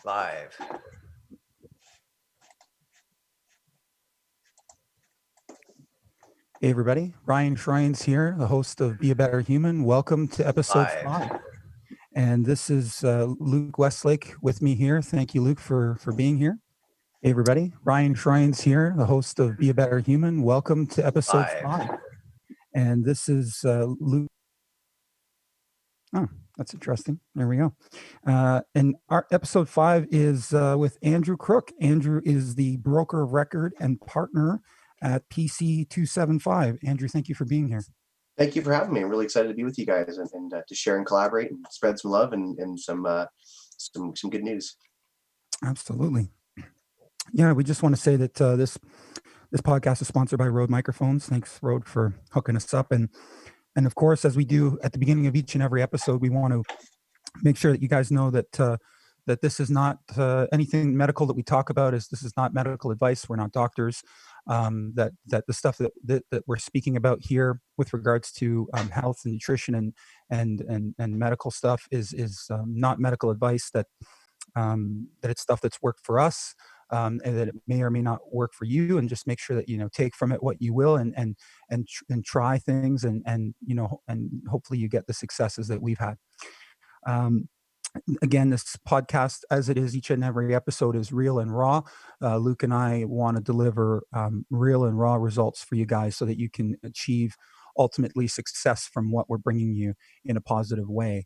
Live. Hey everybody, Ryan Shrines here, the host of Be a Better Human. Welcome to episode Live. 5. And this is Luke Westlake with me here. Thank you, Luke, for being here. Hey everybody, Ryan Shrines here, the host of Be a Better Human. Welcome to episode Live. 5. And this is Luke. Oh, that's interesting. There we go. And our episode 5 is with Andrew Crook. Andrew is the broker of record and partner at PC 275. Andrew, thank you for being here. Thank you for having me. I'm really excited to be with you guys and to share and collaborate and spread some love and some good news. Absolutely. Yeah, we just want to say that this podcast is sponsored by Rode Microphones. Thanks, Rode, for hooking us up. And of course, as we do at the beginning of each and every episode, we want to make sure that you guys know that that this is not anything medical that we talk about. This is not medical advice. We're not doctors. That the stuff that we're speaking about here with regards to health and nutrition and medical stuff is not medical advice. That it's stuff that's worked for us. And that it may or may not work for you, and just make sure that take from it what you will, and try things, and hopefully you get the successes that we've had. Again, this podcast, as it is each and every episode, is real and raw. Luke and I want to deliver real and raw results for you guys so that you can achieve ultimately success from what we're bringing you in a positive way.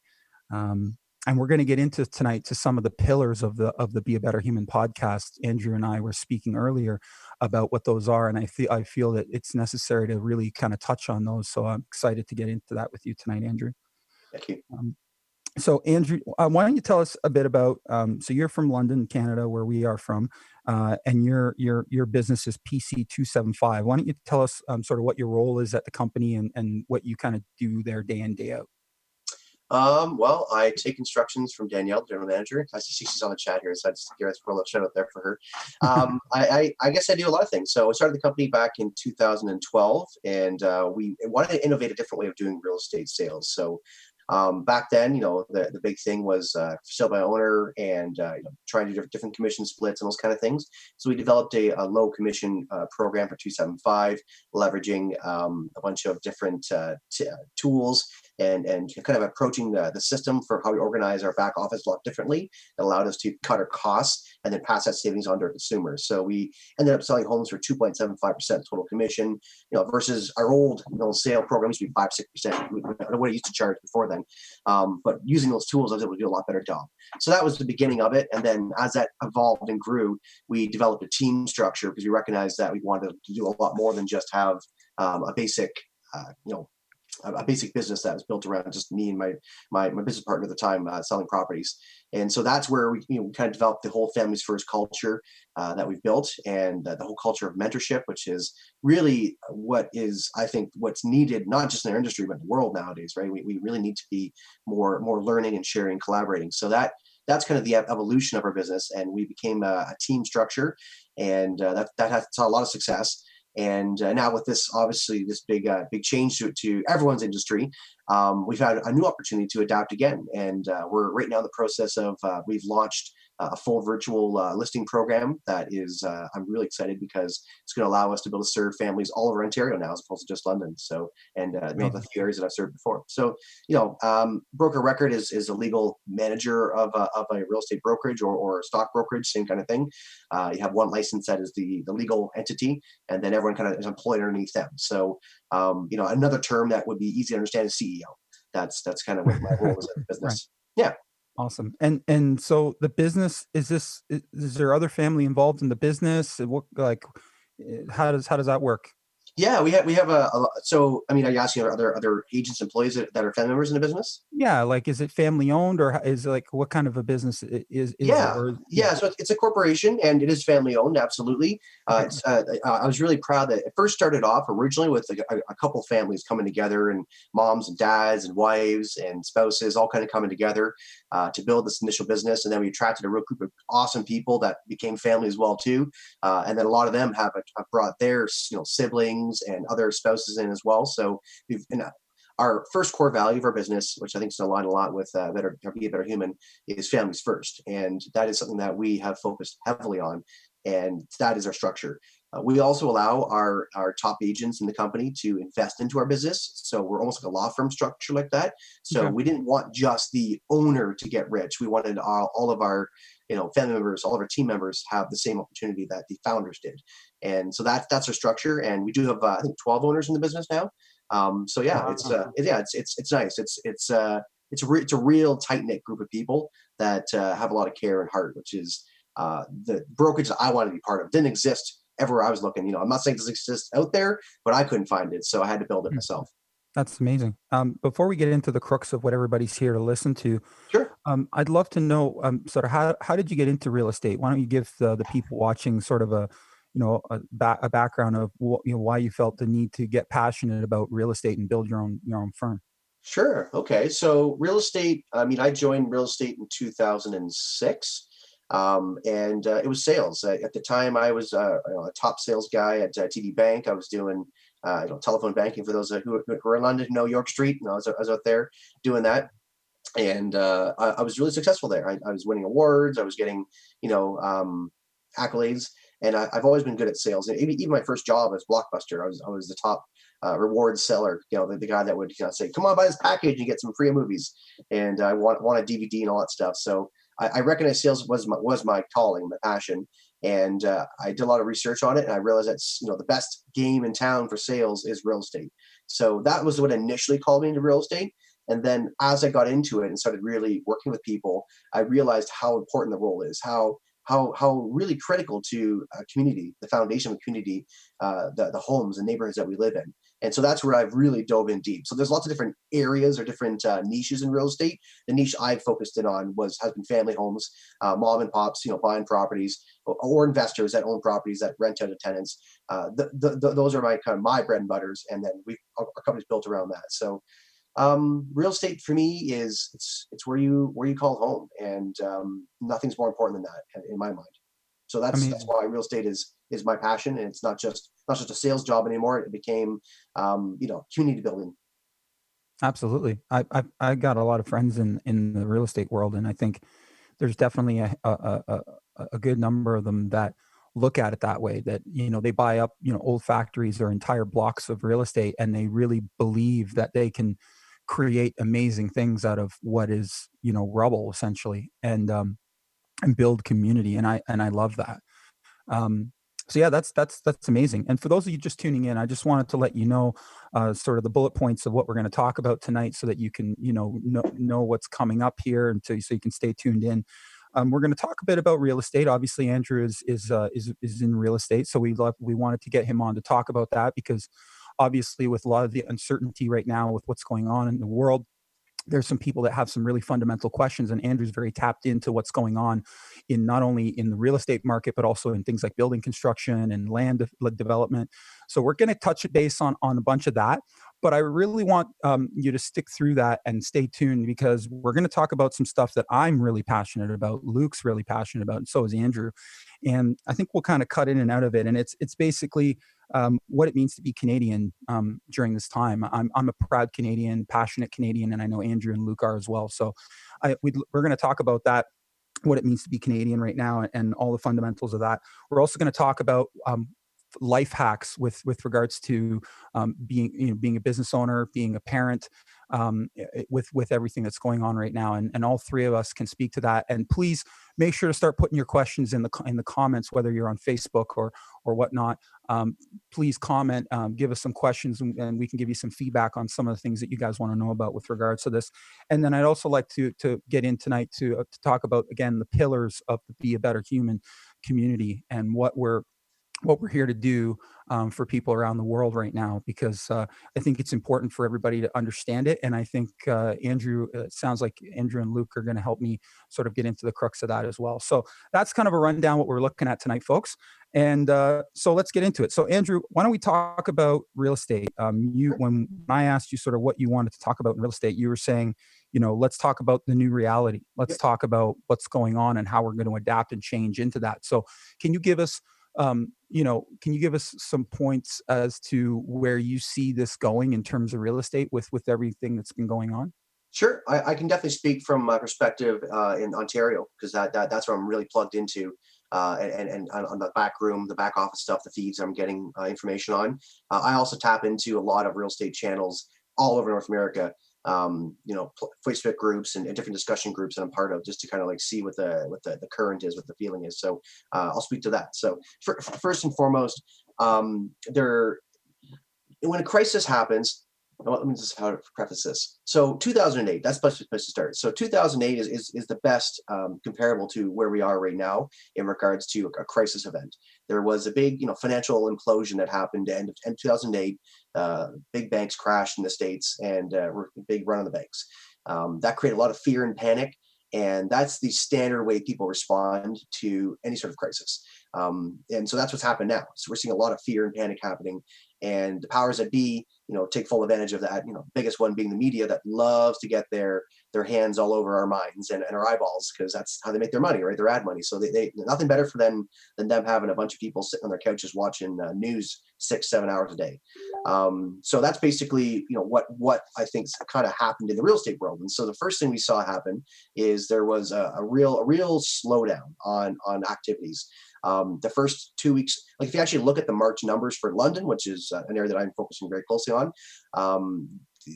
And we're going to get into tonight to some of the pillars of the Be a Better Human podcast. Andrew and I were speaking earlier about what those are, and I feel that it's necessary to really kind of touch on those. So I'm excited to get into that with you tonight, Andrew. Thank you. So Andrew, why don't you tell us a bit about? So you're from London, Canada, where we are from, and your business is PC 275. Why don't you tell us sort of what your role is at the company and what you kind of do there day in, day out? Well, I take instructions from Danielle, the general manager. I see she's on the chat here, so I just give a little shout out there for her. I guess I do a lot of things. So I started the company back in 2012, and we wanted to innovate a different way of doing real estate sales. So back then, the big thing was sale by owner and trying to do different commission splits and those kind of things. So we developed a low commission program for 275, leveraging a bunch of different tools and kind of approaching the system for how we organize our back office a lot differently. It allowed us to cut our costs and then pass that savings on to our consumers. So we ended up selling homes for 2.75% total commission, versus our old sale program used to be 5-6%. I don't know what I used to charge before then. But using those tools, I was able to do a lot better job. So that was the beginning of it. And then as that evolved and grew, we developed a team structure because we recognized that we wanted to do a lot more than just have a basic, a basic business that was built around just me and my business partner at the time selling properties. And so that's where we kind of developed the whole families first culture that we've built, and the whole culture of mentorship, which is really what is, I think, what's needed, not just in our industry, but in the world nowadays, right? We really need to be more learning and sharing, collaborating. So that's kind of the evolution of our business, and we became a team structure, and that has saw a lot of success. And now with this, obviously, this big change to everyone's industry, we've had a new opportunity to adapt again. And we're right now in the process of, we've launched a full virtual listing program that is, I'm really excited because it's going to allow us to be able to serve families all over Ontario now, as opposed to just London. So, and the few areas that I've served before. So, broker record is a legal manager of a real estate brokerage or stock brokerage, same kind of thing. You have one license that is the legal entity, and then everyone kind of is employed underneath them. So, another term that would be easy to understand is CEO. That's kind of what my role is in the business. Right. Yeah. Awesome. And so the business is there other family involved in the business? What, like, how does that work? Yeah, we have so I mean, are you asking other agents, employees that are family members in the business? Yeah, like, is it family owned, or is it, like, what kind of a business is Yeah. it? Or, yeah, so it's a corporation and it is family owned, absolutely. I was really proud that it first started off originally with a couple families coming together, and moms and dads and wives and spouses all kind of coming together to build this initial business. And then we attracted a real group of awesome people that became family as well too. And then a lot of them have brought their siblings and other spouses in as well. So we've our first core value of our business, which I think is aligned a lot with better be a better human, is families first, and that is something that we have focused heavily on, and that is our structure. We also allow our top agents in the company to invest into our business, so we're almost like a law firm structure like that. So Okay. we didn't want just the owner to get rich. We wanted all of our family members, all of our team members have the same opportunity that the founders did, and so that's our structure. And we do have I think 12 owners in the business now. So yeah, Wow. it's nice. It's a real tight knit group of people that have a lot of care and heart, which is the brokerage that I wanted to be part of. Didn't exist everywhere I was looking. I'm not saying this exists out there, but I couldn't find it, so I had to build it Mhm. myself. That's amazing. Before we get into the crux of what everybody's here to listen to, Sure. I'd love to know sort of how did you get into real estate? Why don't you give the people watching sort of a background of why you felt the need to get passionate about real estate and build your own firm? Sure. Okay. So real estate. I mean, I joined real estate in 2006, and it was sales. At the time, I was a top sales guy at TD Bank. I was doing telephone banking for those who are in London, know York Street. I was out there doing that, and I was really successful there. I was winning awards. I was getting accolades, and I've always been good at sales. And even my first job as Blockbuster, I was the top rewards seller. The guy that would say, "Come on, buy this package and get some free movies," and I want a DVD and all that stuff. So I recognize sales was my calling, my passion, and I did a lot of research on it, and I realized that's the best game in town for sales is real estate. So that was what initially called me into real estate. And then as I got into it and started really working with people, I realized how important the role is, how really critical to a community, the foundation of a community, the homes and neighborhoods that we live in. And so that's where I've really dove in deep. So there's lots of different areas or different niches in real estate. The niche I've focused in on has been family homes, mom and pops, buying properties, or investors that own properties that rent out to tenants. Those are my kind of my bread and butters, and then our company's built around that. So real estate for me is it's where you call home, and nothing's more important than that in my mind. So that's Amazing. why real estate is my passion, and it's not just a sales job anymore. It became community building. Absolutely. I got a lot of friends in the real estate world, and I think there's definitely a good number of them that look at it that way, that they buy up old factories or entire blocks of real estate, and they really believe that they can create amazing things out of what is rubble, essentially, and build community, and I love that. um, so yeah, that's amazing. And for those of you just tuning in, I just wanted to let you know sort of the bullet points of what we're going to talk about tonight, so that you can know what's coming up here, and so you can stay tuned in. We're going to talk a bit about real estate. Obviously, Andrew is in real estate, so we wanted to get him on to talk about that, because obviously, with a lot of the uncertainty right now with what's going on in the world, there's some people that have some really fundamental questions, and Andrew's very tapped into what's going on in not only in the real estate market, but also in things like building construction and development. So we're going to touch a base on a bunch of that, but I really want you to stick through that and stay tuned, because we're going to talk about some stuff that I'm really passionate about, Luke's really passionate about, and so is Andrew. And I think we'll kind of cut in and out of it, and it's basically what it means to be Canadian during this time. I'm a proud Canadian, passionate Canadian, and I know Andrew and Luke are as well. So we're going to talk about that, what it means to be Canadian right now, and all the fundamentals of that. We're also going to talk about life hacks with regards to being a business owner, being a parent, with everything that's going on right now, and all three of us can speak to that. And please make sure to start putting your questions in the comments, whether you're on Facebook or whatnot. Please comment, give us some questions, and we can give you some feedback on some of the things that you guys want to know about with regards to this. And then I'd also like to get in tonight to talk about, again, the pillars of the Be a Better Human community, and what we're here to do for people around the world right now, because I think it's important for everybody to understand it. And I think Andrew, it sounds like Andrew and Luke are going to help me sort of get into the crux of that as well. So that's kind of a rundown what we're looking at tonight, folks. And so let's get into it. So Andrew, why don't we talk about real estate? When I asked you sort of what you wanted to talk about in real estate, you were saying, let's talk about the new reality. Let's Yep. talk about what's going on and how we're going to adapt and change into that. So can you give us Can you give us some points as to where you see this going in terms of real estate with everything that's been going on? Sure, I can definitely speak from my perspective in Ontario because that's where I'm really plugged into, and on the back room, the back office stuff, the feeds I'm getting information on. I also tap into a lot of real estate channels all over North America. Facebook groups and different discussion groups that I'm part of, just to kind of like see what the current is, what the feeling is. So I'll speak to that. So first and foremost, there when a crisis happens, well, let me just how to preface this. So 2008, that's the best place to start. So 2008 is the best comparable to where we are right now in regards to a crisis event. There was a big, financial implosion that happened end of 2008. Big banks crashed in the states, and big run on the banks. That created a lot of fear and panic, and that's the standard way people respond to any sort of crisis. And so that's what's happened now. So we're seeing a lot of fear and panic happening, and the powers that be, take full advantage of that. Biggest one being the media that loves to get their hands all over our minds and our eyeballs, because that's how they make their money, right? Their ad money. So they nothing better for them than them having a bunch of people sitting on their couches watching news 6-7 hours a day. So that's basically what I think kind of happened in the real estate world. And so the first thing we saw happen is there was a real slowdown on activities. The first 2 weeks, like if you actually look at the March numbers for London, which is an area that I'm focusing very closely on,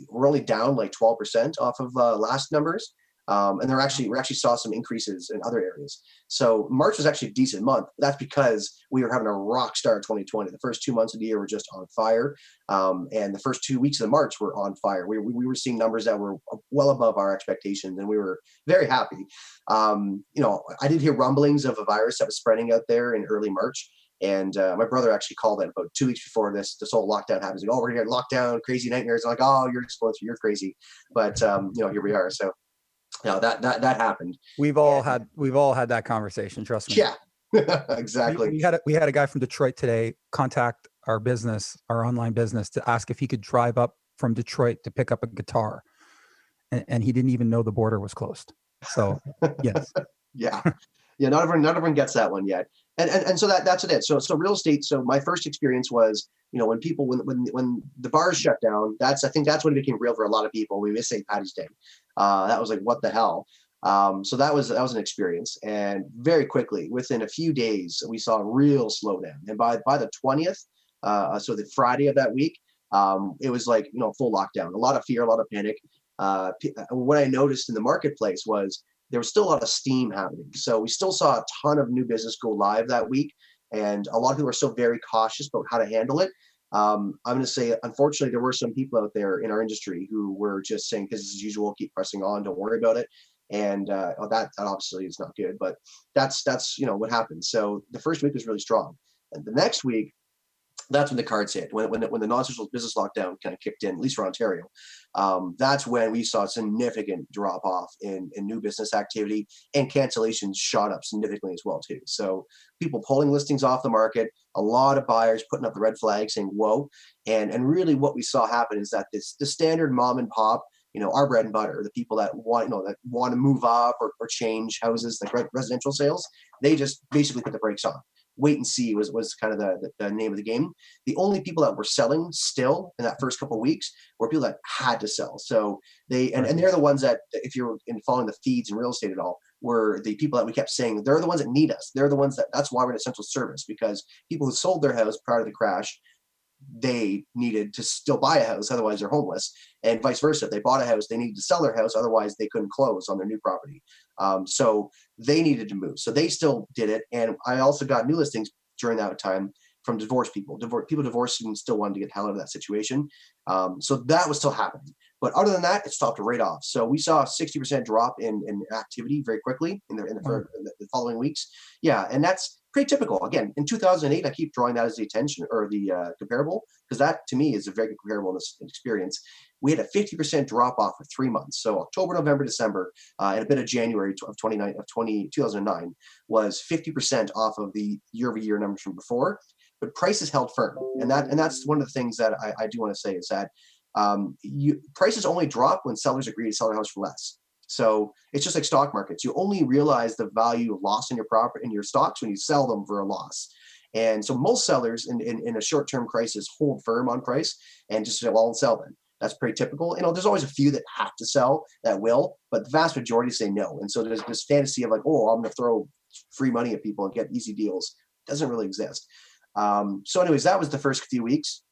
we're only down like 12% off of last numbers. And we actually saw some increases in other areas. So March was actually a decent month. That's because we were having a rock start 2020. The first 2 months of the year were just on fire. And the first 2 weeks of March were on fire. We were seeing numbers that were well above our expectations, and we were very happy. I did hear rumblings of a virus that was spreading out there in early March. And my brother actually called it about 2 weeks before this whole lockdown happens. He's like, "Oh, we're here at lockdown, crazy nightmares." I'm like, "Oh, you're exposed, you're crazy." But here we are. So that happened. And We've all had that conversation. Trust me. yeah, exactly. We had a guy from Detroit today contact our business, our online business, to ask if he could drive up from Detroit to pick up a guitar, and he didn't even know the border was closed. So yes. Yeah. Yeah, not everyone gets that one yet. And so that's it. So real estate. So my first experience was, when the bars shut down, I think that's when it became real for a lot of people. We miss St. Patty's Day. That was like, what the hell? So that was an experience. And very quickly, within a few days, we saw a real slowdown. And by the 20th, so the Friday of that week, it was like, full lockdown, a lot of fear, a lot of panic. What I noticed in the marketplace was there was still a lot of steam happening. So we still saw a ton of new business go live that week. And a lot of people are still very cautious about how to handle it. I'm going to say, unfortunately, there were some people out there in our industry who were just saying, business as usual, keep pressing on, don't worry about it. And that obviously is not good, but that's what happened. So the first week was really strong. And the next week, that's when the cards hit. When the non-social business lockdown kind of kicked in, at least for Ontario, that's when we saw a significant drop off in new business activity, and cancellations shot up significantly as well too. So people pulling listings off the market, a lot of buyers putting up the red flag, saying whoa. And really what we saw happen is that the standard mom and pop, our bread and butter, the people that want to move up or change houses, like residential sales, they just basically put the brakes on. Wait and see was kind of the name of the game. The only people that were selling still in that first couple of weeks were people that had to sell. So and they're the ones that, if you're in following the feeds in real estate at all, were the people that we kept saying they're the ones that need us. They're the ones that's why we're an essential service, because people who sold their house prior to the crash, they needed to still buy a house, otherwise they're homeless, and vice versa. If they bought a house, they needed to sell their house, otherwise they couldn't close on their new property. So they needed to move, so they still did it. And I also got new listings during that time from divorced people. People divorcing still wanted to get the hell out of that situation. So that was still happening. But other than that, it stopped right off. So we saw a 60% drop in activity very quickly in the following weeks. Yeah, and that's pretty typical. Again, in 2008, I keep drawing that as the attention or the comparable, because that to me is a very good comparable in this experience. We had a 50% drop off for 3 months. So October, November, December, and a bit of January of 2009 was 50% off of the year-over-year numbers from before. But prices held firm, and that's one of the things that I do want to say is that prices only drop when sellers agree to sell their house for less. So it's just like stock markets. You only realize the value of loss in your property in your stocks when you sell them for a loss. And so most sellers in a short-term crisis hold firm on price and just say, well, I'll sell then. That's pretty typical. There's always a few that have to sell that will, but the vast majority say no. And so there's this fantasy of like, oh, I'm going to throw free money at people and get easy deals. It doesn't really exist. So anyways, that was the first few weeks.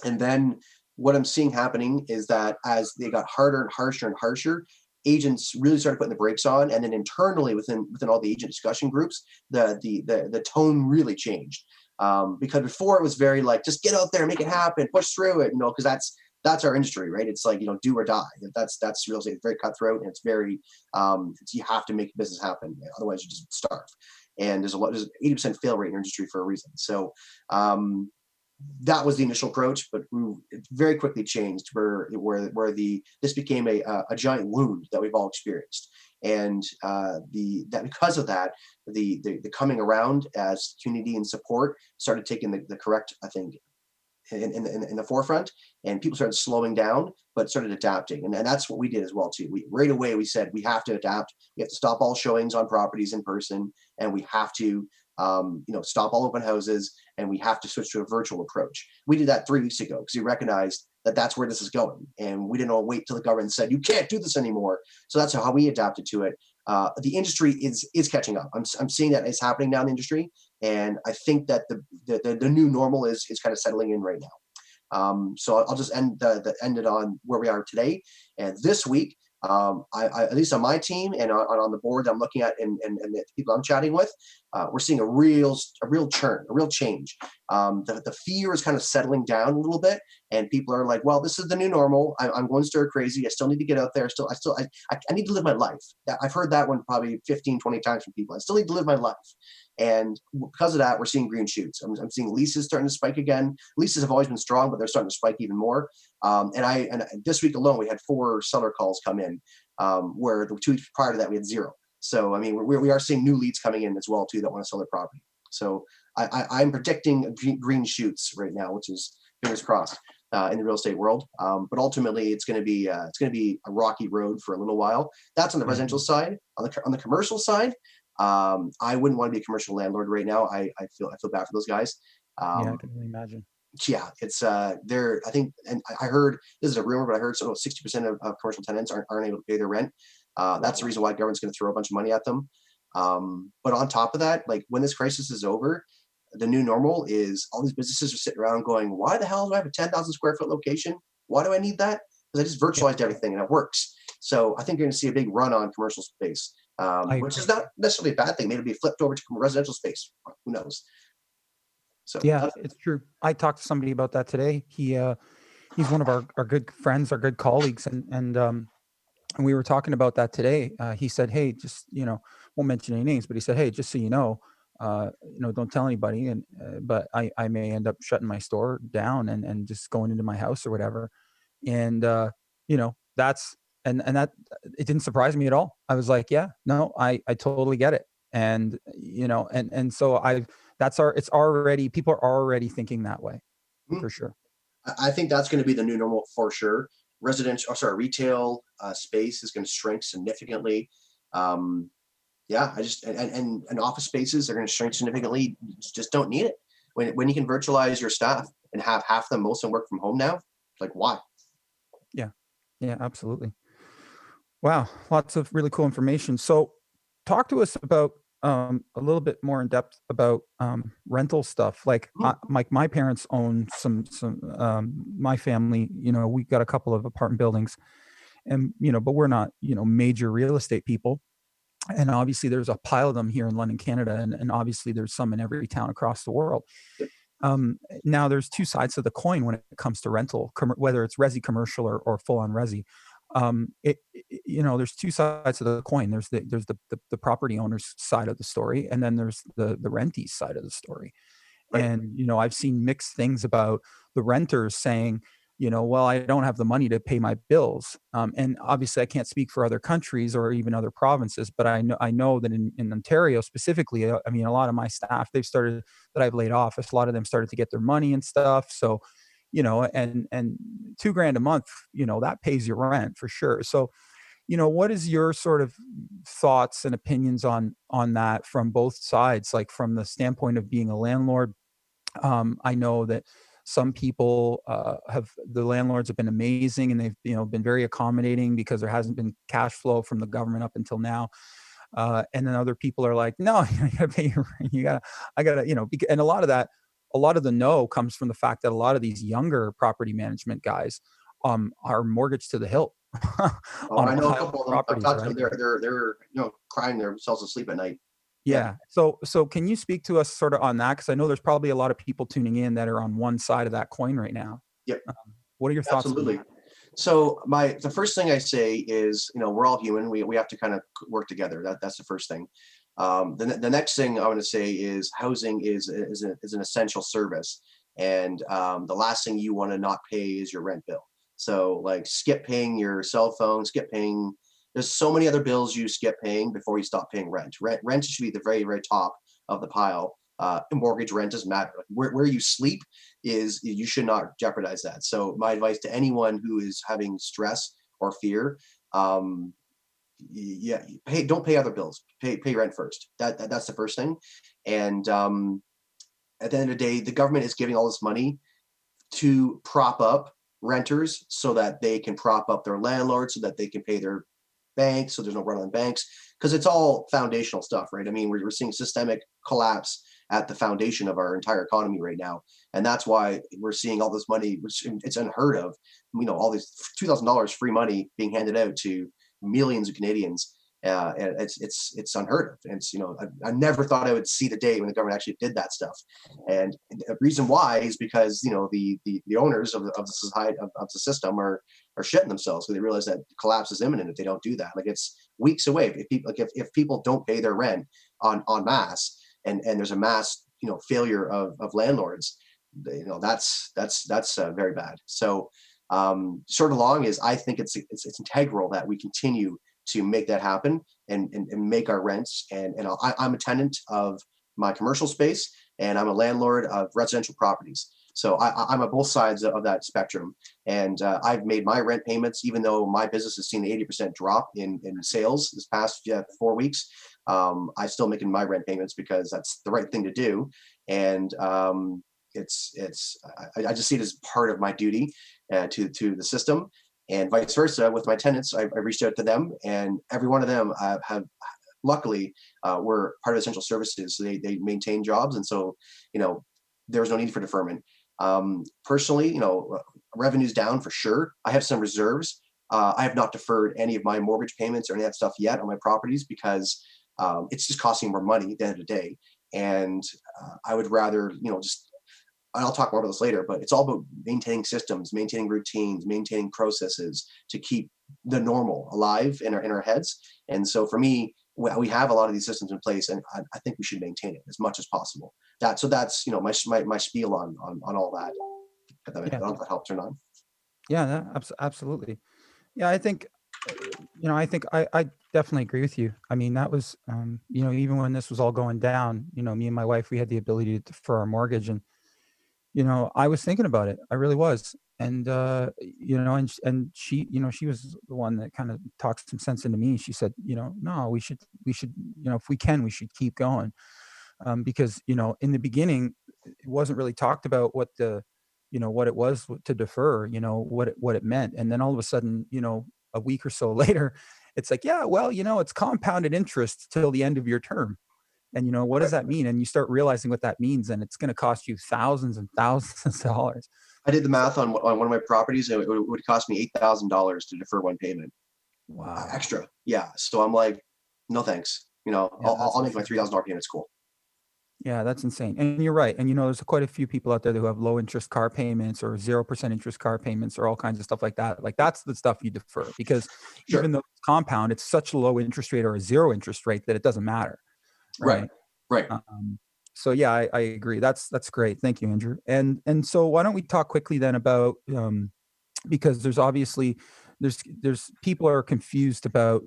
And then what I'm seeing happening is that as they got harder and harsher and harsher, agents really started putting the brakes on, and then internally within all the agent discussion groups, the tone really changed. Because before it was very like, just get out there, make it happen, push through it, because that's our industry, right? It's like, do or die. That's real estate. It's very cutthroat, and it's very you have to make business happen, otherwise you just starve. And there's 80% fail rate in our industry for a reason. So that was the initial approach, but it very quickly changed where this became a giant wound that we've all experienced, and that because of that, the coming around as community and support started taking the correct, I think, in the forefront, and people started slowing down but started adapting, and that's what we did as well too. We right away we said we have to adapt. We have to stop all showings on properties in person, and we have to stop all open houses, and we have to switch to a virtual approach. We did that 3 weeks ago because we recognized that that's where this is going, and we didn't wait till the government said you can't do this anymore. So that's how we adapted to it. The industry is catching up. I'm seeing that it's happening now in the industry, and I think that the new normal is kind of settling in right now. So I'll just end it on where we are today. And this week, I at least on my team and on the board that I'm looking at, and the people I'm chatting with, we're seeing a real churn, a real change. The fear is kind of settling down a little bit, and people are like, well, this is the new normal. I'm going stir crazy. I still need to get out there. I need to live my life. I've heard that one probably 15, 20 times from people. I still need to live my life. And because of that, we're seeing green shoots. I'm seeing leases starting to spike again. Leases have always been strong, but they're starting to spike even more. And this week alone, we had 4 seller calls come in, where the 2 weeks prior to that we had 0. So I mean, we are seeing new leads coming in as well too that want to sell their property. So I'm predicting green shoots right now, which is fingers crossed in the real estate world. But ultimately, it's going to be a rocky road for a little while. That's on the residential side. On the commercial side, I wouldn't want to be a commercial landlord right now. I feel bad for those guys. Yeah, I can only imagine. Yeah, it's there. I think, and I heard, this is a rumor, but I heard 60% of commercial tenants aren't able to pay their rent. That's the reason why government's going to throw a bunch of money at them. But on top of that, like when this crisis is over, the new normal is all these businesses are sitting around going, why the hell do I have a 10,000 square foot location? Why do I need that? Because I just virtualized everything and it works. So I think you're going to see a big run on commercial space, I which agree. is not necessarily a bad thing. Maybe it'll be flipped over to residential space. Who knows? So Yeah, it's true. I talked to somebody about that today. He's one of our good friends, our good colleagues, and we were talking about that today. He said, "Hey, just won't mention any names, but he said, hey, just so don't tell anybody, and but I may end up shutting my store down and just going into my house or whatever." And that's and that it didn't surprise me at all. I was like, yeah, no, I totally get it. And so it's already, people are already thinking that way mhm. for sure. I think that's going to be the new normal for sure. Retail space is going to shrink significantly. Um, yeah, I just and office spaces are going to shrink significantly. You just don't need it when you can virtualize your staff and have half them, most of them work from home now. Like why? Yeah. Yeah, absolutely. Wow, lots of really cool information. So, talk to us about a little bit more in depth about rental stuff. Mhm. Like my parents own some my family. We got a couple of apartment buildings, and but we're not major real estate people. And obviously, there's a pile of them here in London, Canada, and obviously there's some in every town across the world. Now, there's two sides to the coin when it comes to rental, whether it's resi commercial or full on resi. There's two sides to the coin. There's the property owner's side of the story, and then there's the rentee's side of the story. Right. And I've seen mixed things about the renters saying, well, I don't have the money to pay my bills. And obviously, I can't speak for other countries or even other provinces, but I know that in Ontario specifically, I mean, a lot of my staff, that I've laid off, a lot of them started to get their money and stuff. So, and $2,000 a month, that pays your rent for sure. So, what is your sort of thoughts and opinions on that from both sides, like from the standpoint of being a landlord I know that some people have the landlords have been amazing, and they've been very accommodating because there hasn't been cash flow from the government up until now. And then other people are like, no, you gotta pay your rent. You gotta, I gotta, and a lot of that, a lot of the no comes from the fact that a lot of these younger property management guys are mortgaged to the hilt Oh, on a I know a pile of couple of them. I've properties, talked to right? them. They're crying themselves to sleep at night. Yeah. Yeah. So can you speak to us sort of on that? Because I know there's probably a lot of people tuning in that are on one side of that coin right now. Yep. What are your thoughts on Absolutely. that? So the first thing I say is, we're all human. We have to kind of work together. That's the first thing. The next thing I want to say is housing is an essential service, and the last thing you want to not pay is your rent bill. So like skip paying your cell phone, skip paying. There's so many other bills you skip paying before you stop paying rent. Rent should be the very very top of the pile. Mortgage rent doesn't matter. Like where you sleep is you should not jeopardize that. So my advice to anyone who is having stress or fear, um, yeah, don't pay other bills. Pay rent first. That's the first thing. And at the end of the day, the government is giving all this money to prop up renters so that they can prop up their landlords, so that they can pay their banks, so there's no run on banks, because it's all foundational stuff, right? I mean, we're seeing systemic collapse at the foundation of our entire economy right now, and that's why we're seeing all this money, which it's unheard of. All these $2,000 free money being handed out to millions of Canadians. And it's unheard of. And I never thought I would see the day when the government actually did that stuff. And the reason why is because the owners of the society of the system are shitting themselves because they realize that collapse is imminent if they don't do that. Like it's weeks away. If people don't pay their rent on mass, and there's a mass failure of landlords, that's very bad. So short and long is I think it's integral that we continue to make that happen, and make our rents. And I'm a tenant of my commercial space, and I'm a landlord of residential properties. So I'm on both sides of that spectrum, and I've made my rent payments, even though my business has seen an 80% drop in sales this past 4 weeks. I still making my rent payments because that's the right thing to do, and I just see it as part of my duty to the system, and vice versa with my tenants. I reached out to them, and every one of them have luckily were part of essential services, so they maintain jobs, and so there was no need for deferment. Personally, revenue's down for sure. I have some reserves. I have not deferred any of my mortgage payments or any of that stuff yet on my properties because it's just costing more money at the end of the day. And I would rather, just, I'll talk more about this later, but it's all about maintaining systems, maintaining routines, maintaining processes to keep the normal alive in our heads. And so for me, we have a lot of these systems in place, and I think we should maintain it as much as possible. That's my spiel on all that. I don't Yeah. know if that helps or not. Yeah, absolutely. Yeah, I think, I think I definitely agree with you. I mean, that was, even when this was all going down, me and my wife, we had the ability to defer our mortgage, and I was thinking about it. I really was. And and she, she was the one that kind of talked some sense into me. She said, no, we should, if we can, we should keep going. Because in the beginning, it wasn't really talked about what what it was to defer, what it meant. And then all of a sudden, a week or so later, it's like, yeah, well, it's compounded interest till the end of your term. And what does Right. that mean? And you start realizing what that means, and it's going to cost you thousands and thousands of dollars. I did the So, math on one of my properties, and it would cost me $8,000 to defer one payment wow. extra. Yeah, so I'm like, no thanks. Yeah, that's I'll make my insane. $3,000 payment. It's cool. Yeah, that's insane. And you're right. And there's quite a few people out there who have low interest car payments or 0% interest car payments or all kinds of stuff like that. Like that's the stuff you defer because Sure. even though it's compound, it's such a low interest rate or a zero interest rate that it doesn't matter. Right. Right. Right. So yeah, I agree. That's great. Thank you, Andrew. And so why don't we talk quickly then about because there's obviously there's people are confused about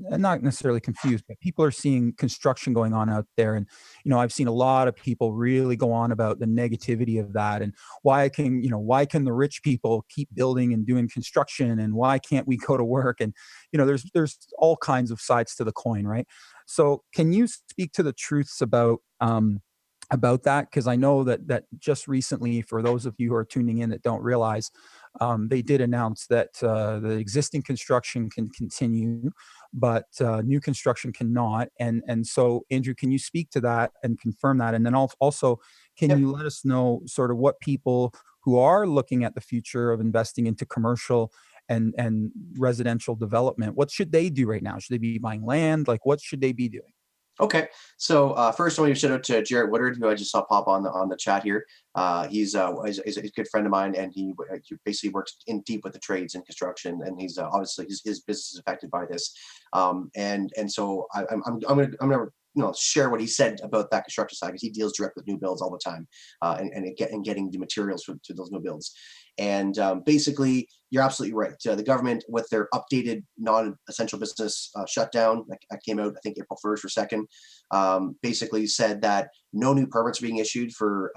not necessarily confused, but people are seeing construction going on out there. And I've seen a lot of people really go on about the negativity of that, and why can the rich people keep building and doing construction, and why can't we go to work? And there's all kinds of sides to the coin, right? So can you speak to the truths about that? Because I know that just recently, for those of you who are tuning in that don't realize, they did announce that the existing construction can continue, but new construction cannot. And so, Andrew, can you speak to that and confirm that? And then also, can Yep. you let us know sort of what people who are looking at the future of investing into commercial and residential development, what should they do right now? Should they be buying land? Like, what should they be doing? Okay, so first I want to shout out to Jarrett Woodard, who I just saw pop on the chat here. He's a good friend of mine, and he basically works in deep with the trades and construction, and he's obviously his business is affected by this. And so I'm gonna share what he said about that construction side, because he deals direct with new builds all the time, and getting the materials for to those new builds. And basically, you're absolutely right. The government, with their updated non-essential business shutdown that came out, I think April 1st or 2nd, basically said that no new permits are being issued for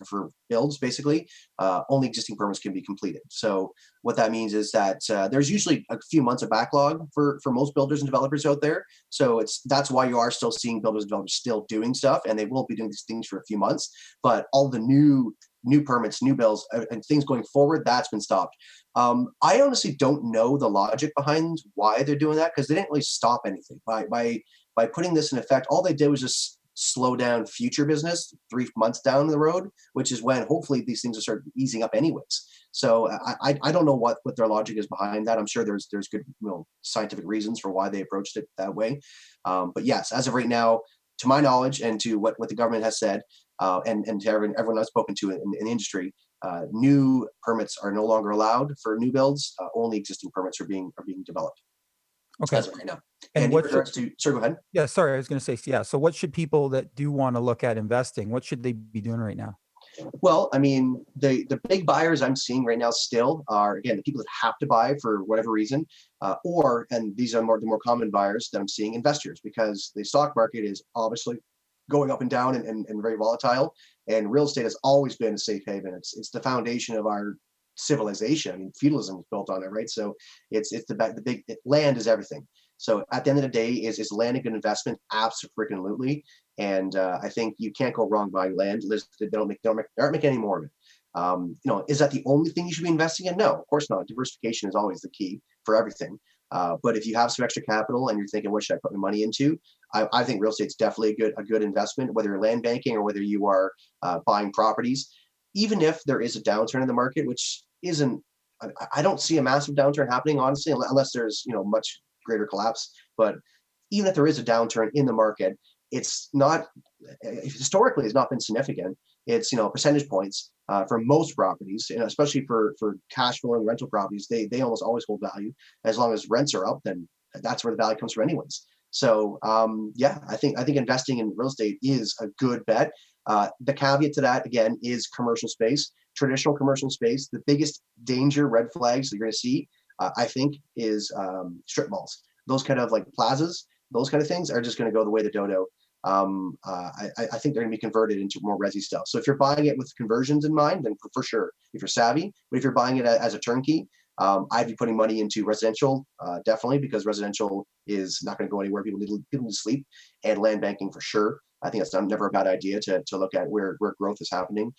for builds. Basically, only existing permits can be completed. So what that means is that there's usually a few months of backlog for most builders and developers out there. So that's why you are still seeing builders and developers still doing stuff, and they will be doing these things for a few months. But all the new permits, new bills, and things going forward, that's been stopped. I honestly don't know the logic behind why they're doing that, because they didn't really stop anything by putting this in effect. All they did was just slow down future business 3 months down the road, which is when hopefully these things will start easing up anyways. So I don't know what their logic is behind that. I'm sure there's good scientific reasons for why they approached it that way. But yes, as of right now, to my knowledge, and to what the government has said, and to everyone I've spoken to in the industry, new permits are no longer allowed for new builds. Only existing permits are being developed Okay. as of right now. And And in what should regards to, sorry, go ahead. Yeah, sorry, I was going to say, yeah. So what should people that do want to look at investing, what should they be doing right now? Well, I mean, the big buyers I'm seeing right now still are, again, the people that have to buy for whatever reason, and these are the more common buyers that I'm seeing, investors, because the stock market is obviously going up and down, and very volatile, and real estate has always been a safe haven. It's the foundation of our civilization. I mean, feudalism was built on it, right? So the big land is everything. So at the end of the day, is land a good investment? Absolutely. And I think you can't go wrong buying land. They aren't making any more of it. Is that the only thing you should be investing in? No, of course not. Diversification is always the key for everything. But if you have some extra capital and you're thinking, what should I put my money into? I think real estate's definitely a good investment, whether you're land banking or whether you are buying properties. Even if there is a downturn in the market, which isn't, I don't see a massive downturn happening, honestly, unless there's much greater collapse. But even if there is a downturn in the market, it's not, historically it's not been significant. It's percentage points for most properties, and especially for cash flowing rental properties. They almost always hold value. As long as rents are up, then that's where the value comes from anyways. So yeah, I think investing in real estate is a good bet. The caveat to that, again, is commercial space, traditional commercial space. The biggest danger, red flags that you're going to see, I think, is strip malls. Those kind of like plazas, those kind of things are just going to go the way of the dodo. I think they're going to be converted into more resi stuff. So if you're buying it with conversions in mind, then for sure, if you're savvy. But if you're buying it as a turnkey, I'd be putting money into residential, definitely, because residential is not going to go anywhere. People need to sleep, and land banking for sure. I think that's never a bad idea to look at where growth is happening.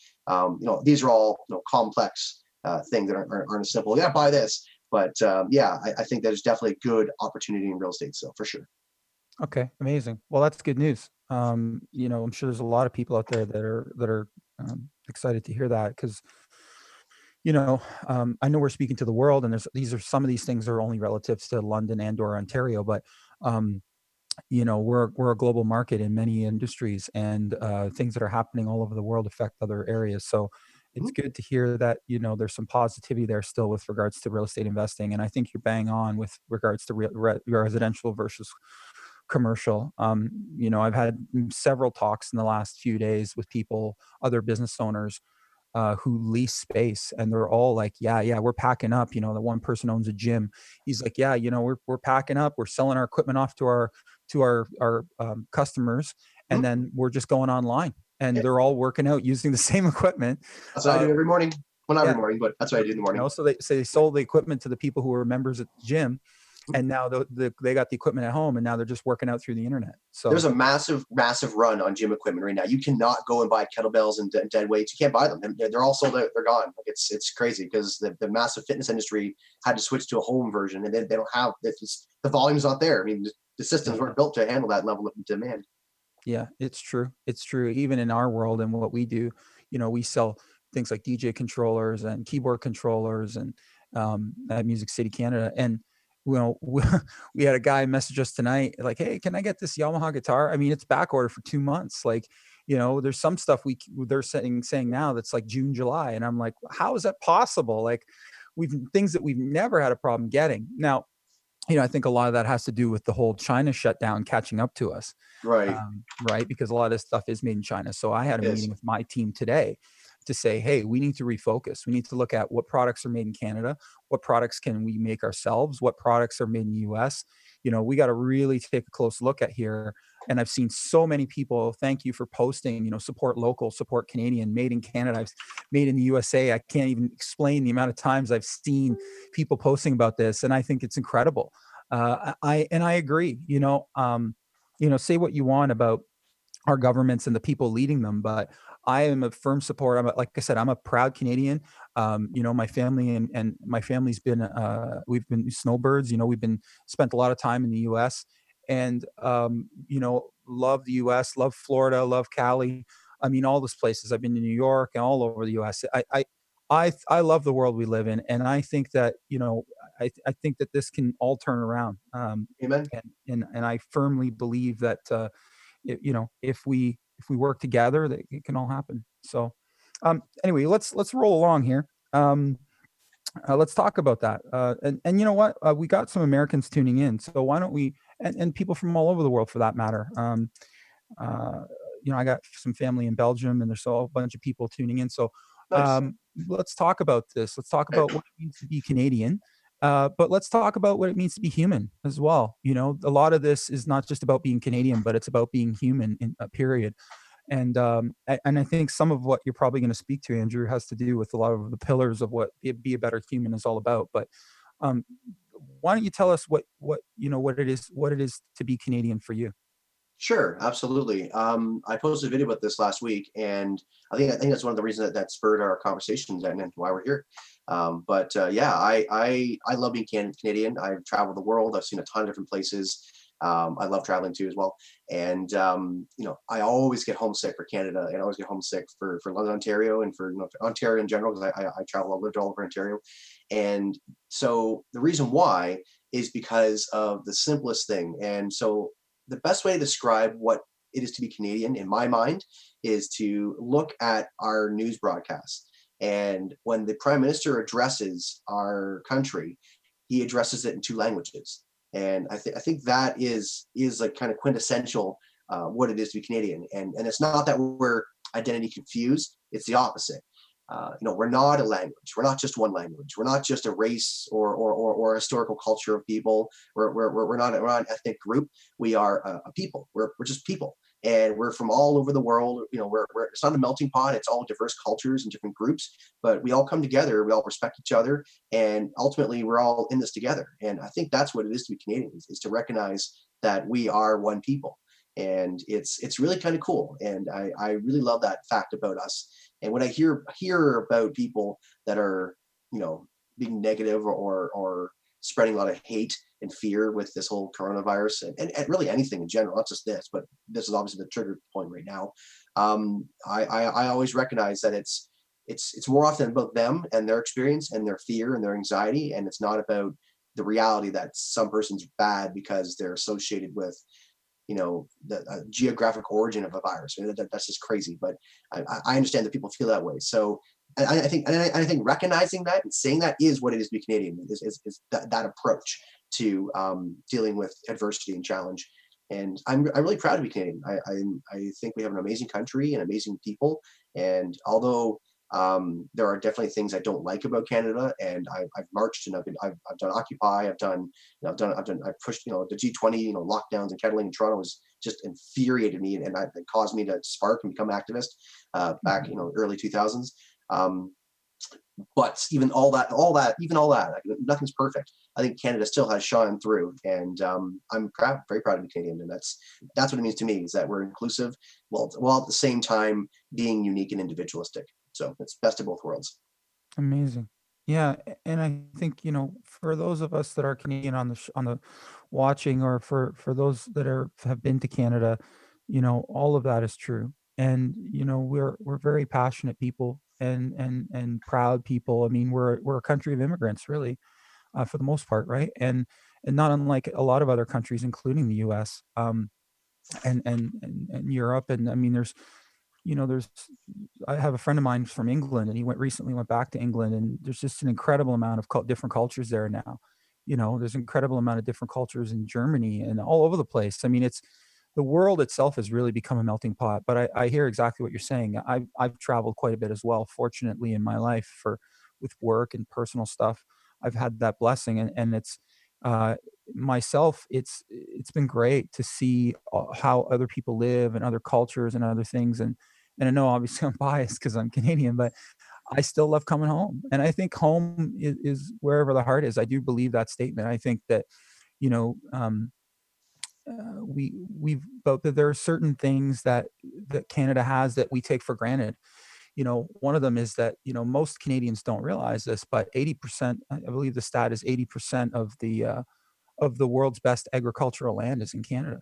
These are all complex things that aren't as simple. Yeah, buy this. But yeah, I think there's definitely good opportunity in real estate still, for sure. Okay, amazing. Well, that's good news. I'm sure there's a lot of people out there that are excited to hear that because I know we're speaking to the world, and some of these things are only relatives to London and/or Ontario, but um, we're a global market in many industries, and things that are happening all over the world affect other areas. So it's Mhm. good to hear that there's some positivity there still with regards to real estate investing, and I think you're bang on with regards to residential versus commercial. I've had several talks in the last few days with people, other business owners who lease space, and they're all like, yeah, we're packing up. The one person owns a gym. He's like, yeah, we're packing up. We're selling our equipment off to our customers, and Mhm. then we're just going online. And Yeah, they're all working out using the same equipment. that's what I Uh, do every morning. Well, not every yeah, morning, but that's what I do in the morning. so they sold the equipment to the people who were members at the gym, and now they got the equipment at home, and now they're just working out through the internet. There's So a massive run on gym equipment right now. You cannot go and buy kettlebells and dead weights. You can't buy them. They're all sold out. They're gone. Like it's crazy because the massive fitness industry had to switch to a home version, and then they don't have the volume's not there. I mean, the systems weren't built to handle that level of demand. yeah, it's true. It's true. Even in our world and what we do, we sell things like DJ controllers and keyboard controllers and at Music City, Canada. And we had a guy message us tonight, like, "Hey, can I get this Yamaha guitar?" I mean, it's back ordered for 2 months. Like, there's some stuff they're saying now that's like June, July, and I'm like, how is that possible? Like, we've things that we've never had a problem getting. Now, I think a lot of that has to do with the whole China shutdown catching up to us, Right. right? Because a lot of this stuff is made in China. So I had a Yes. meeting with my team today to say, hey, we need to refocus. We need to look at what products are made in Canada, what products can we make ourselves, what products are made in the US. We got to really take a close look at here. And I've seen so many people, thank you for posting, support local, support Canadian, made in Canada, made in the USA. I can't even explain the amount of times I've seen people posting about this. And I think it's incredible. I agree, say what you want about our governments and the people leading them, but I am a firm supporter. Like I said, I'm a proud Canadian. My family and my family's been, we've been snowbirds. We've been spent a lot of time in the U.S. and love the U.S., love Florida, love Cali. I mean, all those places. I've been to New York and all over the U.S. I love the world we live in, and I think that I think that this can all turn around. Amen. And I firmly believe that if we work together, that it can all happen. So, anyway, let's roll along here. Let's talk about that. And you know what? We got some Americans tuning in, so why don't we? And people from all over the world, for that matter. Uh, I got some family in Belgium, and there's a whole bunch of people tuning in. So, Nice. let's talk about this. Let's talk about what it means to be Canadian. But let's talk about what it means to be human as well. A lot of this is not just about being Canadian, but it's about being human in a period. And I think some of what you're probably going to speak to, Andrew, has to do with a lot of the pillars of what be a better human is all about. But um, why don't you tell us what it is to be Canadian for you? Sure, absolutely. I posted a video about this last week, and I think that's one of the reasons that spurred our conversations and why we're here. But yeah, I love being Canadian. I've traveled the world. I've seen a ton of different places. I love traveling too as well. And I always get homesick for Canada, and I always get homesick for London, Ontario, and for Ontario in general because I travel. I lived all over Ontario, and so the reason why is because of the simplest thing. And so the best way to describe what it is to be Canadian, in my mind, is to look at our news broadcasts. And when the prime minister addresses our country, he addresses it in two languages. And I think that is like kind of quintessential what it is to be Canadian. And it's not that we're identity confused; it's the opposite. We're not a language. We're not just one language. We're not just a race or a historical culture of people. We're not an ethnic group. We are a people. We're just people, and we're from all over the world. It's not a melting pot. It's all diverse cultures and different groups, but we all come together. We all respect each other, and ultimately, we're all in this together. And I think that's what it is to be Canadian: is to recognize that we are one people. And it's really kind of cool, and I really love that fact about us. And when I hear about people that are, you know, being negative or spreading a lot of hate and fear with this whole coronavirus and really anything in general, not just this, but this is obviously the trigger point right now. I always recognize that it's more often about them and their experience and their fear and their anxiety, and it's not about the reality that some person's bad because they're associated with the geographic origin of a virus. I mean, that's just crazy, but I understand that people feel that way. So I think recognizing that and saying that is what it is to be Canadian, is that approach to dealing with adversity and challenge. And I'm really proud to be Canadian. I think we have an amazing country and amazing people. And although there are definitely things I don't like about Canada, and I've marched and I've done Occupy, I've pushed the G20 lockdowns and kettling in Toronto was just infuriated me, and it caused me to spark and become activist back early 2000s. Um, But even all that, like, nothing's perfect. I think Canada still has shone through, and I'm proud, very proud to be Canadian, and that's what it means to me, is that we're inclusive, while at the same time being unique and individualistic. So it's best of both worlds. Amazing. Yeah, and I think, for those of us that are Canadian on the watching, or for those that have been to Canada, all of that is true. And, we're very passionate people, and proud people. I mean, we're a country of immigrants, really, for the most part, right? And not unlike a lot of other countries, including the US, and Europe. And I mean, there's I have a friend of mine from England, and he recently went back to England, and there's just an incredible amount of different cultures there now. There's an incredible amount of different cultures in Germany and all over the place. I mean, it's the world itself has really become a melting pot. But I hear exactly what you're saying. I've traveled quite a bit as well, fortunately, in my life, for with work and personal stuff. I've had that blessing, and it's uh, myself. It's been great to see how other people live, and other cultures and other things. And I know obviously I'm biased because I'm Canadian, but I still love coming home. And I think home is wherever the heart is. I do believe that statement. I think that, you know, um, but there are certain things that Canada has that we take for granted. One of them is that, most Canadians don't realize this, but 80%, I believe the stat is 80% of the world's best agricultural land is in Canada.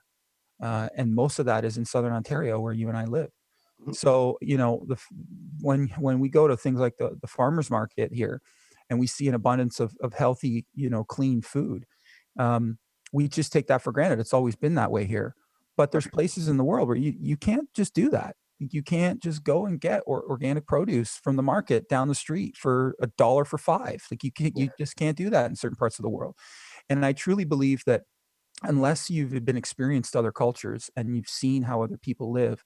And most of that is in Southern Ontario, where you and I live. Mhm. So, when we go to things like the farmers market here, and we see an abundance of healthy, clean food, um, we just take that for granted. It's always been that way here. But there's Right. places in the world where you can't just do that. You can't just go and get organic produce from the market down the street for a dollar for five. Like, Yeah. you just can't do that in certain parts of the world. And I truly believe that unless you've been experienced other cultures and you've seen how other people live,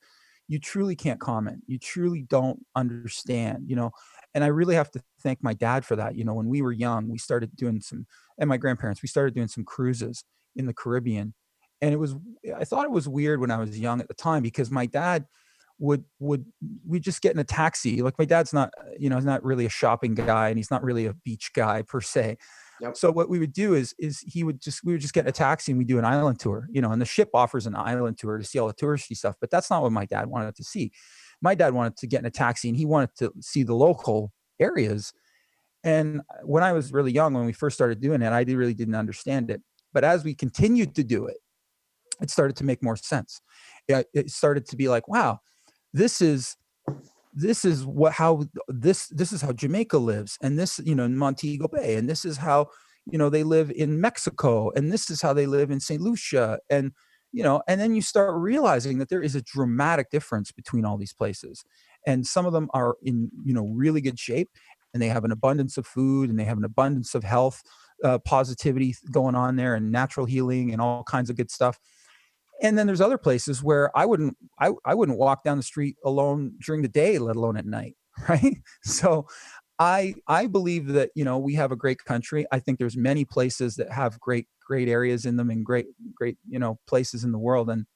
you truly can't comment. You truly don't understand. And I really have to thank my dad for that. When we were young, we started doing some, and my grandparents, we started doing some cruises in the Caribbean. And I thought it was weird when I was young at the time, because my dad would we just get in a taxi. Like, my dad's not, he's not really a shopping guy, and he's not really a beach guy per se. Yep. So what we would do is we would just get in a taxi, and we do an island tour, and the ship offers an island tour to see all the touristy stuff. But that's not what my dad wanted to see. My dad wanted to get in a taxi, and he wanted to see the local areas. And when I was really young, when we first started doing it, really didn't understand it. But as we continued to do it, it started to make more sense. It started to be like, wow, this is this is what how this is how Jamaica lives, and this, in Montego Bay, and this is how, they live in Mexico, and this is how they live in St. Lucia. And then you start realizing that there is a dramatic difference between all these places. And some of them are in, really good shape, and they have an abundance of food, and they have an abundance of health, positivity going on there, and natural healing, and all kinds of good stuff. And then there's other places where I wouldn't walk down the street alone during the day, let alone at night, right? So I believe that, we have a great country. I think there's many places that have great areas in them, and great, places in the world. And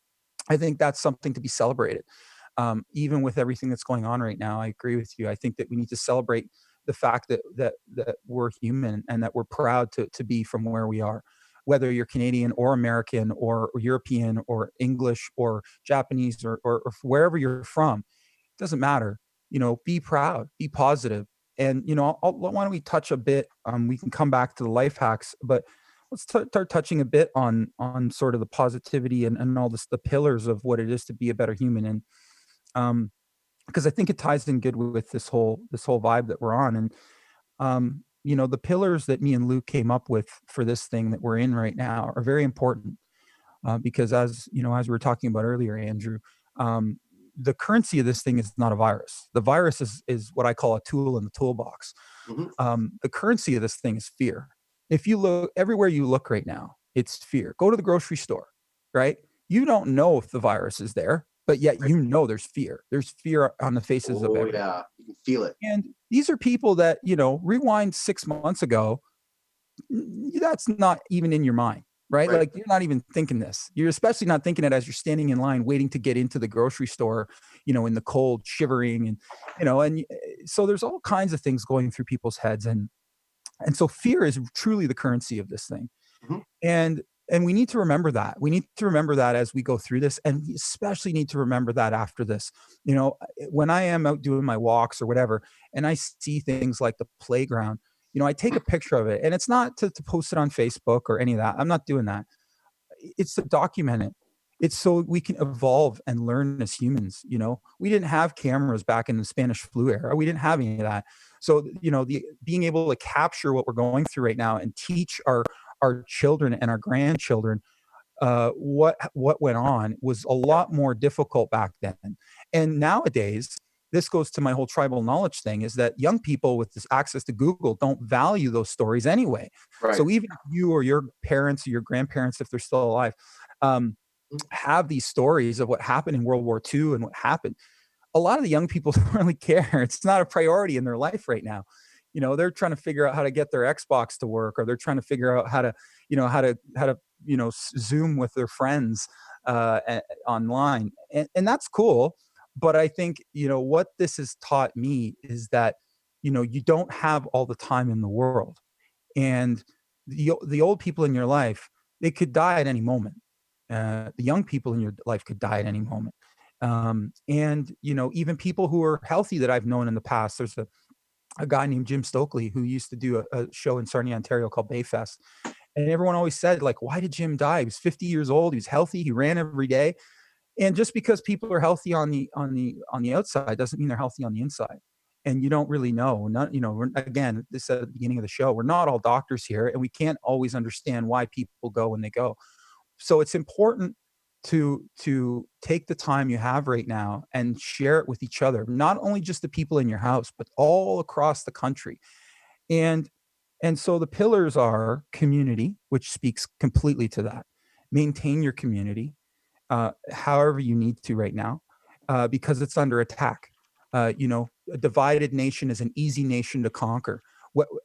I think that's something to be celebrated. Even with everything that's going on right now, I agree with you. I think that we need to celebrate the fact that we're human, and that we're proud to be from where we are. Whether you're Canadian or American or European or English or Japanese, or wherever you're from, it doesn't matter. Be proud, be positive. And, why don't we touch a bit? We can come back to the life hacks, but let's start touching a bit on sort of the positivity, and all this, the pillars of what it is to be a better human. And um, because I think it ties in good with this whole vibe that we're on. And the pillars that me and Luke came up with for this thing that we're in right now are very important, because, as we were talking about earlier, Andrew, um, the currency of this thing is not a virus. The virus is what I call a tool in the toolbox. Hmm. The currency of this thing is fear. If you look everywhere you look right now, it's fear. Go to the grocery store, right? You don't know if the virus is there, but yet Right. there's fear. There's fear on the faces of Oh everybody. yeah, you can feel it. And these are people that, rewind 6 months ago, that's not even in your mind. right? Right. Like you're not even thinking this. You're especially not thinking it as you're standing in line waiting to get into the grocery store, in the cold, shivering, so there's all kinds of things going through people's heads, and so fear is truly the currency of this thing. Hmm. And and we need to remember that. We need to remember that as we go through this, and we especially need to remember that after this. When I am out doing my walks or whatever, and I see things like the playground, I take a picture of it, and it's not to post it on Facebook or any of that. I'm not doing that. It's to document it. It's so we can evolve and learn as humans. We didn't have cameras back in the Spanish flu era. We didn't have any of that. So the being able to capture what we're going through right now and teach our children and our grandchildren what went on was a Yeah. lot more difficult back then. And nowadays, this goes to my whole tribal knowledge thing, is that young people with this access to Google don't value those stories anyway. Right. So even if you or your parents or your grandparents, if they're still alive, um, Mhm. have these stories of what happened in World War II and what happened, a lot of the young people don't really care. It's not a priority in their life right now. They're trying to figure out how to get their Xbox to work, or they're trying to figure out how to Zoom with their friends online, and that's cool. But I think what this has taught me is that you don't have all the time in the world, and the old people in your life, they could die at any moment. The young people in your life could die at any moment. And even people who are healthy that I've known in the past. There's a guy named Jim Stokely who used to do a show in Sarnia, Ontario called Bayfest. And everyone always said, like, why did Jim die? He was 50 years old. He was healthy. He ran every day. And just because people are healthy on the outside doesn't mean they're healthy on the inside. And you don't really know. Not, again, this said at the beginning of the show, we're not all doctors here, and we can't always understand why people go when they go. So it's important to take the time you have right now and share it with each other, not only just the people in your house, but all across the country. And and so the pillars are community, which speaks completely to that. Maintain your community, however you need to right now, because it's under attack. A divided nation is an easy nation to conquer.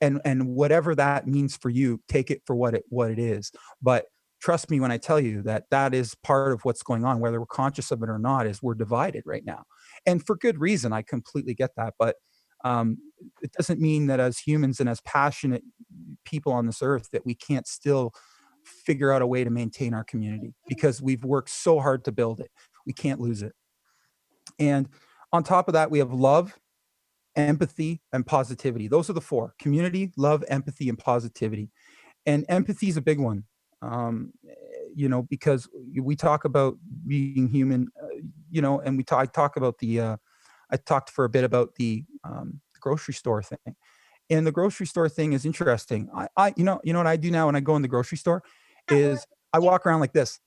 And whatever that means for you, take it for what it is. But trust me when I tell you that that is part of what's going on, whether we're conscious of it or not. Is we're divided right now, and for good reason. I completely get that, but um, it doesn't mean that as humans and as passionate people on this earth that we can't still figure out a way to maintain our community because we've worked so hard to build it. We can't lose it. And on top of that, we have love, empathy, and positivity. Those are the four: community, love, empathy, and positivity. And empathy is a big one. Because we talk about being human, and I talk about I talked for a bit about the grocery store thing. And the grocery store thing is interesting. You know what I do now when I go in the grocery store is I walk around like this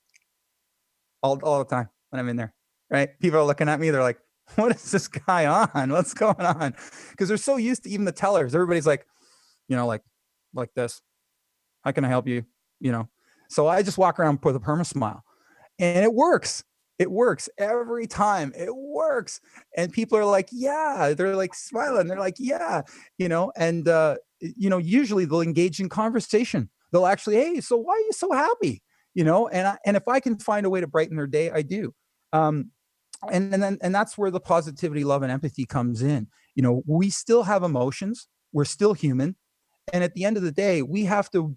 all the time when I'm in there. Right? People are looking at me. They're like, "What is this guy on? What's going on?" Because they're so used to even the tellers. Everybody's like, like this. How can I help you? You know. So I just walk around with a perma smile, and it works. It works every time. It works, and people are like, "Yeah." They're like smiling. They're like, "Yeah," and usually they'll engage in conversation. They'll actually, "Hey, so why are you so happy?" And if I can find a way to brighten their day, I do. Um, and that's where the positivity, love, and empathy comes in. We still have emotions. We're still human, and at the end of the day, we have to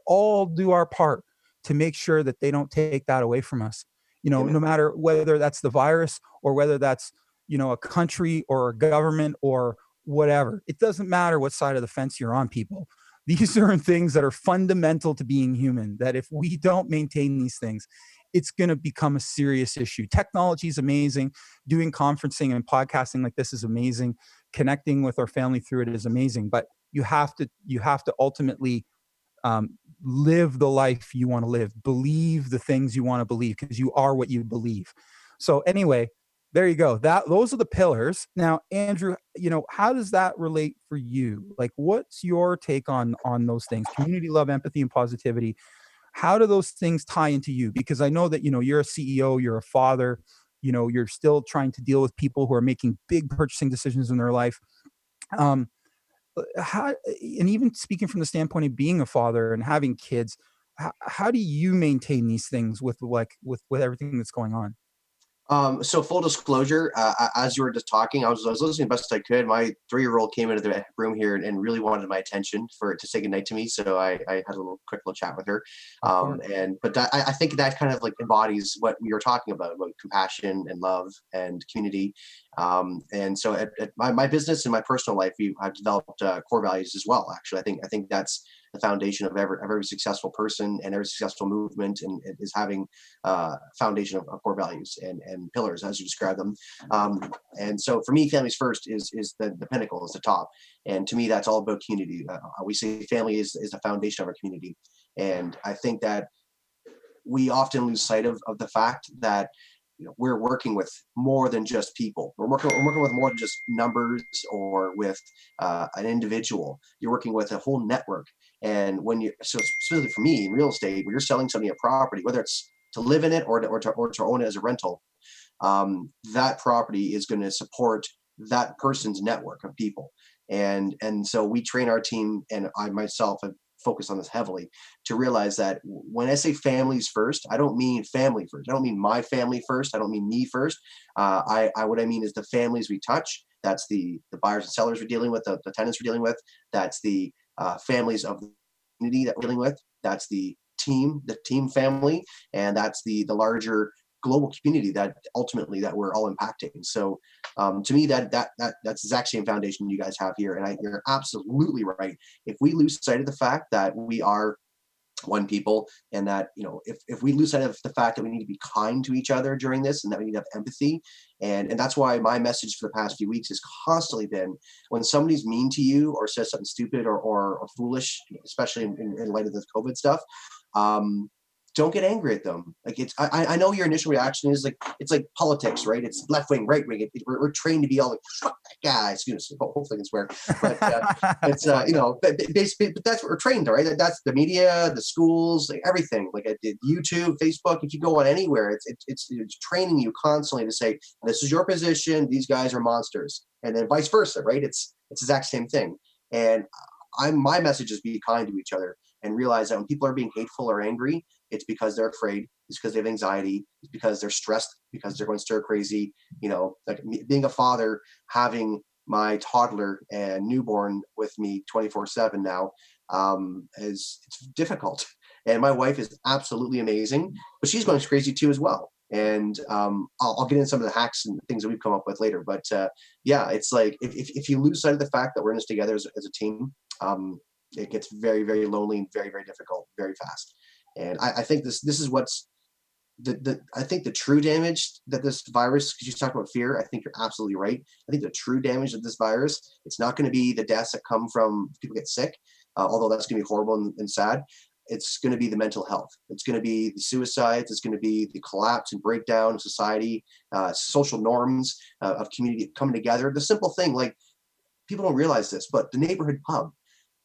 all do our part to make sure that they don't take that away from us. Amen. No matter whether that's the virus or whether that's a country or a government or whatever. It doesn't matter what side of the fence you're on, people. These are things that are fundamental to being human, that if we don't maintain these things, it's going to become a serious issue. Technology is amazing. Doing conferencing and podcasting like this is amazing. Connecting with our family through it is amazing. But you have to ultimately live the life you want to live, believe the things you want to believe, because you are what you believe. So anyway, there you go. Those are the pillars. Now, Andrew, how does that relate for you? Like, what's your take on those things? Community, love, empathy, and positivity. How do those things tie into you? Because I know that you're a CEO, you're a father, you're still trying to deal with people who are making big purchasing decisions in their life. Um, how, and even speaking from the standpoint of being a father and having kids, how do you maintain these things with with everything that's going on? So full disclosure, as you were just talking, I was listening best I could. My 3-year-old came into the room here and really wanted my attention for to say goodnight to me. So I had a quick little chat with her. Of course. And but I think that kind of like embodies what we were talking about compassion and love and community. And so at my business and my personal life, I've developed core values as well. Actually, I think that's the foundation of every successful person and every successful movement, and is having foundation of core values and pillars as you describe them. And so for me, families first is the pinnacle, is the top. And to me, that's all about community. We say family is the foundation of our community. And I think that we often lose sight of the fact that we're working with more than just people. We're working with more than just numbers or with an individual. You're working with a whole network. And when you so specifically for me in real estate, when you're selling somebody a property, whether it's to live in it or to own it as a rental, that property is going to support that person's network of people. And so we train our team, and I myself have focused on this heavily, to realize that when I say families first, I don't mean family first. I don't mean my family first. I don't mean me first. I what I mean is the families we touch. That's the buyers and sellers we're dealing with, the tenants we're dealing with. That's the families of the community that we're dealing with. That's the team family, and that's the larger global community that ultimately that we're all impacting. So to me, that's the exact same foundation you guys have here, and you're absolutely right. If we lose sight of the fact that we are one people, and that if we lose sight of the fact that we need to be kind to each other during this, and that we need to have empathy, and that's why my message for the past few weeks has constantly been, when somebody's mean to you or says something stupid or foolish, especially in light of the COVID stuff, um don't get angry at them. Like I know your initial reaction is like, it's like politics, right? It's left wing, right wing. We're trained to be all like, fuck that guy. Excuse me, hopefully it's swear, but it's It's all good. basically, but that's what we're trained to, right? That's the media, the schools, like everything. Like YouTube, Facebook. If you go on anywhere, it's training you constantly to say, this is your position. These guys are monsters, and then vice versa, right? It's the exact same thing. And my message is be kind to each other, and realize that when people are being hateful or angry, it's because they're afraid. It's because they have anxiety. It's because they're stressed, because they're going stir crazy. Like being a father, having my toddler and newborn with me 24/7 now, is it's difficult. And my wife is absolutely amazing, but she's going crazy too as well. And I'll get into some of the hacks and things that we've come up with later. But yeah, it's like if you lose sight of the fact that we're in this together as a team, it gets very, very lonely and very, very difficult very fast. And I think this is what's I think the true damage that this virus, because you talk about fear, I think you're absolutely right. I think the true damage of this virus, it's not going to be the deaths that come from people get sick, although that's going to be horrible and sad. It's going to be the mental health. It's going to be the suicides. It's going to be the collapse and breakdown of society, social norms of community coming together. The simple thing, like people don't realize this, but the neighborhood pub,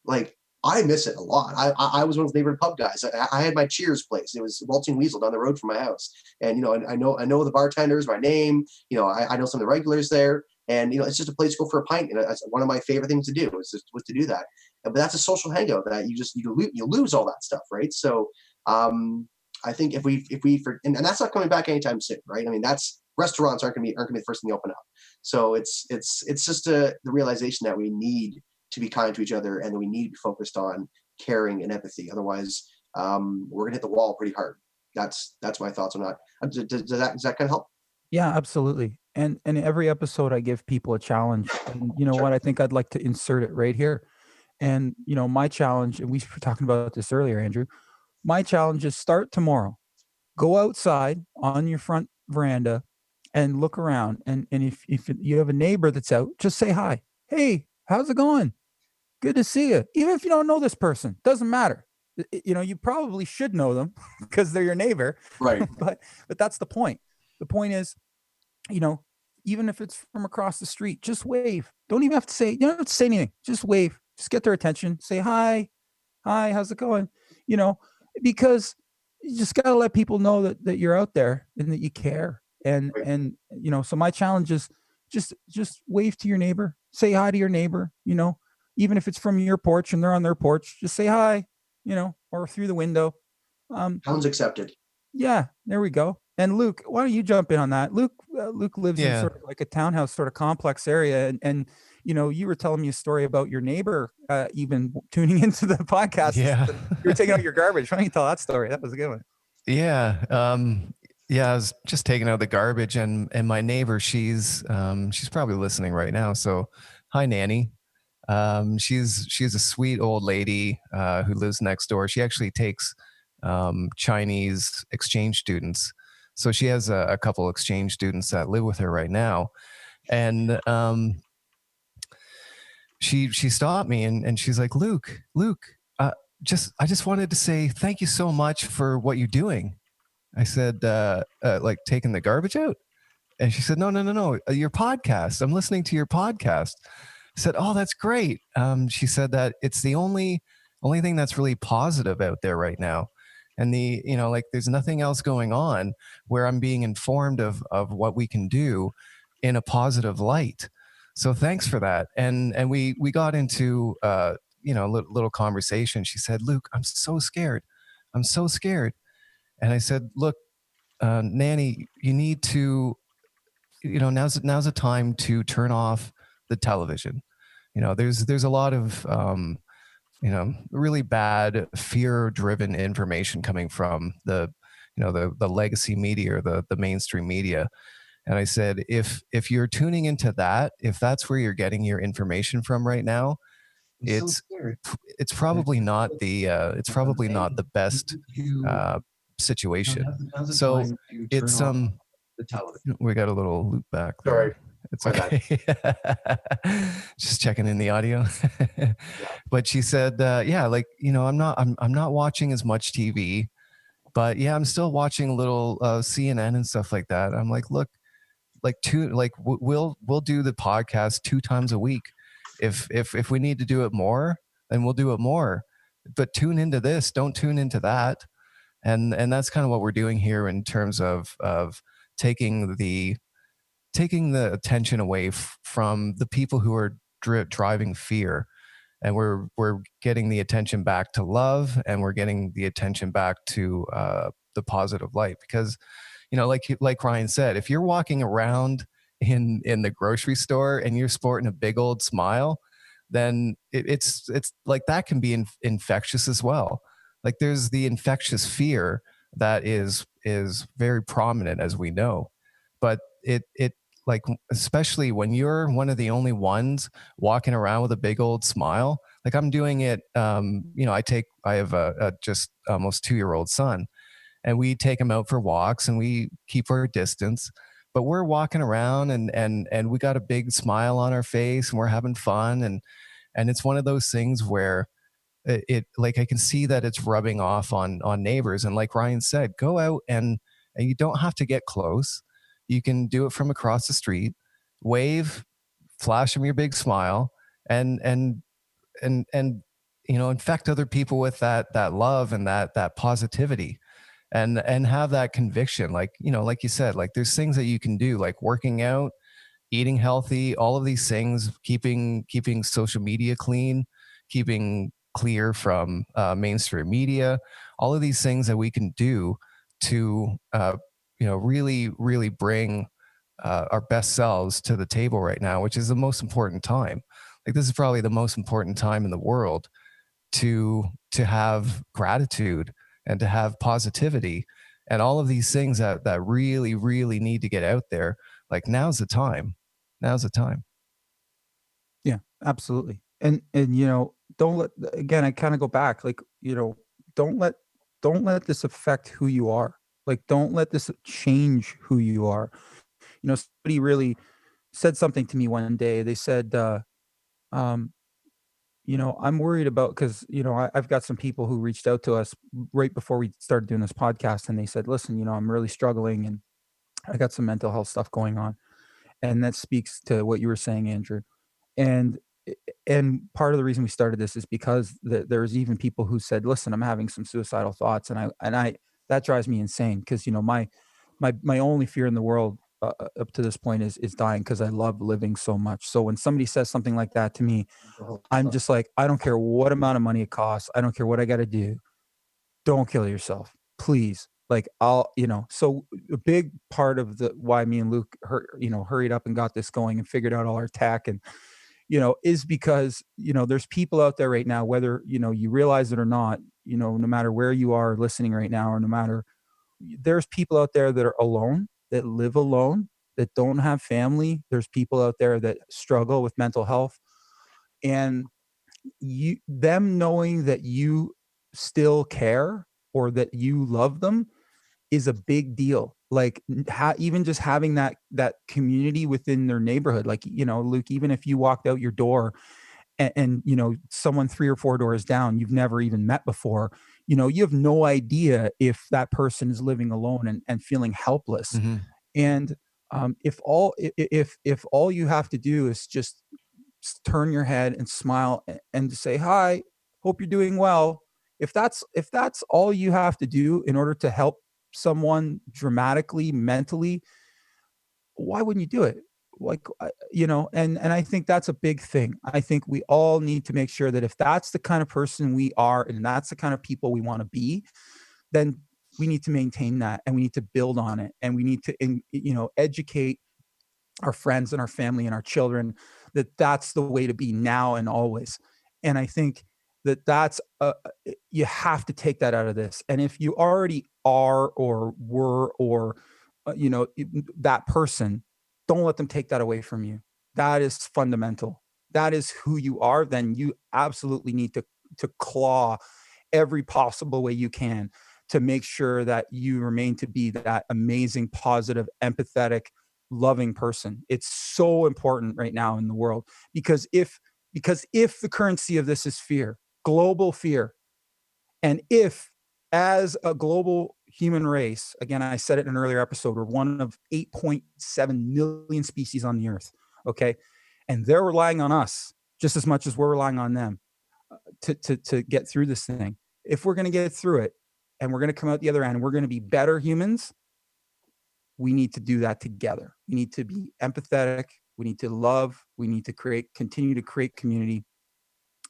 like I miss it a lot. I was one of the neighborhood pub guys. I had my Cheers place. It was Waltzing Weasel down the road from my house, and I know the bartenders by name. I know some of the regulars there, and it's just a place to go for a pint. And that's one of my favorite things to do was to do that. But that's a social hangout that you lose all that stuff, right? So I think and that's not coming back anytime soon, right? I mean, that's restaurants aren't gonna be the first thing to open up. So it's just the realization that we need to be kind to each other, and that we need to be focused on caring and empathy. Otherwise, we're gonna hit the wall pretty hard. That's my thoughts on that. Does that kind of help? Yeah, absolutely. And every episode I give people a challenge. And you know Sure. what? I think I'd like to insert it right here. And my challenge, and we were talking about this earlier, Andrew. My challenge is start tomorrow. Go outside on your front veranda and look around. And if you have a neighbor that's out, just say hi. Hey, how's it going? Good to see you. Even if you don't know this person, doesn't matter. You probably should know them because they're your neighbor. Right. But that's the point. The point is, you know, even if it's from across the street, just wave. Don't even have to say, you don't have to say anything. Just wave. Just get their attention. Say hi. Hi, how's it going? You know, because you just gotta let people know that you're out there and that you care. Right. And so my challenge is just wave to your neighbor, say hi to your neighbor, even if it's from your porch and they're on their porch, just say hi, or through the window. Um, Challenge accepted. yeah, there we go. And Luke, why don't you jump in on that? Luke lives in Yeah. sort of like a townhouse sort of complex area, and you were telling me a story about your neighbor even tuning into the podcast. Yeah. You were taking out your garbage. Why don't you tell that story? That was a good one. Yeah. Yeah, I was just taking out the garbage, and my neighbor, she's probably listening right now. So hi, Nanny. She's a sweet old lady who lives next door. She actually takes Chinese exchange students. So she has a couple exchange students that live with her right now. And she stopped me, and she's like, Luke, I just wanted to say thank you so much for what you're doing. I said, like taking the garbage out? And she said, no, your podcast. I'm listening to your podcast. I said, oh, that's great. She said that it's the only thing that's really positive out there right now. And like there's nothing else going on where I'm being informed of what we can do in a positive light. So thanks for that. And we got into little conversation. She said, Luke, I'm so scared. I'm so scared. And I said, look, Nanny, you need to, now's the time to turn off the television. There's a lot of, really bad fear driven information coming from the legacy media or the mainstream media. And I said, if you're tuning into that, if that's where you're getting your information from right now, it's it's probably not the best situation. So it's we got a little loop back there. Sorry. It's My bad. okay. Just checking in the audio. But she said, yeah, like, I'm not watching as much TV, but yeah, I'm still watching a little CNN and stuff like that. I'm like, look, we'll do the podcast 2 times a week. If we need to do it more, then we'll do it more. But tune into this, don't tune into that. And that's kind of what we're doing here in terms of taking the attention away from the people who are driving fear, and we're getting the attention back to love, and we're getting the attention back to the positive light. Because like Ryan said, if you're walking around in the grocery store and you're sporting a big old smile, then it's like that can be infectious as well. Like there's the infectious fear that is very prominent, as we know, but it like, especially when you're one of the only ones walking around with a big old smile, like I'm doing it. I have a just almost 2-year-old son, and we take him out for walks and we keep our distance, but we're walking around and we got a big smile on our face and we're having fun. And it's one of those things where it like I can see that it's rubbing off on neighbors. And like Ryan said, go out and you don't have to get close. You can do it from across the street, wave, flash them your big smile, and infect other people with that love and that positivity, and have that conviction. Like, like you said, like there's things that you can do, like working out, eating healthy, all of these things, keeping social media clean, keeping clear from mainstream media, all of these things that we can do to really really bring our best selves to the table right now, which is the most important time. Like this is probably the most important time in the world to have gratitude and to have positivity and all of these things that really really need to get out there. Like now's the time. Now's the time. Yeah, absolutely. And don't let, again, I kind of go back, like, don't let don't let this affect who you are. Like, don't let this change who you are. Somebody really said something to me one day. They said, um, I'm worried about, because I've got some people who reached out to us right before we started doing this podcast, and they said, listen, I'm really struggling, and I got some mental health stuff going on. And that speaks to what you were saying, Andrew. And and part of the reason we started this is because there's even people who said, "Listen, I'm having some suicidal thoughts," and I that drives me insane, because my only fear in the world up to this point is dying, because I love living so much. So when somebody says something like that to me, I'm just like, I don't care what amount of money it costs. I don't care what I got to do. Don't kill yourself. please, like, I'll, so a big part of the why me and Luke hurried up and got this going and figured out all our tech and is because there's people out there right now, whether you realize it or not, no matter where you are listening right now, or no matter, there's people out there that are alone, that live alone, that don't have family. There's people out there that struggle with mental health, and them knowing that you still care or that you love them is a big deal. Like, even just having that community within their neighborhood, like, Luke, even if you walked out your door and someone 3 or 4 doors down you've never even met before, you have no idea if that person is living alone and feeling helpless. Mm-hmm. And if all you have to do is just turn your head and smile and say hi, hope you're doing well. If that's all you have to do in order to help someone dramatically mentally, why wouldn't you do it? Like, and I think that's a big thing. I think we all need to make sure that if that's the kind of person we are and that's the kind of people we want to be, then we need to maintain that and we need to build on it, and we need to educate our friends and our family and our children that that's the way to be now and always. And I think that that's you have to take that out of this. And if you already are or were or that person, don't let them take that away from you. That is fundamental. That is who you are. Then you absolutely need to claw every possible way you can to make sure that you remain to be that amazing, positive, empathetic, loving person. It's so important right now in the world, because if the currency of this is fear, global fear, and if, as a global human race, again, I said it in an earlier episode, we're one of 8.7 million species on the earth. Okay. And they're relying on us just as much as we're relying on them to get through this thing. If we're going to get through it and we're going to come out the other end and we're going to be better humans, we need to do that together. We need to be empathetic. We need to love. We need to continue to create community,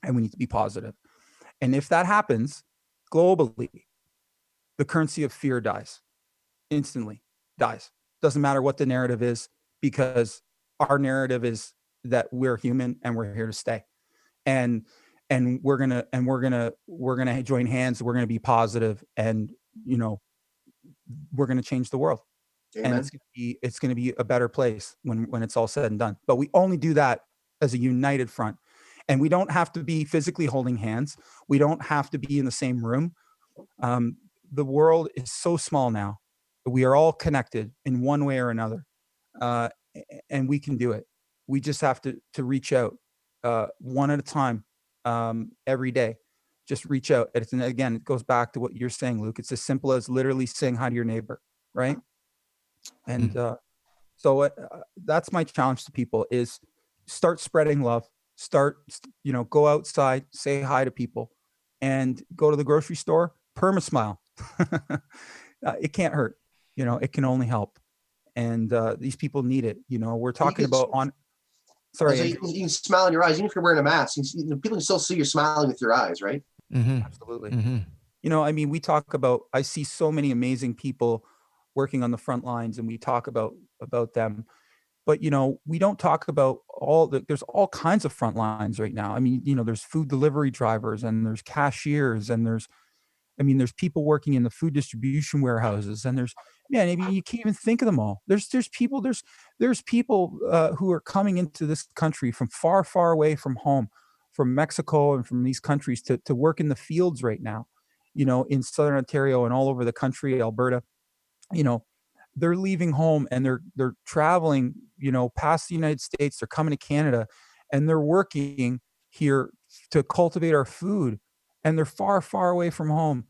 and we need to be positive. And if that happens globally, the currency of fear dies instantly, dies. Doesn't matter what the narrative is, because our narrative is that we're human and we're here to stay. And we're gonna join hands. We're gonna be positive, and we're gonna change the world. And Amen. it's gonna be a better place when it's all said and done. But we only do that as a united front. And we don't have to be physically holding hands. We don't have to be in the same room. Um, the world is so small now. We are all connected in one way or another, uh, and we can do it. We just have to reach out, one at a time, every day. Just reach out. And again, it goes back to what you're saying, Luke. It's as simple as literally saying hi to your neighbor, right? And so that's my challenge to people: is start spreading love. Go outside, say hi to people, and go to the grocery store, perma smile. It can't hurt. It can only help. And these people need it. We're You talking can, about on. so Sorry, you Andrew. can, you can smile in your eyes, even if you're wearing a mask. People can still see you're smiling with your eyes, right? Mm-hmm. Absolutely. Mm-hmm. We talk about. I see so many amazing people working on the front lines, and we talk about them. But we don't talk about there's all kinds of front lines right now. There's food delivery drivers, and there's cashiers, and there's people working in the food distribution warehouses, and you can't even think of them all. There's people who are coming into this country from far, far away from home, from Mexico and from these countries to work in the fields right now, in Southern Ontario and all over the country, Alberta. you know they're leaving home and they're traveling, past the United States. They're coming to Canada, and they're working here to cultivate our food, and they're far, far away from home.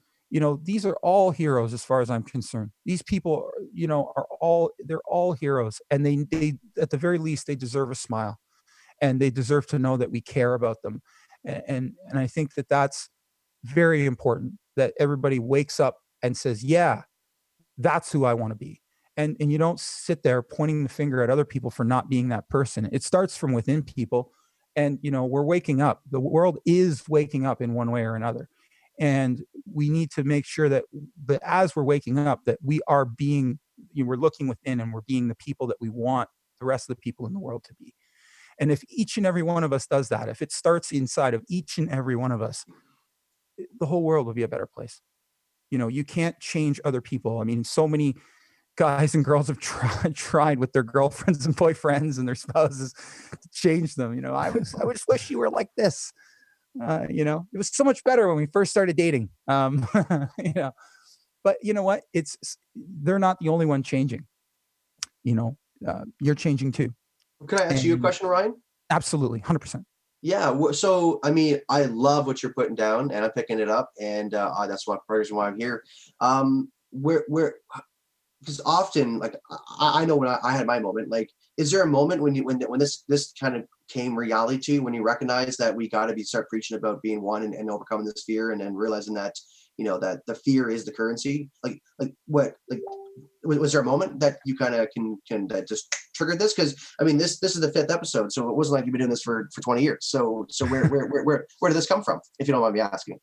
These are all heroes as far as I'm concerned. These people they're all heroes, and they at the very least they deserve a smile, and they deserve to know that we care about them. And I think that that's very important, that everybody wakes up and says, yeah, that's who I want to be. And you don't sit there pointing the finger at other people for not being that person. It starts from within people. And we're waking up. The world is waking up in one way or another. And we need to make sure that as we're waking up, that we are being, we're looking within and we're being the people that we want the rest of the people in the world to be. And if each and every one of us does that, if it starts inside of each and every one of us, the whole world will be a better place. You can't change other people. I mean, so many guys and girls have tried with their girlfriends and boyfriends and their spouses to change them. I would just wish you were like this. It was so much better when we first started dating. You know, but you know what? They're not the only one changing. You're changing too. Can I ask you a And question, Ryan? absolutely, 100%. Yeah. So, I mean, I love what you're putting down, and I'm picking it up, and that's what part of why I'm here. Where because often, like I know when I had my moment, like, is there a moment when this kind of came reality to you, when you recognize that we got to be start preaching about being one and overcoming this fear, and realizing that that the fear is the currency? Like what like was there a moment that you kind of can that just triggered this? Because I mean, this is the fifth episode, so it wasn't like you've been doing this for 20 years. So where did this come from, if you don't mind me asking?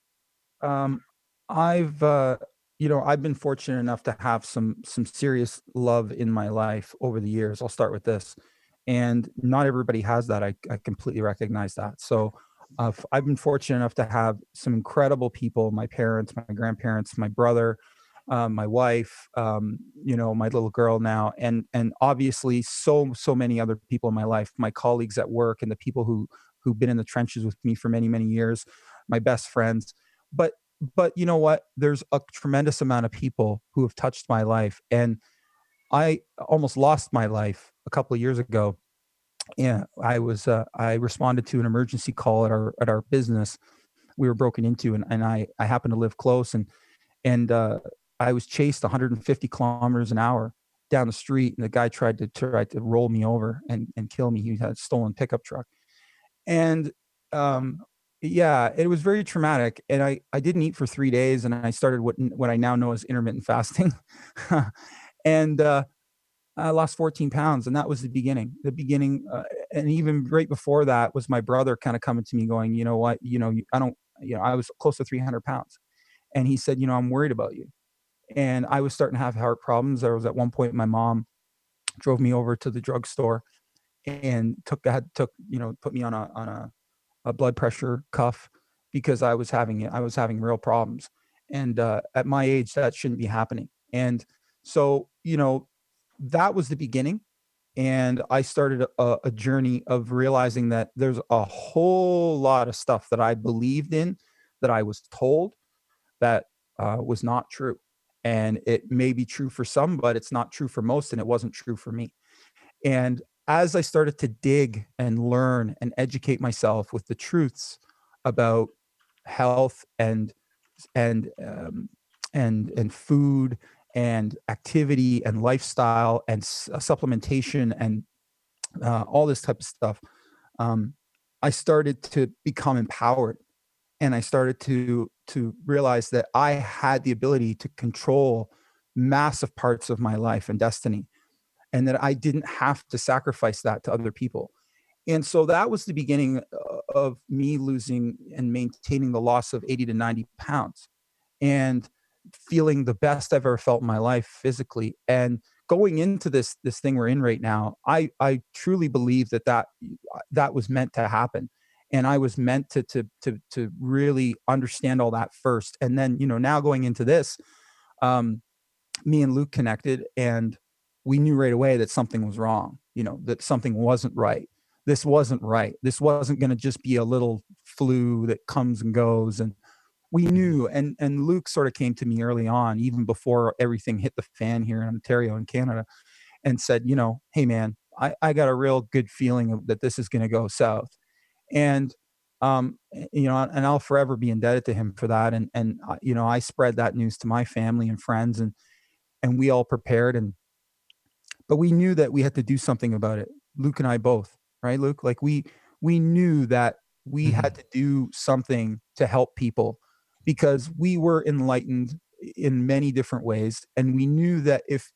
Um, I've I've been fortunate enough to have some serious love in my life over the years. I'll start with this, and not everybody has that. I completely recognize that. So, I've been fortunate enough to have some incredible people: my parents, my grandparents, my brother, my wife, my little girl now, and obviously so many other people in my life, my colleagues at work, and the people who've been in the trenches with me for many years, my best friends. But you know what? There's a tremendous amount of people who have touched my life, and I almost lost my life a couple of years ago. Yeah, I responded to an emergency call at our business. We were broken into, and I happened to live close, and I was chased 150 kilometers an hour down the street, and the guy tried to roll me over and kill me. He had a stolen pickup truck, and yeah, it was very traumatic. And I didn't eat for 3 days, and I started what I now know as intermittent fasting, and I lost 14 pounds, and that was the beginning. And even right before that was my brother kind of coming to me, going, you know what, I don't, I was close to 300 pounds, and he said, I'm worried about you. And I was starting to have heart problems. There was at one point my mom drove me over to the drugstore and put me on a blood pressure cuff because I was having real problems. And at my age, that shouldn't be happening. And so, that was the beginning. And I started a journey of realizing that there's a whole lot of stuff that I believed in, that I was told, that was not true. And it may be true for some, but it's not true for most. And it wasn't true for me. And as I started to dig and learn and educate myself with the truths about health and um, and food and activity and lifestyle and supplementation and all this type of stuff, um, I started to become empowered, and I started to realize that I had the ability to control massive parts of my life and destiny, and that I didn't have to sacrifice that to other people. And so that was the beginning of me losing and maintaining the loss of 80 to 90 pounds, and feeling the best I've ever felt in my life physically. And going into this thing we're in right now, I truly believe that was meant to happen. And I was meant to really understand all that first. And then, now going into this, um, me and Luke connected, and we knew right away that something was wrong, that something wasn't right. This wasn't right. This wasn't going to just be a little flu that comes and goes. And we knew, and Luke sort of came to me early on, even before everything hit the fan here in Ontario and Canada, and said, hey man, I got a real good feeling that this is going to go south. And and I'll forever be indebted to him for that. And I spread that news to my family and friends, and we all prepared. And but we knew that we had to do something about it. Luke and I both, right, Luke? Like we knew that we had Mhm. to do something to help people, because we were enlightened in many different ways, and we knew that if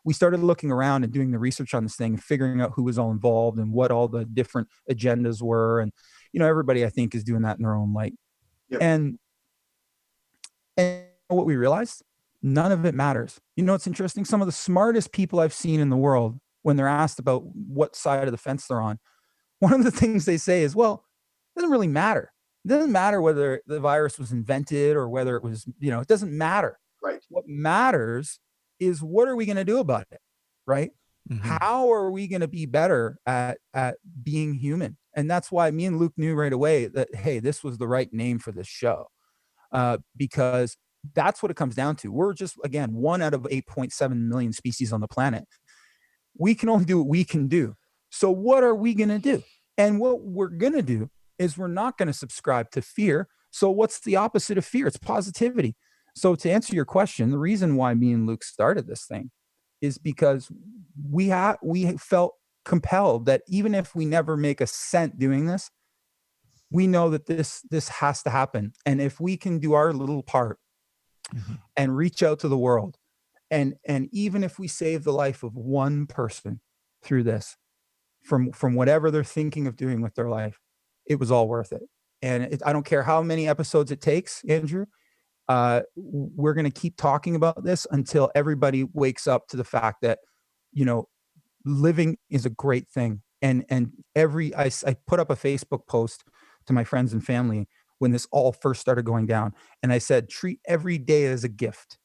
we started looking around and doing the research on this thing and figuring out who was all involved and what all the different agendas were, and everybody I think is doing that in their own light. Yep. And And what we realized, none of it matters. You know, it's interesting. Some of the smartest people I've seen in the world, when they're asked about what side of the fence they're on, one of the things they say is, well, it doesn't really matter. It doesn't matter whether the virus was invented or whether it was, it doesn't matter. Right. What matters is what are we going to do about it? Right? Mm-hmm. How are we going to be better at being human? And that's why me and Luke knew right away that, hey, this was the right name for this show. Because that's what it comes down to. We're just, again, one out of 8.7 million species on the planet. We can only do what we can do. So what are we going to do? And what we're going to do is we're not going to subscribe to fear. So what's the opposite of fear? It's positivity. So to answer your question, the reason why me and Luke started this thing is because we felt compelled that even if we never make a cent doing this, we know that this has to happen. And if we can do our little part Mm-hmm. and reach out to the world, and even if we save the life of one person through this, from whatever they're thinking of doing with their life, it was all worth it. And I don't care how many episodes it takes, Andrew. We're going to keep talking about this until everybody wakes up to the fact that, you know, living is a great thing. And I put up a Facebook post to my friends and family when this all first started going down, and I said, treat every day as a gift.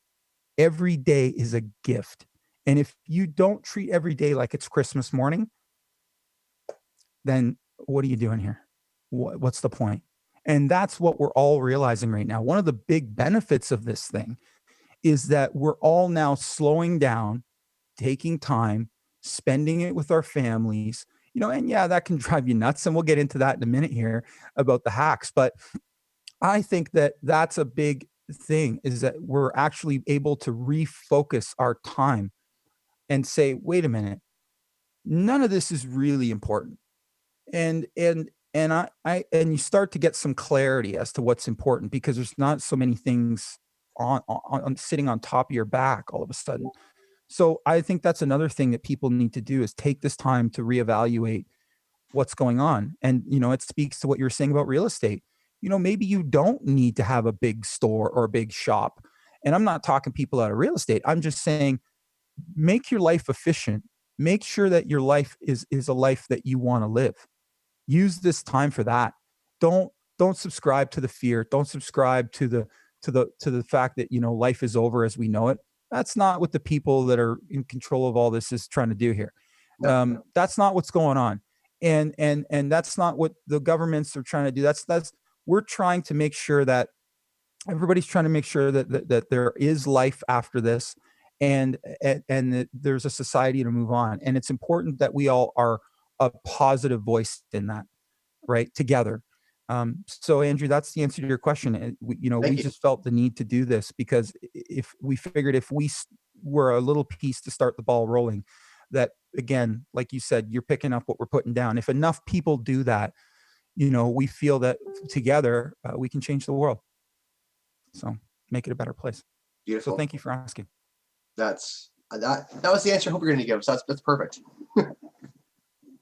Every day is a gift. And if you don't treat every day like it's Christmas morning, then what are you doing here? What's the point? And that's what we're all realizing right now. One of the big benefits of this thing is that we're all now slowing down, taking time, spending it with our families, and yeah, that can drive you nuts. And we'll get into that in a minute here about the hacks. But I think that that's a big thing, is that we're actually able to refocus our time and say, wait a minute, none of this is really important. And you start to get some clarity as to what's important, because there's not so many things on sitting on top of your back all of a sudden. So I think that's another thing that people need to do, is take this time to reevaluate what's going on. And it speaks to what you're saying about real estate. Maybe you don't need to have a big store or a big shop. And I'm not talking people out of real estate. I'm just saying, make your life efficient. Make sure that your life is a life that you want to live. Use this time for that. Don't subscribe to the fear. Don't subscribe to the fact that life is over as we know it. That's not what the people that are in control of all this is trying to do here. No. That's not what's going on. And that's not what the governments are trying to do. That's we're trying to make sure that everybody's trying to make sure that there is life after this, and that there's a society to move on. And it's important that we all are a positive voice in that, right, together. So Andrew, that's the answer to your question. And we Thank you. just felt the need to do this because if we figured, if we were a little piece to start the ball rolling, that, again, like you said, you're picking up what we're putting down. If enough people do that, we feel that together we can change the world. So make it a better place. So Beautiful. thank you for asking. That was the answer I hope you're going to give. So that's perfect.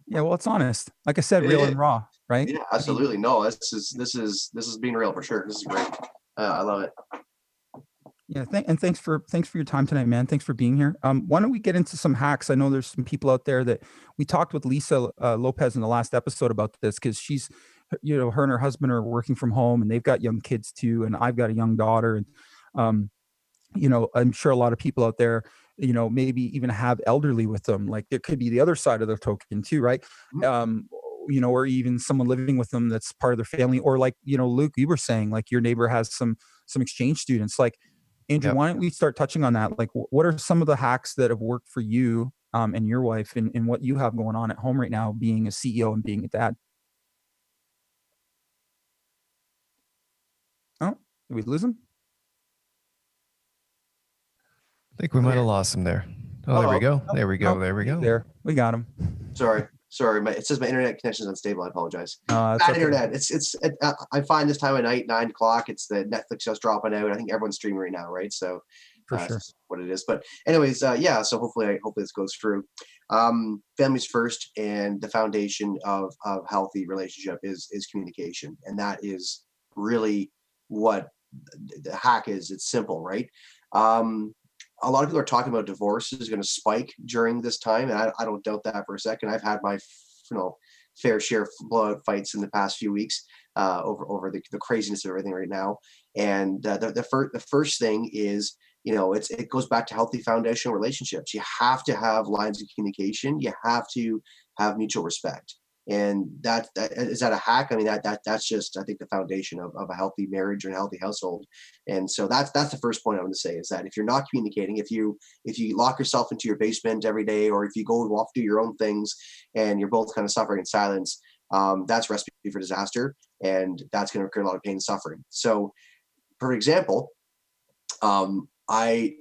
Yeah, well, it's honest. Like I said, real and raw, right? Yeah, absolutely. No, this is being real for sure. This is great. I love it. Yeah, thanks for your time tonight, man. Thanks for being here. Why don't we get into some hacks? I know there's some people out there that we talked with Lisa Lopez in the last episode about this, because she's, her and her husband are working from home, and they've got young kids too, and I've got a young daughter, and I'm sure a lot of people out there, maybe even have elderly with them. Like, it could be the other side of the token too, right? Or even someone living with them that's part of their family, or like, Luke, you were saying, like, your neighbor has some exchange students. Like, Andrew, Yep. why don't we start touching on that? Like, what are some of the hacks that have worked for you and your wife, and what you have going on at home right now, being a CEO and being a dad? Oh, did we lose him? I think we might have lost him there. Oh, there we go. There we go. There we He's go. there. We got him. Sorry. It says my internet connection is unstable. I apologize. That's Bad okay. internet. I find this time of night, 9 o'clock, it's the Netflix just dropping out. I think everyone's streaming right now, right? So For sure. that's what it is. But anyways, yeah. So hopefully this goes through. Families first, and the foundation of healthy relationship is communication, and that is really what the hack is, it's simple, right? A lot of people are talking about divorce is going to spike during this time, and I don't doubt that for a second. I've had my fair share of blowout fights in the past few weeks over the craziness of everything right now. And the first thing is, it goes back to healthy foundational relationships. You have to have lines of communication. You have to have mutual respect. And that is that a hack? I mean, that's just, I think, the foundation of a healthy marriage and a healthy household. And so that's the first point I want to say, is that if you're not communicating, if you lock yourself into your basement every day, or if you go off do your own things and you're both kind of suffering in silence, that's a recipe for disaster, and that's going to create a lot of pain and suffering. So, for example, I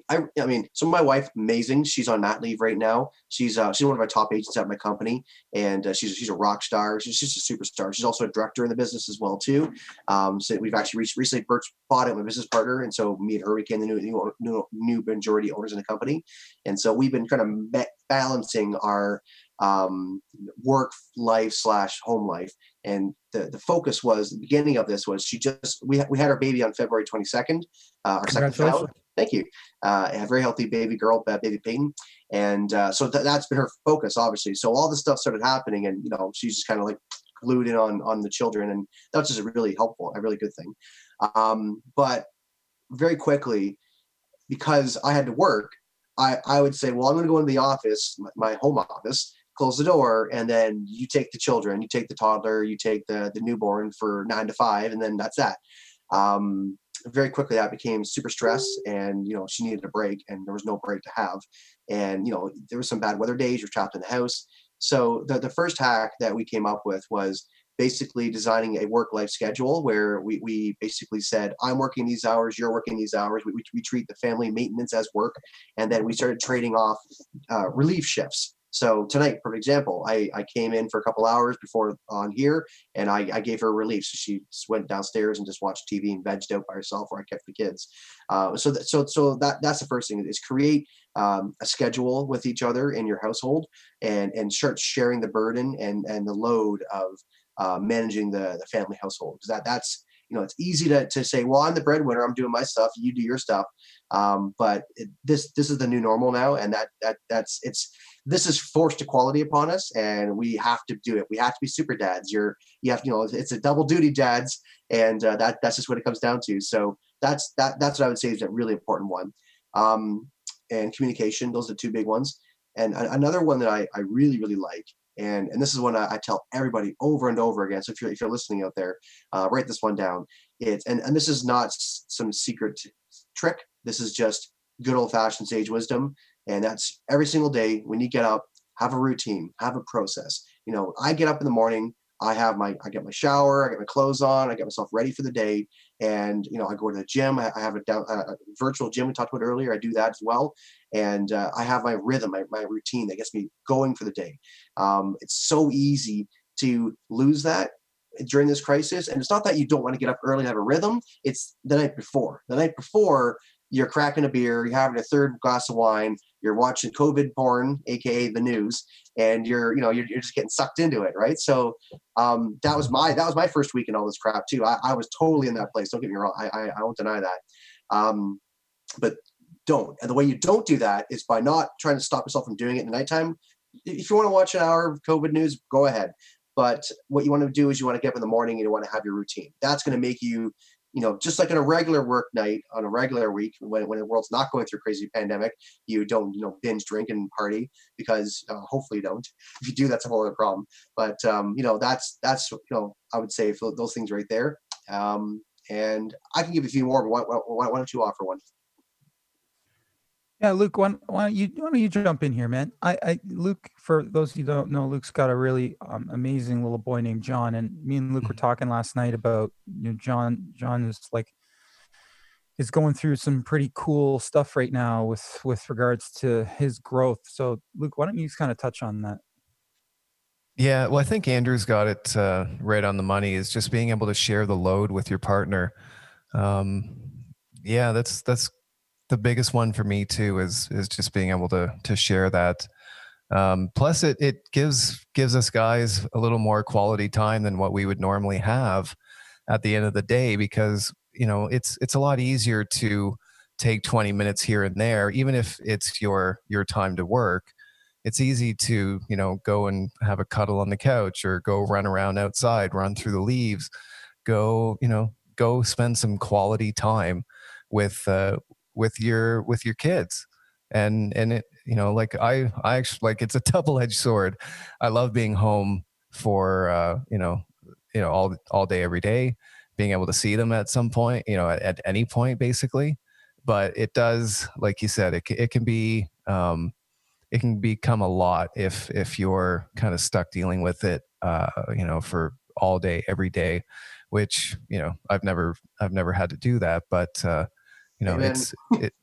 mean, so my wife, amazing. She's on mat leave right now. She's one of my top agents at my company, and she's a rock star. She's just a superstar. She's also a director in the business as well too. So we've actually recently bought it with my business partner, and so me and her became the new majority owners in the company. And so we've been kind of balancing our work life / home life. And the focus was, the beginning of this was, we had our baby on February 22nd, our second child. Thank you. A very healthy baby girl, baby Peyton. And so that's been her focus, obviously. So all this stuff started happening, and she's just kind of like glued in on the children, and that's just a really good thing. But very quickly, because I had to work, I would say, well, I'm going to go into the office, my home office, close the door, and then you take the children, you take the toddler, you take the newborn for 9 to 5, and then that's that. Very quickly that became super stress, and she needed a break, and there was no break to have. And there was some bad weather days, you're trapped in the house. So the first hack that we came up with was basically designing a work-life schedule, where we basically said, I'm working these hours, you're working these hours. We treat the family maintenance as work, and then we started trading off relief shifts. So tonight, for example, I came in for a couple hours before on here, and I gave her a relief. So she just went downstairs and just watched TV and vegged out by herself, where I kept the kids. So that's the first thing, is create a schedule with each other in your household, and start sharing the burden and the load of managing the family household. Because that's it's easy to say, well, I'm the breadwinner, I'm doing my stuff, you do your stuff. But this is the new normal now, and this is forced equality upon us, and we have to do it. We have to be super dads. You have it's a double duty, dads, and that's just what it comes down to. So that's what I would say is a really important one. And communication, those are the two big ones. And another one that I really, really like, and this is one I tell everybody over and over again. So if you're listening out there, write this one down. And this is not some secret trick. This is just good old fashioned sage wisdom. And that's, every single day when you get up, have a routine, have a process. I get up in the morning, I get my shower, I get my clothes on, I get myself ready for the day, and I go to the gym. I have a virtual gym we talked about earlier. I do that as well, and I have my rhythm, my routine that gets me going for the day. It's so easy to lose that during this crisis, and it's not that you don't want to get up early and have a rhythm. It's the night before. The night before, you're cracking a beer, you're having a third glass of wine, you're watching COVID porn, aka the news, and you're just getting sucked into it, right? So that was my first week in all this crap too. I was totally in that place. Don't get me wrong. I won't deny that. But don't. And the way you don't do that is by not trying to stop yourself from doing it in the nighttime. If you want to watch an hour of COVID news, go ahead. But what you want to do is you want to get up in the morning and you want to have your routine. That's going to make you, just like on a regular work night, on a regular week, when the world's not going through a crazy pandemic, you don't, binge drink and party, because hopefully you don't. If you do, that's a whole other problem. But, that's I would say those things right there. And I can give you a few more, but why don't you offer one? Yeah, Luke, why don't you jump in here, man? Luke, for those of you who don't know, Luke's got a really amazing little boy named John, and me and Luke were talking last night about John. John is going through some pretty cool stuff right now with regards to his growth. So, Luke, why don't you just kind of touch on that? Yeah, well, I think Andrew's got it right on the money. Is just being able to share the load with your partner. Yeah, that's the biggest one for me too. Is just being able to share that. Plus, it gives us guys a little more quality time than what we would normally have at the end of the day, because it's a lot easier to take 20 minutes here and there, even if it's your time to work. It's easy to, go and have a cuddle on the couch, or go run around outside, run through the leaves, go spend some quality time with with your kids. And it, like I actually, like, it's a double-edged sword. I love being home for all day every day, being able to see them at some point, at any point basically. But it does, like you said, it can be, it can become a lot if you're kind of stuck dealing with it, for all day every day, which, I've never had to do that. But Amen.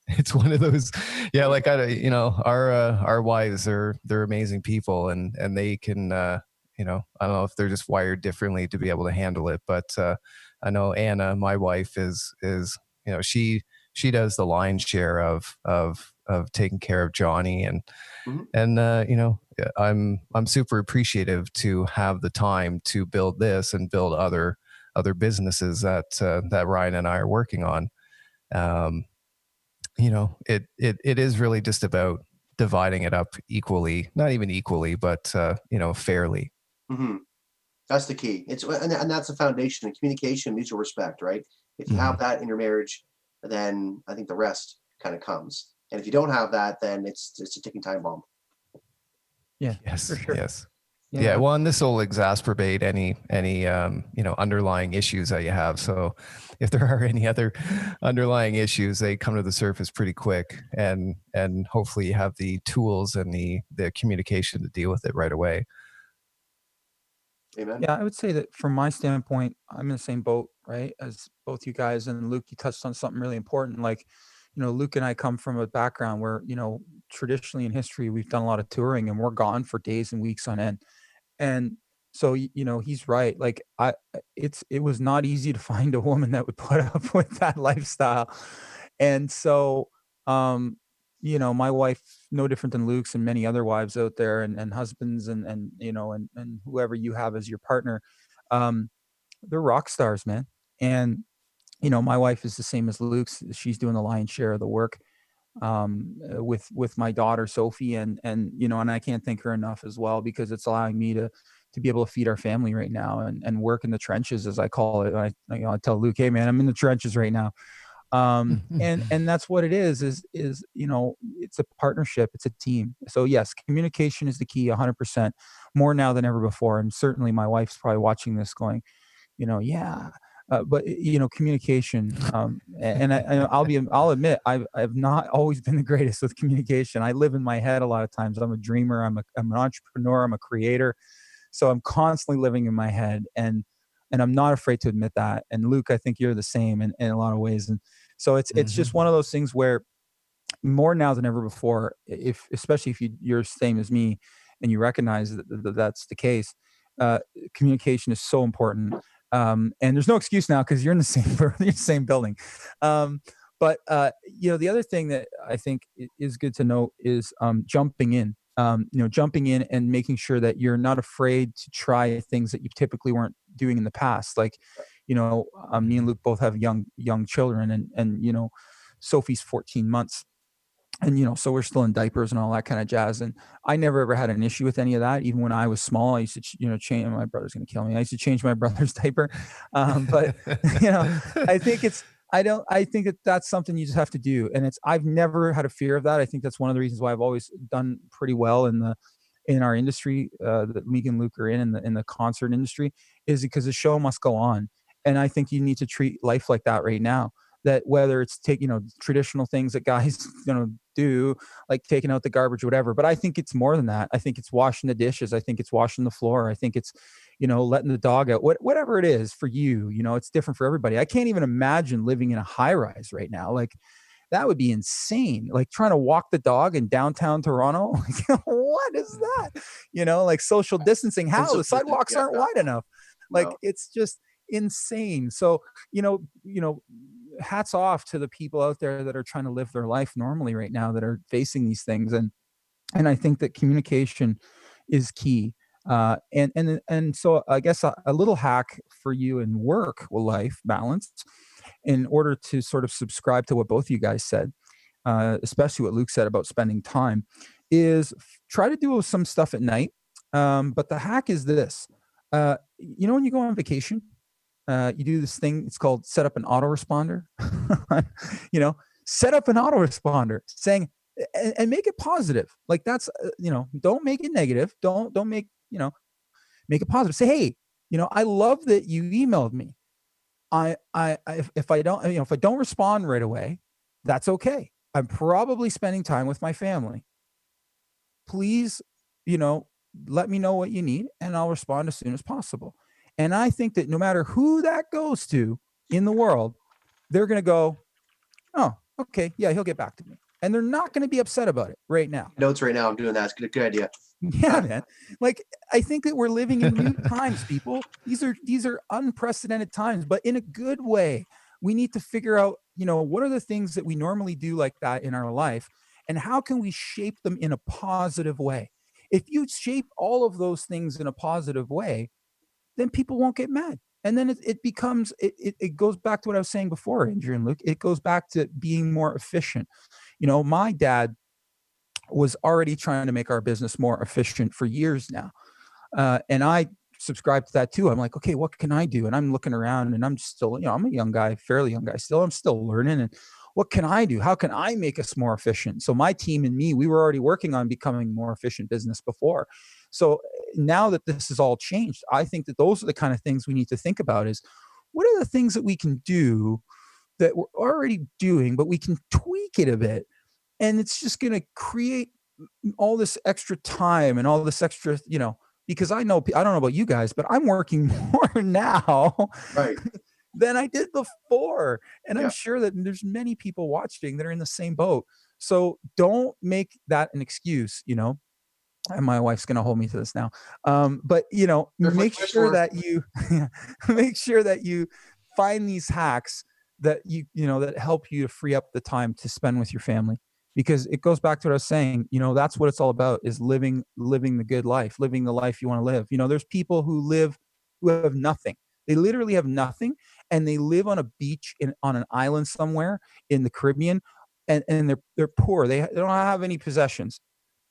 it's one of those. Yeah, like, our wives they're amazing people, and they can, I don't know if they're just wired differently to be able to handle it. But I know Anna, my wife, is she does the lion's share of taking care of Johnny. And Mhm. I'm super appreciative to have the time to build this and build other businesses that Ryan and I are working on. um it is really just about dividing it up equally, not even equally, but fairly. Mhm. That's the key. And that's the foundation of communication, mutual respect, right? If you have Mhm. that in your marriage, then I think the rest kind of comes. And if you don't have that, then it's a ticking time bomb. Yeah, for Yes, sure. yes. Yeah, Yeah. well, and this will exacerbate any underlying issues that you have. So if there are any other underlying issues, they come to the surface pretty quick, and hopefully you have the tools and the communication to deal with it right away. Amen. Yeah, I would say that from my standpoint, I'm in the same boat, right? As both you guys. And Luke, you touched on something really important. Like, Luke and I come from a background where, traditionally in history, we've done a lot of touring and we're gone for days and weeks on end. And so, he's right. Like, it was not easy to find a woman that would put up with that lifestyle. And so, um, my wife, no different than Luke's and many other wives out there, and husbands, and whoever you have as your partner, um, they're rock stars, man. And, my wife is the same as Luke's. She's doing the lion's share of the work, with my daughter Sophie, and I can't thank her enough as well, because it's allowing me to be able to feed our family right now, and work in the trenches, as I call it. I tell Luke, hey man, I'm in the trenches right now. And that's what it is it's a partnership, it's a team. So yes, communication is the key, 100%, more now than ever before. And certainly my wife's probably watching this going, yeah. But communication, I'll admit, I've not always been the greatest with communication. I live in my head a lot of times. I'm a dreamer. I'm an entrepreneur. I'm a creator. So I'm constantly living in my head, and I'm not afraid to admit that. And Luke, I think you're the same in a lot of ways. And so it's just one Mhm. of those things where, more now than ever before, if especially if you're the same as me, and you recognize that that's the case, uh, communication is so important. And there's no excuse now, because you're in the same you're in the same building. But the other thing that I think is good to know is, jumping in. Jumping in and making sure that you're not afraid to try things that you typically weren't doing in the past. Like, me and Mhm. Luke both have young children, and Sophie's 14 months, and so we're still in diapers and all that kind of jazz. And I never ever had an issue with any of that. Even when I was small, I used to change. My brother's going to kill me. I used to change my brother's diaper. But you know I think it's I think that that's something you just have to do. And I've never had a fear of that. I think that's one of the reasons why I've always done pretty well in our industry, that me and Luke are in the concert industry, is because the show must go on. And I think you need to treat life like that right now. That whether it's traditional things that guys do, like taking out the garbage, whatever. But I think it's more than that. I think it's washing the dishes. I think it's washing the floor. I think it's letting the dog out. Whatever it is for you, it's different for everybody. I can't even imagine living in a high rise right now. Like, that would be insane. Like, trying to walk the dog in downtown Toronto. Like, what is that? Like, social distancing. And How? so The sidewalks yeah, aren't no, wide enough. Like, no. it's just insane. So, hats off to the people out there that are trying to live their life normally right now, that are facing these things. And I think that communication is key. And so I guess a little hack for you in work life balance, in order to sort of subscribe to what both of you guys said, especially what Luke said about spending time, is try to do some stuff at night. But the hack is this: when you go on vacation, you do this thing. It's called set up an autoresponder. you know, set up an autoresponder saying and make it positive. Like that's don't make it negative. Don't make make it positive. Say, hey, I love that you emailed me. If I don't, if I don't respond right away, that's okay. I'm probably spending time with my family. Please, you know, let me know what you need and I'll respond as soon as possible. And I think that no matter who that goes to in the world, they're going to go, oh, okay, yeah, he'll get back to me. And they're not going to be upset about it right now. Notes right now. I'm doing that. It's good idea. Yeah, man. Like I think that we're living in new times, people. These are unprecedented times, but in a good way. We need to figure out, what are the things that we normally do like that in our life and how can we shape them in a positive way? If you shape all of those things in a positive way, then people won't get mad. And then it becomes it goes back to what I was saying before, Andrew and Luke. It goes back to being more efficient. My dad was already trying to make our business more efficient for years now. And I subscribe to that too. I'm like, okay, what can I do? And I'm looking around and I'm still, I'm a young guy, fairly young guy still. I'm still learning. And what can I do? How can I make us more efficient? So my team and me, we were already working on becoming more efficient business before. So now that this has all changed, I think that those are the kind of things we need to think about is what are the things that we can do that we're already doing, but we can tweak it a bit and it's just going to create all this extra time and all this extra, because I don't know about you guys, but I'm working more now Right. than I did before. And Yeah. I'm sure that there's many people watching that are in the same boat. So don't make that an excuse, and my wife's going to hold me to this now. But make sure that you make sure that you find these hacks that that help you to free up the time to spend with your family, because it goes back to what I was saying. That's what it's all about, is living the good life, living the life you want to live. There's people who have nothing. They literally have nothing, and they live on a beach on an island somewhere in the Caribbean, and they're poor. They don't have any possessions,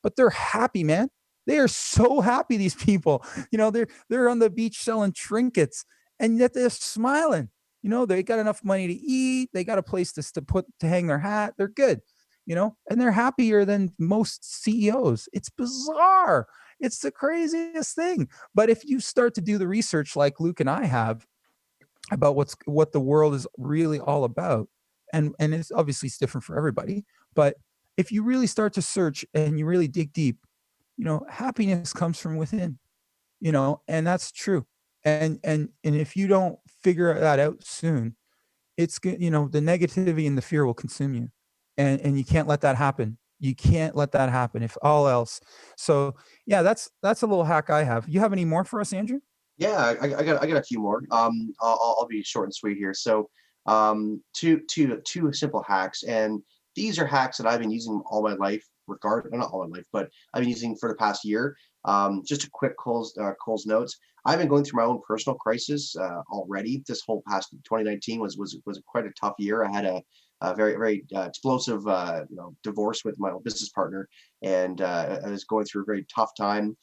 but they're happy, man. They are so happy. These people, they're on the beach selling trinkets, and yet they're smiling. They got enough money to eat. They got a place to hang their hat. They're good, and they're happier than most CEOs. It's bizarre. It's the craziest thing. But if you start to do the research like Luke and I have about what the world is really all about, and it's obviously it's different for everybody, but if you really start to search and you really dig deep, happiness comes from within, and that's true. And if you don't figure that out soon, it's good. The negativity and the fear will consume you, and you can't let that happen. You can't let that happen if all else. So yeah, that's a little hack I have. You have any more for us, Andrew? Yeah, I got a few more. I'll be short and sweet here. So, two simple hacks, and these are hacks that I've been using all my life. Not all my life, but I've been using for the past year. Just a quick Cole's notes. I've been going through my own personal crisis already. This whole past 2019 was quite a tough year. I had a very explosive divorce with my old business partner, and I was going through a very tough time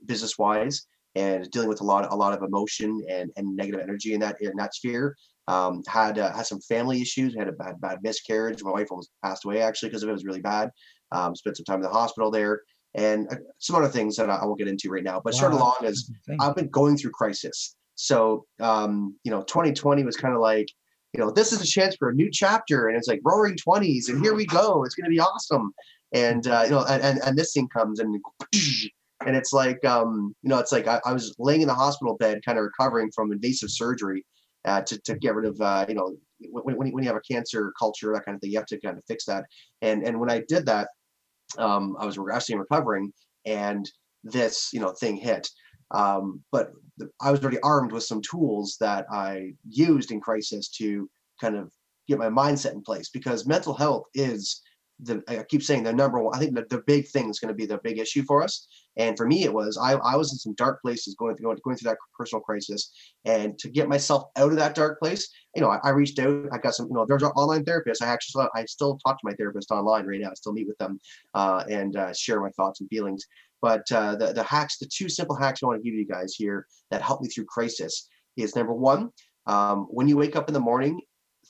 business wise, and dealing with a lot of emotion and negative energy in that sphere. Had some family issues. Had a bad miscarriage. My wife almost passed away actually because of it. It was really bad. Spent some time in the hospital there, and some other things that I won't get into right now. But short along is I've been going through crisis. So 2020 was kind of like, this is a chance for a new chapter, and it's like roaring 20s, and here we go. It's going to be awesome. And and this thing comes and it's like it's like I was laying in the hospital bed, kind of recovering from invasive surgery to get rid of when you have a cancer culture, that kind of thing, you have to kind of fix that. And when I did that, I was resting and recovering, and this thing hit. But I was already armed with some tools that I used in crisis to kind of get my mindset in place, because mental health is I keep saying the number one. I think the big thing is going to be the big issue for us. And for me, it was I was in some dark places going through that personal crisis, and to get myself out of that dark place, I reached out. I got some, there's an online therapist. I still talk to my therapist online right now. I still meet with them and share my thoughts and feelings. But the hacks, the two simple hacks I want to give you guys here that help me through crisis is number one, when you wake up in the morning,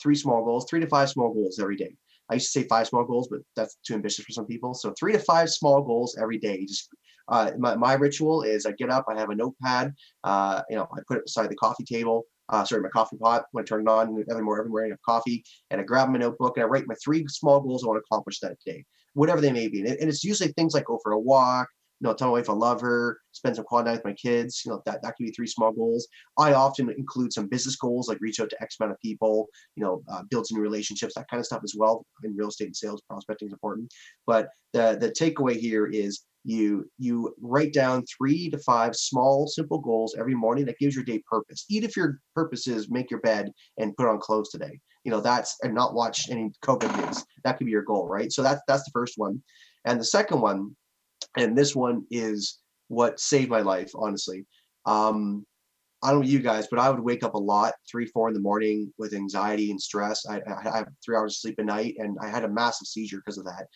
3 to 5 small goals every day. I used to say 5 small goals, but that's too ambitious for some people. So 3 to 5 small goals every day. Just my ritual is I get up, I have a notepad, I put it beside the coffee table, my coffee pot when I turn it on every morning I have coffee, and I grab my notebook and I write my 3 small goals I want to accomplish that day, whatever they may be. And it's usually things like go for a walk, tell my wife I love her, spend some quality time with my kids. That can be 3 small goals. I often include some business goals, like reach out to X amount of people, build some new relationships, that kind of stuff as well. In real estate and sales, prospecting is important. But the takeaway here is you write down 3 to 5 small, simple goals every morning that gives your day purpose. Even if your purpose is make your bed and put on clothes today, and not watch any COVID news. That could be your goal, right? So that's the first one. And the second one, and this one is what saved my life, honestly. I don't know you guys, but I would wake up a lot, 3, 4 in the morning with anxiety and stress. I have 3 hours of sleep a night, and I had a massive seizure because of that.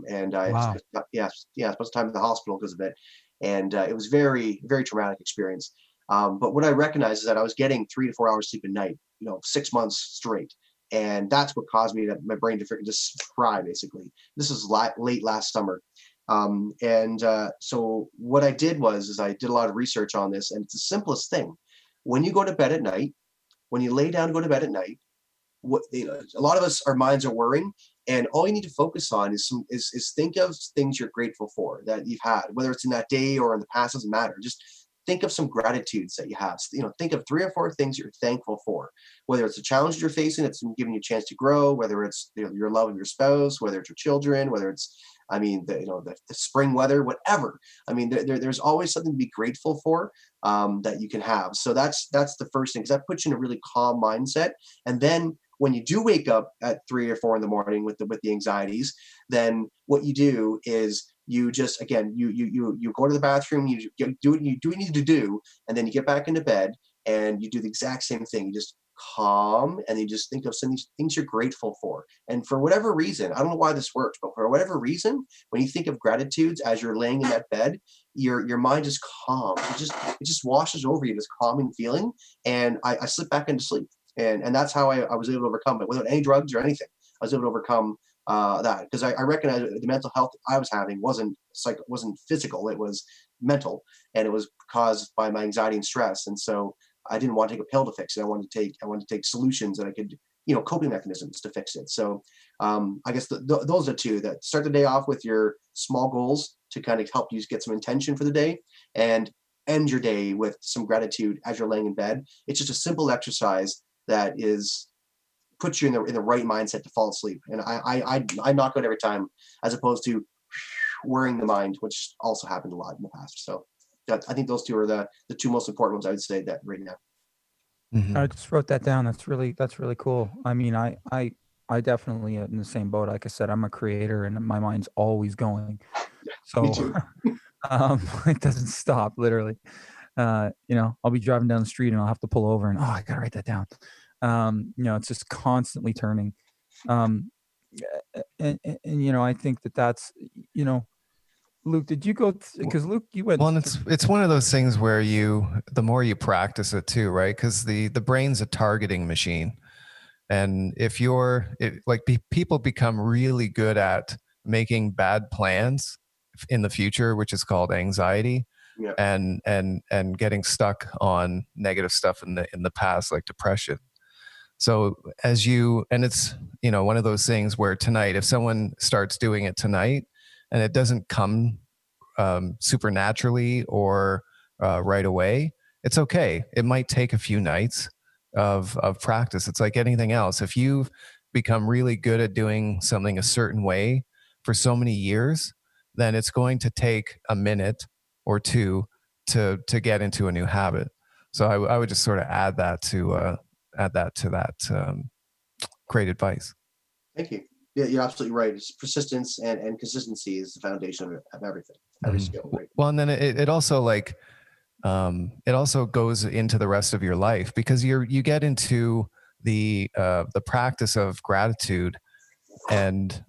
And I Wow. spent some time in the hospital because of it. And it was very, very traumatic experience. But what I recognized is that I was getting 3 to 4 hours sleep a night, 6 months straight. And that's what caused me my brain to freaking just fry, basically. This is late last summer. So what I did is I did a lot of research on this, and it's the simplest thing. When you go to bed at night, when you lay down to go to bed at night, a lot of us, our minds are worrying, and all you need to focus on is think of things you're grateful for that you've had, whether it's in that day or in the past, doesn't matter. Just think of some gratitudes that you have. Think of 3 or 4 things you're thankful for, whether it's a challenge you're facing, it's giving you a chance to grow, whether it's your love of your spouse, whether it's your children, whether it's the spring weather, whatever. There's always something to be grateful for that you can have. So that's the first thing, because that puts you in a really calm mindset. And then when you do wake up at 3 or 4 in the morning with the anxieties, then what you do is you just, again, you go to the bathroom, you do what you need to do, and then you get back into bed and you do the exact same thing. You just calm, and you just think of some things you're grateful for. And for whatever reason, I don't know why this works, but for whatever reason, when you think of gratitudes as you're laying in that bed, your mind just calms. It just washes over you, this calming feeling. And I slip back into sleep. And that's how I was able to overcome it without any drugs or anything. I was able to overcome that, because I recognize the mental health I was having wasn't physical, it was mental, and it was caused by my anxiety and stress. And so I didn't want to take a pill to fix it. I wanted to take solutions that I could, coping mechanisms to fix it. So I guess those are 2 that start the day off with your small goals to kind of help you get some intention for the day, and end your day with some gratitude as you're laying in bed. It's just a simple exercise that puts you in the right mindset to fall asleep. And I knock out every time, as opposed to worrying the mind, which also happened a lot in the past. So I think those 2 are the 2 most important ones I would say that right now. I Mhm. just wrote that down. That's really cool. I mean, I definitely in the same boat. Like I said, I'm a creator, and my mind's always going. Me So too. it doesn't stop, literally. I'll be driving down the street and I'll have to pull over, and I gotta write that down. It's just constantly turning. Um, and I think that's, Luke, did you go? Because Luke, you went Well, and through. it's one of those things where the more you practice it too, right? Because the brain's a targeting machine, and if people become really good at making bad plans in the future, which is called anxiety, Yeah. and getting stuck on negative stuff in the past, like depression. So and it's, one of those things where tonight, if someone starts doing it tonight and it doesn't come supernaturally or right away, it's okay. It might take a few nights of practice. It's like anything else. If you've become really good at doing something a certain way for so many years, then it's going to take a minute or 2 to get into a new habit. So I would just sort of add that to that great advice. Thank you. Yeah, you're absolutely right. It's persistence and consistency is the foundation of everything, every Mhm. skill, right? Well, and then it also like it also goes into the rest of your life because you get into the practice of gratitude, and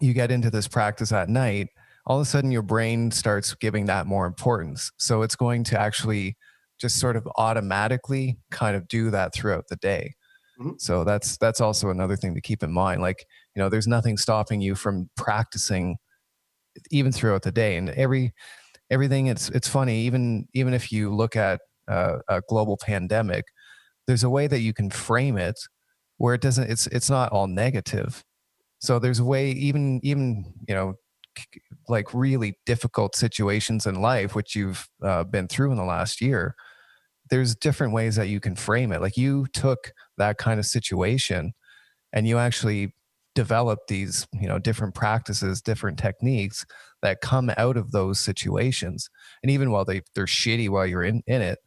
you get into this practice at night. All of a sudden your brain starts giving that more importance, so it's going to actually just sort of automatically kind of do that throughout the day. Mhm. So that's also another thing to keep in mind. Like, there's nothing stopping you from practicing even throughout the day, and everything. It's funny, even if you look at a global pandemic, there's a way that you can frame it where it doesn't, it's not all negative. So there's a way, even like really difficult situations in life which you've been through in the last year, there's different ways that you can frame it. Like, you took that kind of situation and you actually develop these different practices, different techniques that come out of those situations. And even while they're shitty while you're in it,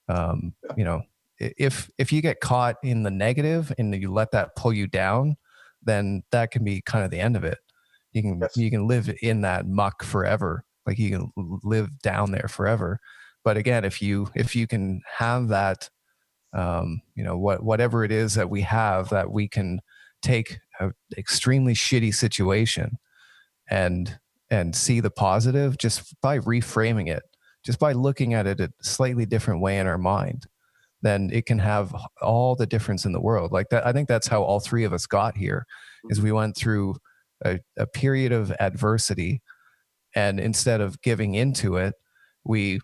um, you know if you get caught in the negative and you let that pull you down, then that can be kind of the end of it. you can Yes. you can live in that muck forever, like you can live down there forever. But again, if you can have that, whatever it is that we have, that we can take an extremely shitty situation and see the positive just by reframing it, just by looking at it a slightly different way in our mind, then it can have all the difference in the world. Like that, I think that's how all three of us got here, is Mhm. we went through a period of adversity, and instead of giving into it, we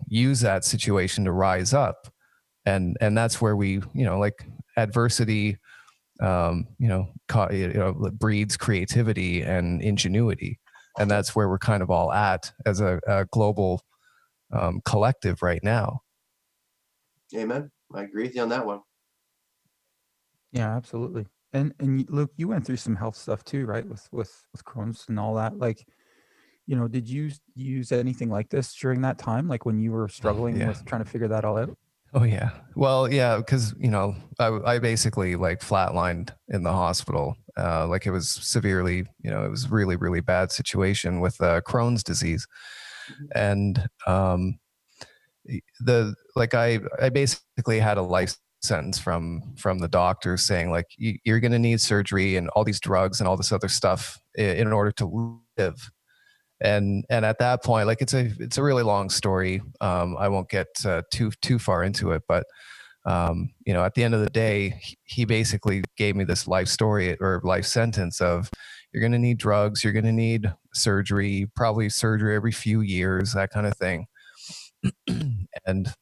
use that situation to rise up. And that's where we, like, adversity, breeds creativity and ingenuity. And that's where we're kind of all at as a global collective right now. Amen. I agree with you on that one. Yeah, absolutely. And look, you went through some health stuff too, right? With Crohn's and all that. Like, did you use anything like this during that time, like when you were struggling Yeah. with trying to figure that all out? Oh yeah. Well, yeah, because I basically like flatlined in the hospital. Like, it was severely, it was really really bad situation with Crohn's disease. Mhm. And the like I basically had a life sentence from the doctor saying, like, you're going to need surgery and all these drugs and all this other stuff in order to live. And at that point, like, it's a really long story. I won't get too far into it, but at the end of the day, he basically gave me this life story or life sentence of, you're going to need drugs, you're going to need surgery, probably surgery every few years, that kind of thing. and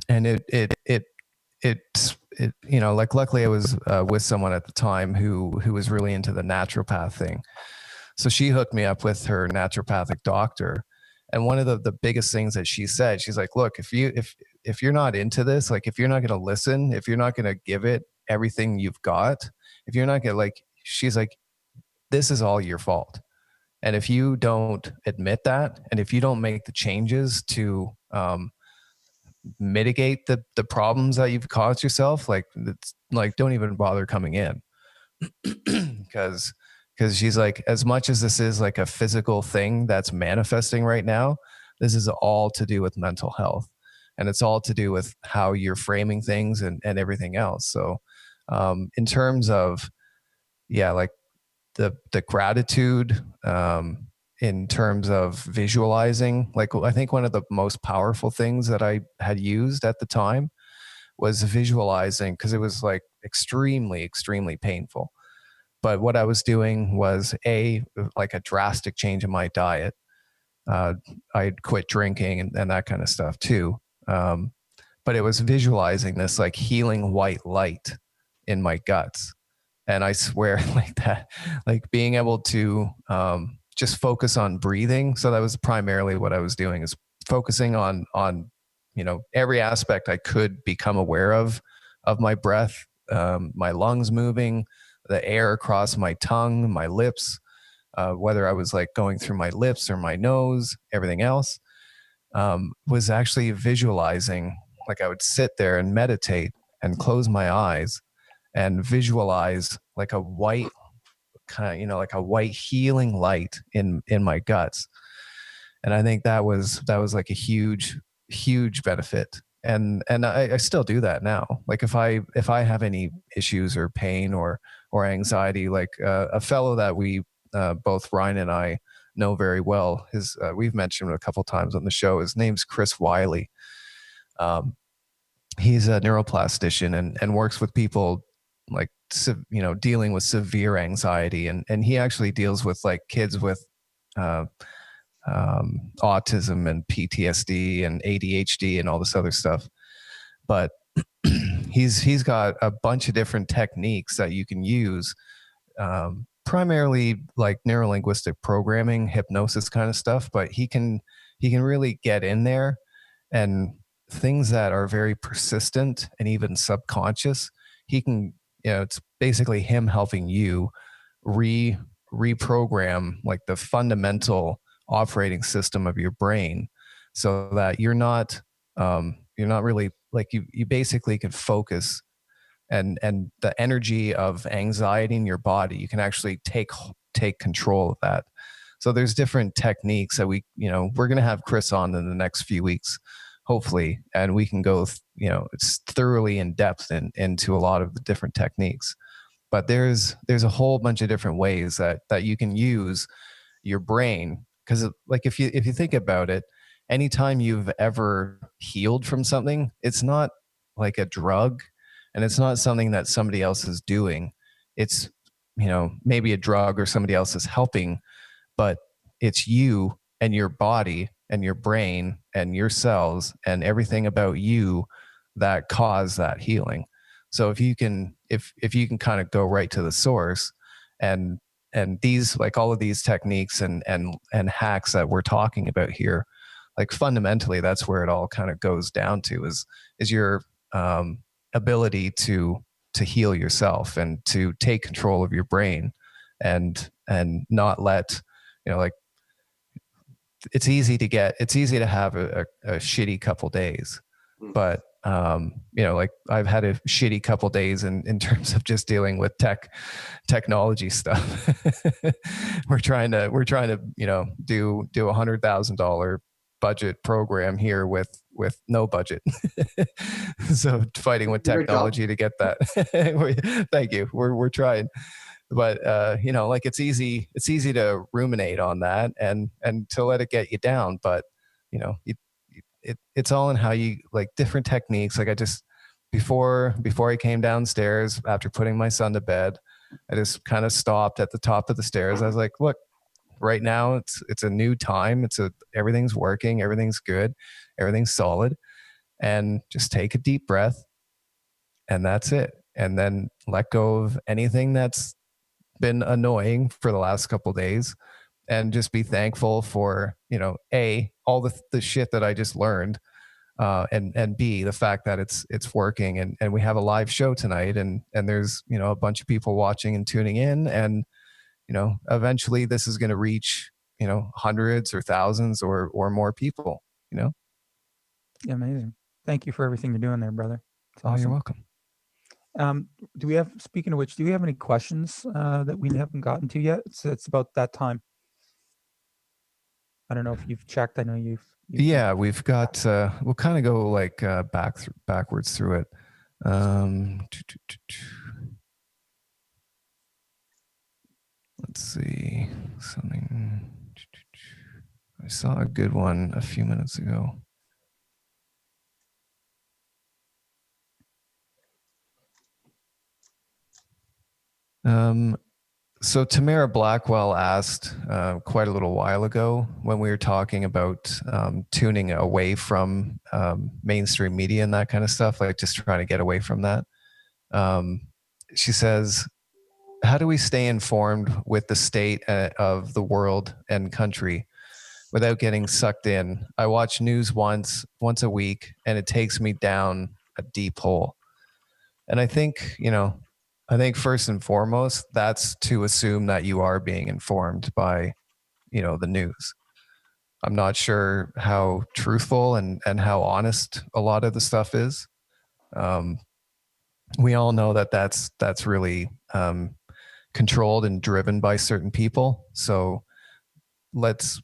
and like, luckily I was with someone at the time who was really into the naturopath thing. So she hooked me up with her naturopathic doctor. And one of the biggest things that she said, she's like, look, if you're not into this, like, if you're not going to listen, if you're not going to give it everything you've got, if you're not going to, like, she's like, this is all your fault. And if you don't admit that, and if you don't make the changes to mitigate the problems that you've caused yourself, like, it's like, don't even bother coming in. because she's like, as much as this is like a physical thing that's manifesting right now, this is all to do with mental health, and it's all to do with how you're framing things and everything else. So in terms of, yeah, like, the gratitude, in terms of visualizing, like, I think one of the most powerful things that I had used at the time was visualizing, because it was like extremely painful. But what I was doing was, like, a drastic change in my diet. uh, I'd quit drinking and that kind of stuff too. um, but it was visualizing this, like, healing white light in my guts. And I swear, like that, like, being able to just focus on breathing. So that was primarily what I was doing, is focusing on every aspect I could become aware of my breath, my lungs moving, the air across my tongue, my lips, whether I was like going through my lips or my nose, everything else, was actually visualizing. Like, I would sit there and meditate and close my eyes, and visualize like a white kind of, like a white healing light in my guts. And I think that was like a huge benefit. And I still do that now. Like if I have any issues or pain or anxiety, like a fellow that we both Ryan and I know very well, we've mentioned him a couple times on the show. His name's Chris Wiley. He's a neuroplastician and works with people like dealing with severe anxiety, and he actually deals with like kids with uh, autism and PTSD and ADHD and all this other stuff. But he's got a bunch of different techniques that you can use, primarily like neurolinguistic programming, hypnosis kind of stuff. But he can really get in there, and things that are very persistent and even subconscious, he can, it's basically him helping you reprogram like the fundamental operating system of your brain, so that you're not really like, you basically can focus, and the energy of anxiety in your body, you can actually take control of that. So there's different techniques that we're going to have Chris on in the next few weeks, hopefully, and we can go it's thoroughly in depth into a lot of the different techniques. But there's a whole bunch of different ways that you can use your brain, because like if you think about it, anytime you've ever healed from something, it's not like a drug, and it's not something that somebody else is doing. It's maybe a drug or somebody else is helping, but it's you and your body and your brain and your cells and everything about you that cause that healing. So if you can kind of go right to the source, and these, like all of these techniques and hacks that we're talking about here, like fundamentally that's where it all kind of goes down to, is your ability to heal yourself and to take control of your brain, and not let, like, it's easy to have a shitty couple days, but like I've had a shitty couple days in terms of just dealing with technology stuff. we're trying to do $100,000 budget program here with no budget. So fighting with technology to get that. Thank you. We're trying. But like it's easy to ruminate on that and to let it get you down. But it's all in how you, like, different techniques. Like I just, before I came downstairs after putting my son to bed, I just kind of stopped at the top of the stairs. I was like, look, right now it's a new time. Everything's working, everything's good, everything's solid, and just take a deep breath, and that's it. And then let go of anything that's been annoying for the last couple of days, and just be thankful for all the shit that I just learned, and B, the fact that it's working, and we have a live show tonight, and there's a bunch of people watching and tuning in, and eventually this is going to reach hundreds or thousands or more people. Yeah, amazing. Thank you for everything you're doing there, brother. It's awesome. You're welcome. Speaking of which, do we have any questions that we haven't gotten to yet? It's about that time. I don't know if you've checked. I know you've yeah, we've got we'll kind of go like backwards through it. Let's see something. I saw a good one a few minutes ago. So Tamara Blackwell asked quite a little while ago, when we were talking about tuning away from mainstream media and that kind of stuff, like just trying to get away from that. She says, how do we stay informed with the state of the world and country without getting sucked in? I watch news once a week, and it takes me down a deep hole. And I think, first and foremost, that's to assume that you are being informed by, the news. I'm not sure how truthful and how honest a lot of the stuff is. we all know that that's really controlled and driven by certain people. So let's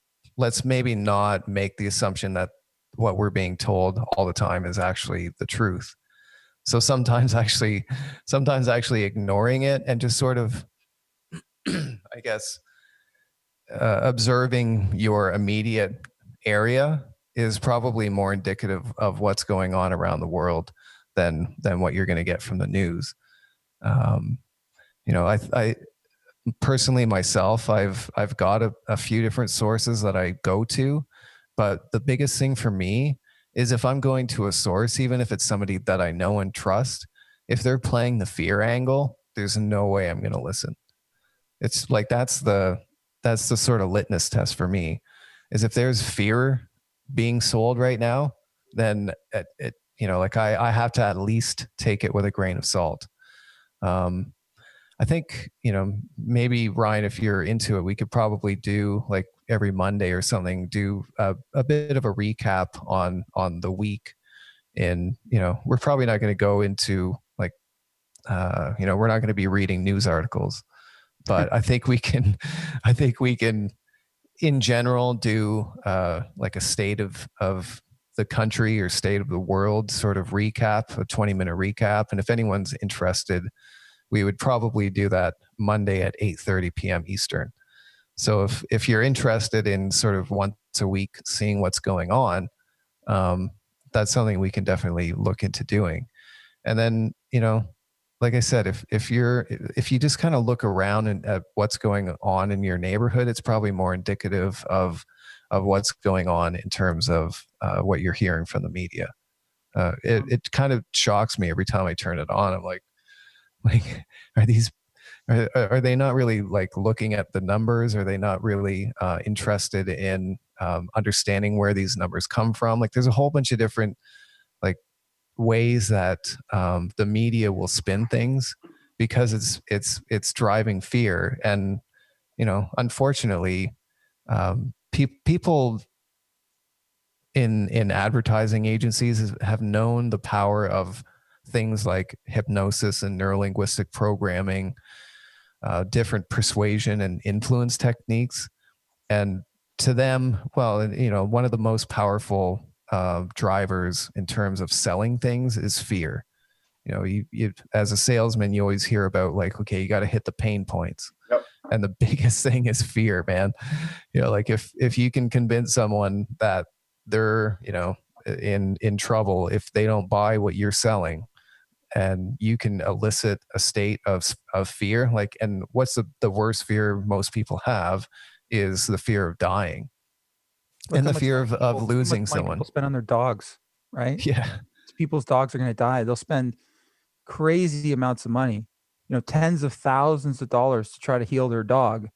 maybe not make the assumption that what we're being told all the time is actually the truth. So sometimes actually ignoring it and just sort of I guess observing your immediate area is probably more indicative of what's going on around the world than what you're going to get from the news. um, I personally myself, I've got a few different sources that I go to, but the biggest thing for me is if I'm going to a source, even if it's somebody that I know and trust, if they're playing the fear angle, there's no way I'm going to listen. It's like that's the sort of litmus test for me, is if there's fear being sold right now, then like I have to at least take it with a grain of salt. um, I think, maybe Ryan, if you're into it, we could probably do like every Monday or something, do a bit of a recap on the week. And, we're probably not going to go into like, we're not going to be reading news articles, but I think we can in general do like a state of the country or state of the world sort of recap, a 20-minute recap. And if anyone's interested, we would probably do that Monday at 8:30 p.m. Eastern. So if you're interested in sort of once a week seeing what's going on, um, that's something we can definitely look into doing. And then, like I said, if you just kind of look around and at what's going on in your neighborhood, it's probably more indicative of what's going on in terms of what you're hearing from the media. It kind of shocks me every time I turn it on. I'm like, are these are they not really like looking at the numbers? Are they not really interested in understanding where these numbers come from? Like, there's a whole bunch of different like ways that the media will spin things because it's driving fear. And unfortunately, people in advertising agencies have known the power of things like hypnosis and neurolinguistic programming, different persuasion and influence techniques. And to them, well, one of the most powerful drivers in terms of selling things is fear. You as a salesman, you always hear about like, okay, you got to hit the pain points. Yep. And the biggest thing is fear, man. Like if you can convince someone that they're, in trouble if they don't buy what you're selling, and you can elicit a state of fear, like, and what's the worst fear most people have is the fear of dying Look and how the much fear money of how much losing money someone. people spend on their dogs, right? Yeah. People's dogs are going to die. They'll spend crazy amounts of money, tens of thousands of dollars to try to heal their dog.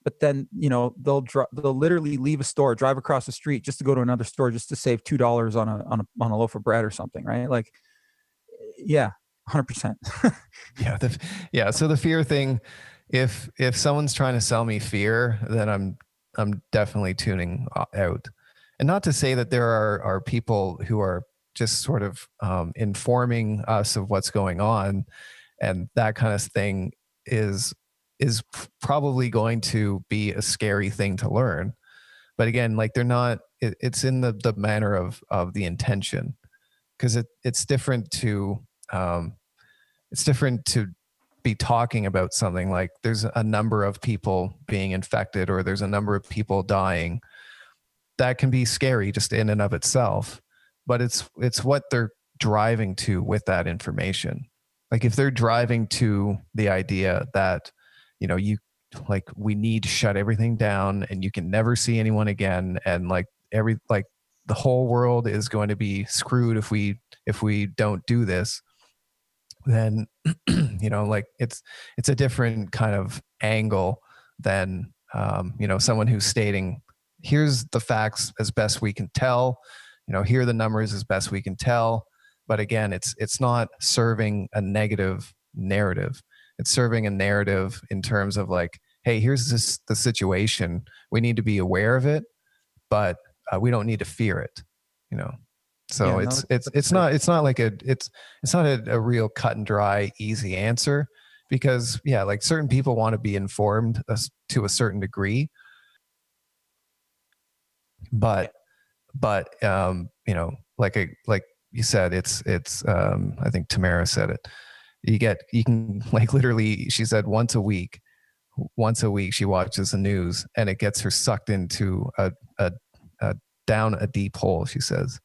But then, they'll literally leave a store, drive across the street just to go to another store just to save $2 on a loaf of bread or something, right? Like, yeah, 100%. Yeah. Yeah. So the fear thing, if someone's trying to sell me fear, then I'm definitely tuning out. And not to say that there are people who are just sort of informing us of what's going on, and that kind of thing is probably going to be a scary thing to learn. But again, like, they're not. It's in the manner of the intention, because it's different to um, it's different to be talking about something like there's a number of people being infected or there's a number of people dying. That can be scary just in and of itself, but it's what they're driving to with that information. Like, if they're driving to the idea that, you like, we need to shut everything down and you can never see anyone again, and like the whole world is going to be screwed if we don't do this, then like, it's a different kind of angle than someone who's stating, here's the facts as best we can tell, here are the numbers as best we can tell. But again, it's not serving a negative narrative. It's serving a narrative in terms of like, hey, here's the situation, we need to be aware of it, but we don't need to fear it. you know So Yeah, no, it's that's it's great. not it's not like it's not a real cut and dry easy answer, because yeah, like certain people want to be informed to a certain degree, but you know, like you said, it's I think Tamara said it. You can like literally, she said once a week she watches the news and it gets her sucked into a down a deep hole, she says.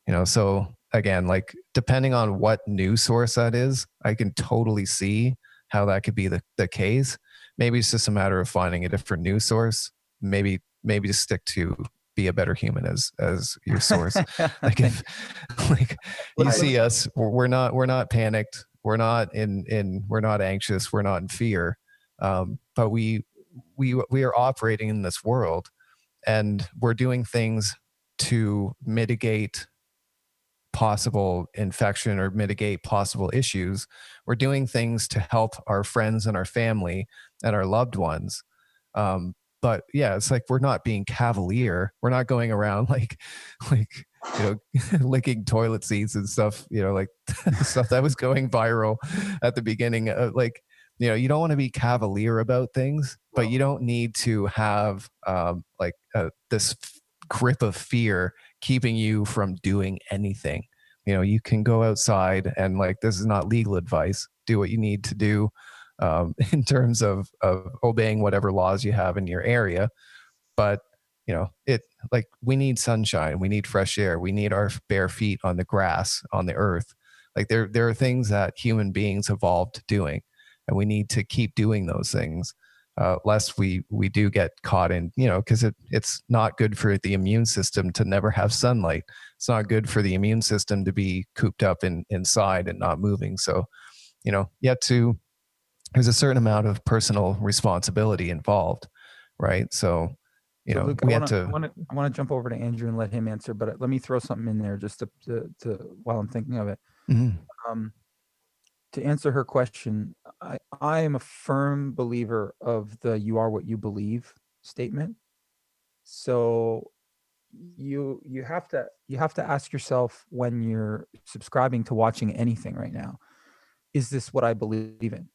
You know, so again, like depending on what news source that is, I can totally see how that could be the case. Maybe it's just a matter of finding a different news source. Maybe just stick to be a better human as your source. Like if like you Let see me, us, we're not panicked, we're not anxious, we're not in fear, but we are operating in this world, and we're doing things to mitigate possible infection or mitigate possible issues. We're doing things to help our friends and our family and our loved ones. But yeah, it's like we're not being cavalier. We're not going around like you know, licking toilet seats and stuff. You know, like stuff that was going viral at the beginning. Like, you know, you don't want to be cavalier about things, but you don't need to have this grip of fear keeping you from doing anything. You know, you can go outside and, like, this is not legal advice, do what you need to do in terms of obeying whatever laws you have in your area. But you know, it like we need sunshine, we need fresh air, we need our bare feet on the grass, on the earth. Like there are things that human beings evolved doing, and we need to keep doing those things, lest we do get caught in, you know, because it's not good for the immune system to never have sunlight. It's not good for the immune system to be cooped up inside and not moving. So you know, there's a certain amount of personal responsibility involved, right? So you so know, Luke, we had to. I want to jump over to Andrew and let him answer, but let me throw something in there just to while I'm thinking of it. Mhm. Um, to answer her question, I am a firm believer of the "you are what you believe" statement. So you have to ask yourself when you're subscribing to watching anything right now, is this what I believe in?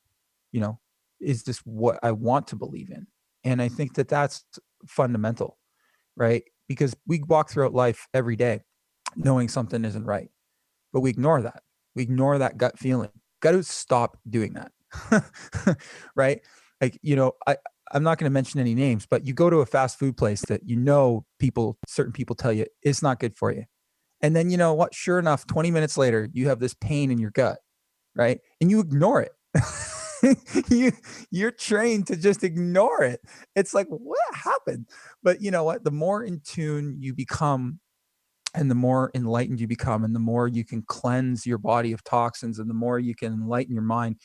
You know, is this what I want to believe in? And I think that that's fundamental, right? Because we walk throughout life every day knowing something isn't right, but we ignore that. We ignore that gut feeling. Got to stop doing that. Right? Like, you know, I'm not going to mention any names, but you go to a fast food place that you know certain people tell you it's not good for you. And then you know what? Sure enough, 20 minutes later, you have this pain in your gut, right? And you ignore it. You're trained to just ignore it. It's like, what happened? But you know what? The more in tune you become and the more enlightened you become and the more you can cleanse your body of toxins and the more you can enlighten your mind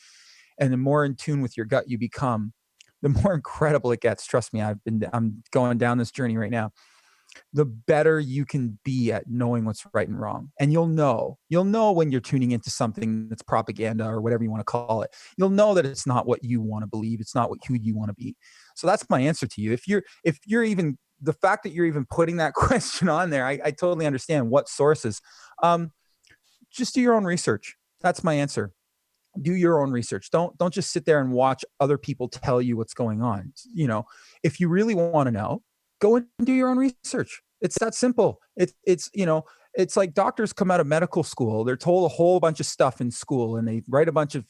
and the more in tune with your gut you become, the more incredible it gets. Trust me, I'm going down this journey right now. The better you can be at knowing what's right and wrong. And you'll know when you're tuning into something that's propaganda or whatever you want to call it. You'll know that it's not what you want to believe. It's not who you want to be. So that's my answer to you. If you're even the fact that you're even putting that question on there, I totally understand what sources. Um, just do your own research. That's my answer. Do your own research. Don't just sit there and watch other people tell you what's going on. You know, if you really want to know, go and do your own research. It's that simple. It's you know, it's like doctors come out of medical school. They're told a whole bunch of stuff in school and they write a bunch of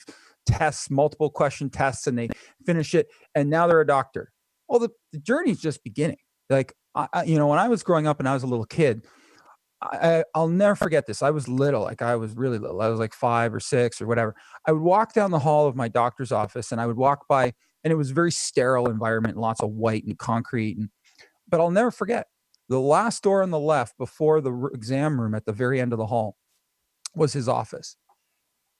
tests, multiple question tests, and they finish it. And now they're a doctor. Well, the journey's just beginning. Like you know, when I was growing up and I was a little kid, I'll never forget this. I was little, like I was really little. I was like 5 or 6 or whatever. I would walk down the hall of my doctor's office and I would walk by, and it was a very sterile environment, lots of white and concrete. But I'll never forget the last door on the left before the exam room at the very end of the hall was his office.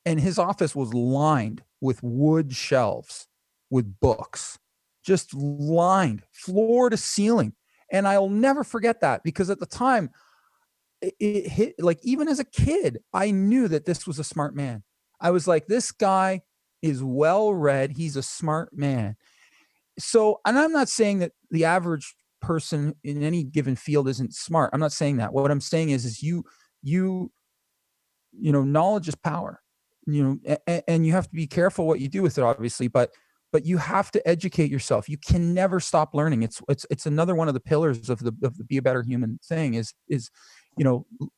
And his office was lined with wood shelves with books, just lined floor to ceiling. And I'll never forget that because at the time, it hit like even as a kid, I knew that this was a smart man. I was like, this guy is well read. He's a smart man. So, and I'm not saying that the average person in any given field isn't smart. I'm not saying that. What I'm saying is you knowledge is power, and you have to be careful what you do with it, obviously, but you have to educate yourself. You can never stop learning. It's another one of the pillars of the be a better human thing is,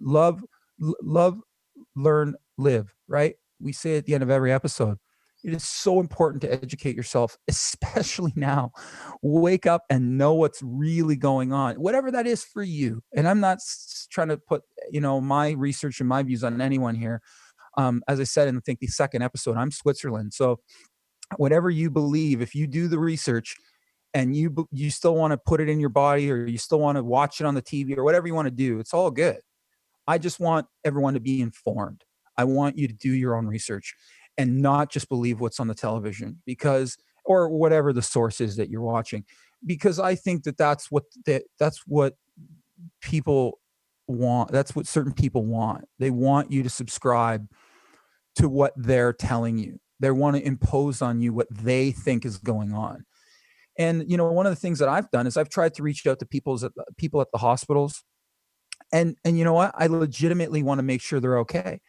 love, love, learn, live, right? We say at the end of every episode, it is so important to educate yourself, especially now. Wake up and know what's really going on, whatever that is for you. And I'm not trying to put, my research and my views on anyone here. As I said in, I think the second episode, I'm Switzerland. So whatever you believe, if you do the research and you still want to put it in your body, or you still want to watch it on the TV, or whatever you want to do, it's all good. I just want everyone to be informed. I want you to do your own research and not just believe what's on the television, or whatever the source is that you're watching, because I think that's what people want. That's what certain people want. They want you to subscribe to what they're telling you. They want to impose on you what they think is going on. And one of the things that I've done is I've tried to reach out to people at the hospitals, and you know what? I legitimately want to make sure they're okay.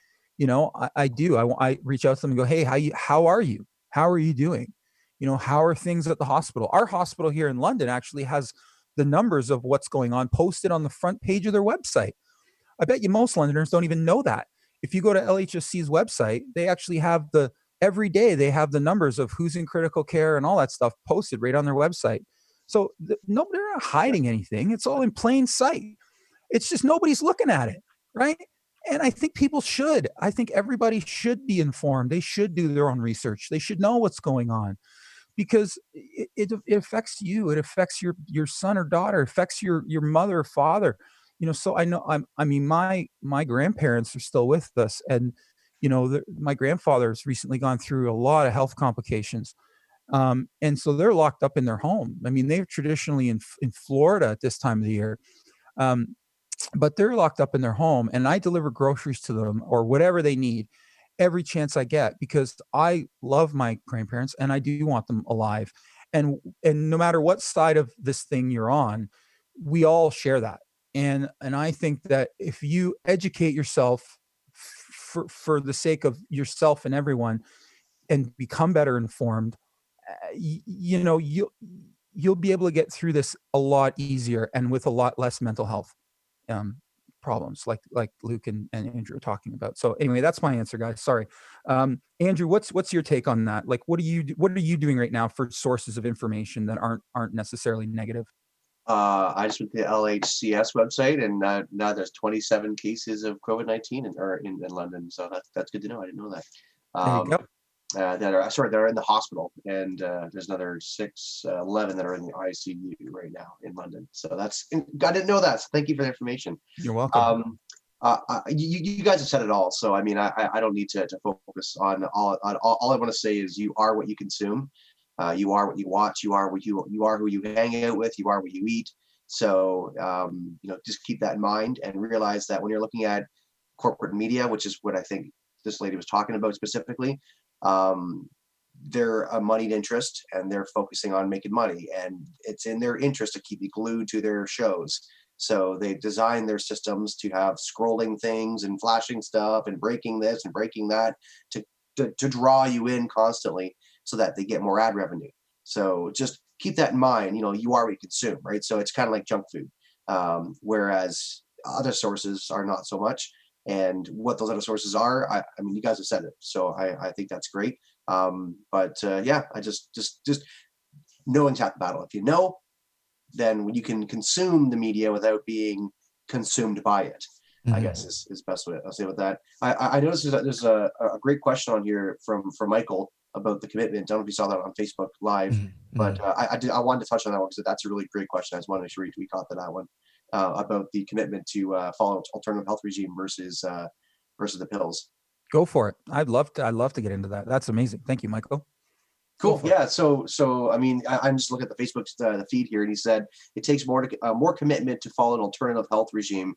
I do. I reach out to them and go, "Hey, how are you? How are you doing? How are things at the hospital?" Our hospital here in London actually has the numbers of what's going on posted on the front page of their website. I bet you most Londoners don't even know that. If you go to LHSC's website, they actually have every day they have the numbers of who's in critical care and all that stuff posted right on their website. So no, they're not hiding anything. It's all in plain sight. It's just nobody's looking at it, right? And I think people should. I think everybody should be informed. They should do their own research. They should know what's going on, because it affects you. It affects your son or daughter. It affects your mother or father. So I know I mean, my grandparents are still with us, and my grandfather has recently gone through a lot of health complications. And so they're locked up in their home. I mean, they're traditionally in Florida at this time of the year. Um, but they're locked up in their home, and I deliver groceries to them or whatever they need every chance I get, because I love my grandparents and I do want them alive. And no matter what side of this thing you're on, we all share that. And I think that if you educate yourself for the sake of yourself and everyone, and become better informed, you'll be able to get through this a lot easier and with a lot less mental health um, problems, like Luke and Andrew are talking about. So anyway, that's my answer, guys. Sorry, Andrew. What's your take on that? Like, what are you doing right now for sources of information that aren't necessarily negative? I just went to the LHCS website, and now there's 27 cases of COVID-19 in London. So that's good to know. I didn't know that. There you go. They're in the hospital, and there's another 11 that are in the ICU right now in London. So I didn't know that. So thank you for the information. You're welcome. You guys have said it all. So I mean, I don't need to focus on all. All I want to say is you are what you consume. You are what you watch. You are you are who you hang out with. You are what you eat. So just keep that in mind and realize that when you're looking at corporate media, which is what I think this lady was talking about specifically, they're a moneyed interest and they're focusing on making money, and it's in their interest to keep you glued to their shows. So they design their systems to have scrolling things and flashing stuff and breaking this and breaking that to draw you in constantly so that they get more ad revenue. So just keep that in mind. You are what you consume, right? So it's kind of like junk food, whereas other sources are not so much. And what those other sources are, I mean, you guys have said it, so I think that's great. Yeah, I just knowing's half the battle. If you know, then you can consume the media without being consumed by it. I guess is best way I'll say with that. I noticed there's a great question on here from Michael about the commitment. I don't know if you saw that on Facebook Live, but I wanted to touch on that one because that's a really great question. I just wanted to make sure we caught that one about the commitment to follow alternative health regime versus the pills. Go for it. I'd love to get into that. That's amazing. Thank you, Michael. Cool. Yeah. So I mean, I'm just looking at the Facebook the feed here, and he said it takes more commitment to follow an alternative health regime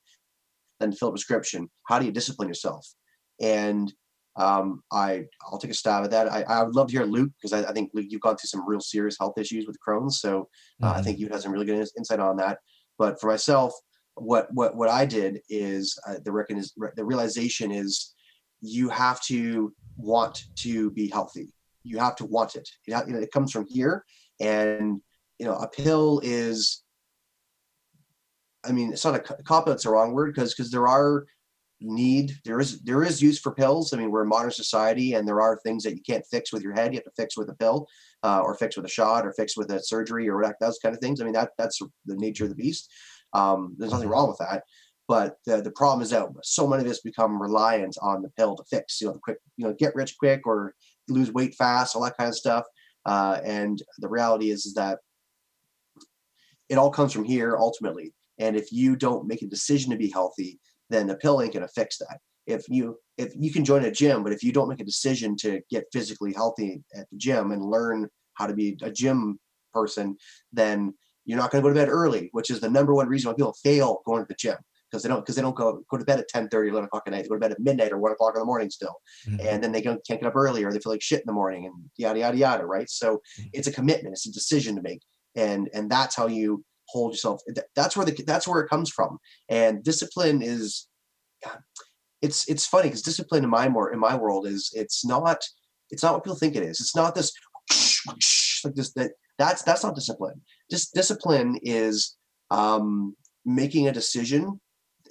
than to fill a prescription. How do you discipline yourself? And I'll take a stab at that. I would love to hear Luke, because I think Luke, you've gone through some real serious health issues with Crohn's, so I think you have some really good insight on that. But for myself, what I did is the realization is you have to want to be healthy. You have to want it. It comes from here, and a pill is. I mean, it's not a cop out's the wrong word because there is use for pills. I mean, we're in modern society, and there are things that you can't fix with your head. You have to fix with a pill, or fix with a shot, or fix with a surgery, or those kind of things. I mean, that's the nature of the beast. There's nothing wrong with that. But the problem is that so many of us become reliant on the pill to fix, the quick, get rich quick or lose weight fast, all that kind of stuff. And the reality is that it all comes from here ultimately. And if you don't make a decision to be healthy, then the pill ain't gonna fix that. If you can join a gym, but if you don't make a decision to get physically healthy at the gym and learn how to be a gym person, then you're not gonna go to bed early, which is the number one reason why people fail going to the gym. Because they don't go to bed at 10:30, 11 o'clock at night. They go to bed at midnight or 1 o'clock in the morning still. Mhm. And then can't get up early, or they feel like shit in the morning, and yada yada yada, right? So it's a commitment, it's a decision to make. And that's how you hold yourself. That's where it comes from. And discipline is, it's funny because discipline in my world is, it's not what people think it is. It's not this like this, that's not discipline. Discipline is making a decision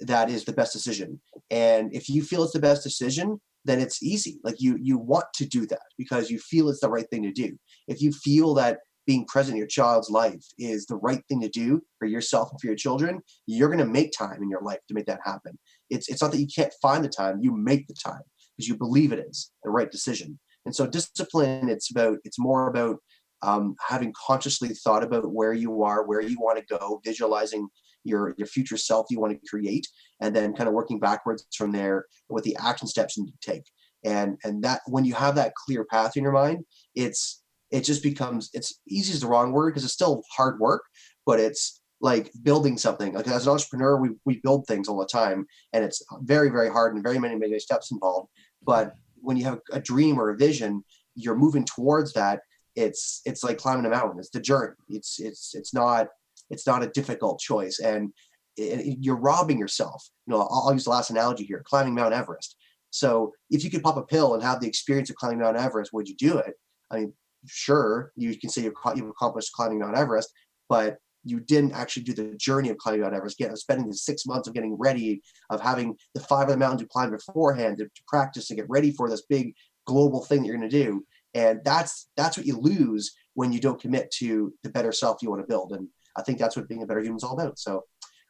that is the best decision. And if you feel it's the best decision, then it's easy. Like you want to do that because you feel it's the right thing to do. If you feel that being present in your child's life is the right thing to do for yourself and for your children, you're going to make time in your life to make that happen. It's not that you can't find the time, you make the time because you believe it is the right decision. And so discipline, it's more about having consciously thought about where you are, where you want to go, visualizing your future self you want to create, and then kind of working backwards from there with the action steps you need to take. And that when you have that clear path in your mind, it just becomes, it's easy is the wrong word because it's still hard work, but it's like building something. Like as an entrepreneur, we build things all the time, and it's very, very hard and very many steps involved. But when you have a dream or a vision, you're moving towards that. It's like climbing a mountain. It's the journey. It's not a difficult choice, and you're robbing yourself. I'll use the last analogy here: climbing Mount Everest. So if you could pop a pill and have the experience of climbing Mount Everest, would you do it? I mean, sure, you can say you've accomplished climbing Mount Everest, but you didn't actually do the journey of climbing Mount Everest, spending the 6 months of getting ready, of having the 5 other mountains you climbed beforehand to practice and get ready for this big global thing that you're going to do. And that's what you lose when you don't commit to the better self you want to build. And I think that's what being a better human is all about. So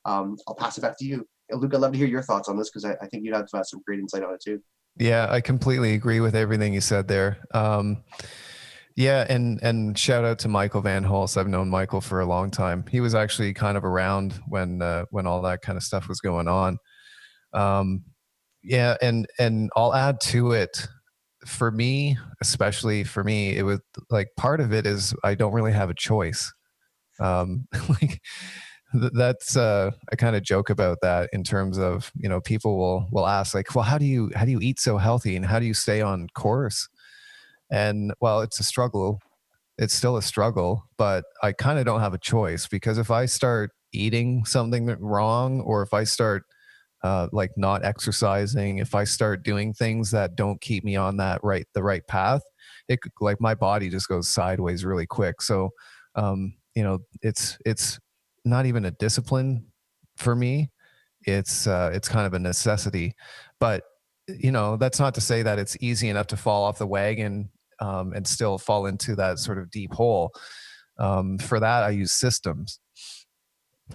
I'll pass it back to you. Luke, I'd love to hear your thoughts on this because I think you'd have some great insight on it too. Yeah, I completely agree with everything you said there. Yeah, and shout out to Michael Van Hulst. I've known Michael for a long time. He was actually kind of around when all that kind of stuff was going on. Yeah, and I'll add to it. For me, especially for me, it was like part of it is I don't really have a choice. Like that's I kind of joke about that in terms of people will ask like, well, how do you eat so healthy and how do you stay on course? And well, it's a struggle. It's still a struggle, but I kind of don't have a choice because if I start eating something wrong, or if I start like not exercising, if I start doing things that don't keep me on the right path, like my body just goes sideways really quick. So, it's not even a discipline for me. It's kind of a necessity, but that's not to say that it's easy enough to fall off the wagon and still fall into that sort of deep hole. For that, I use systems.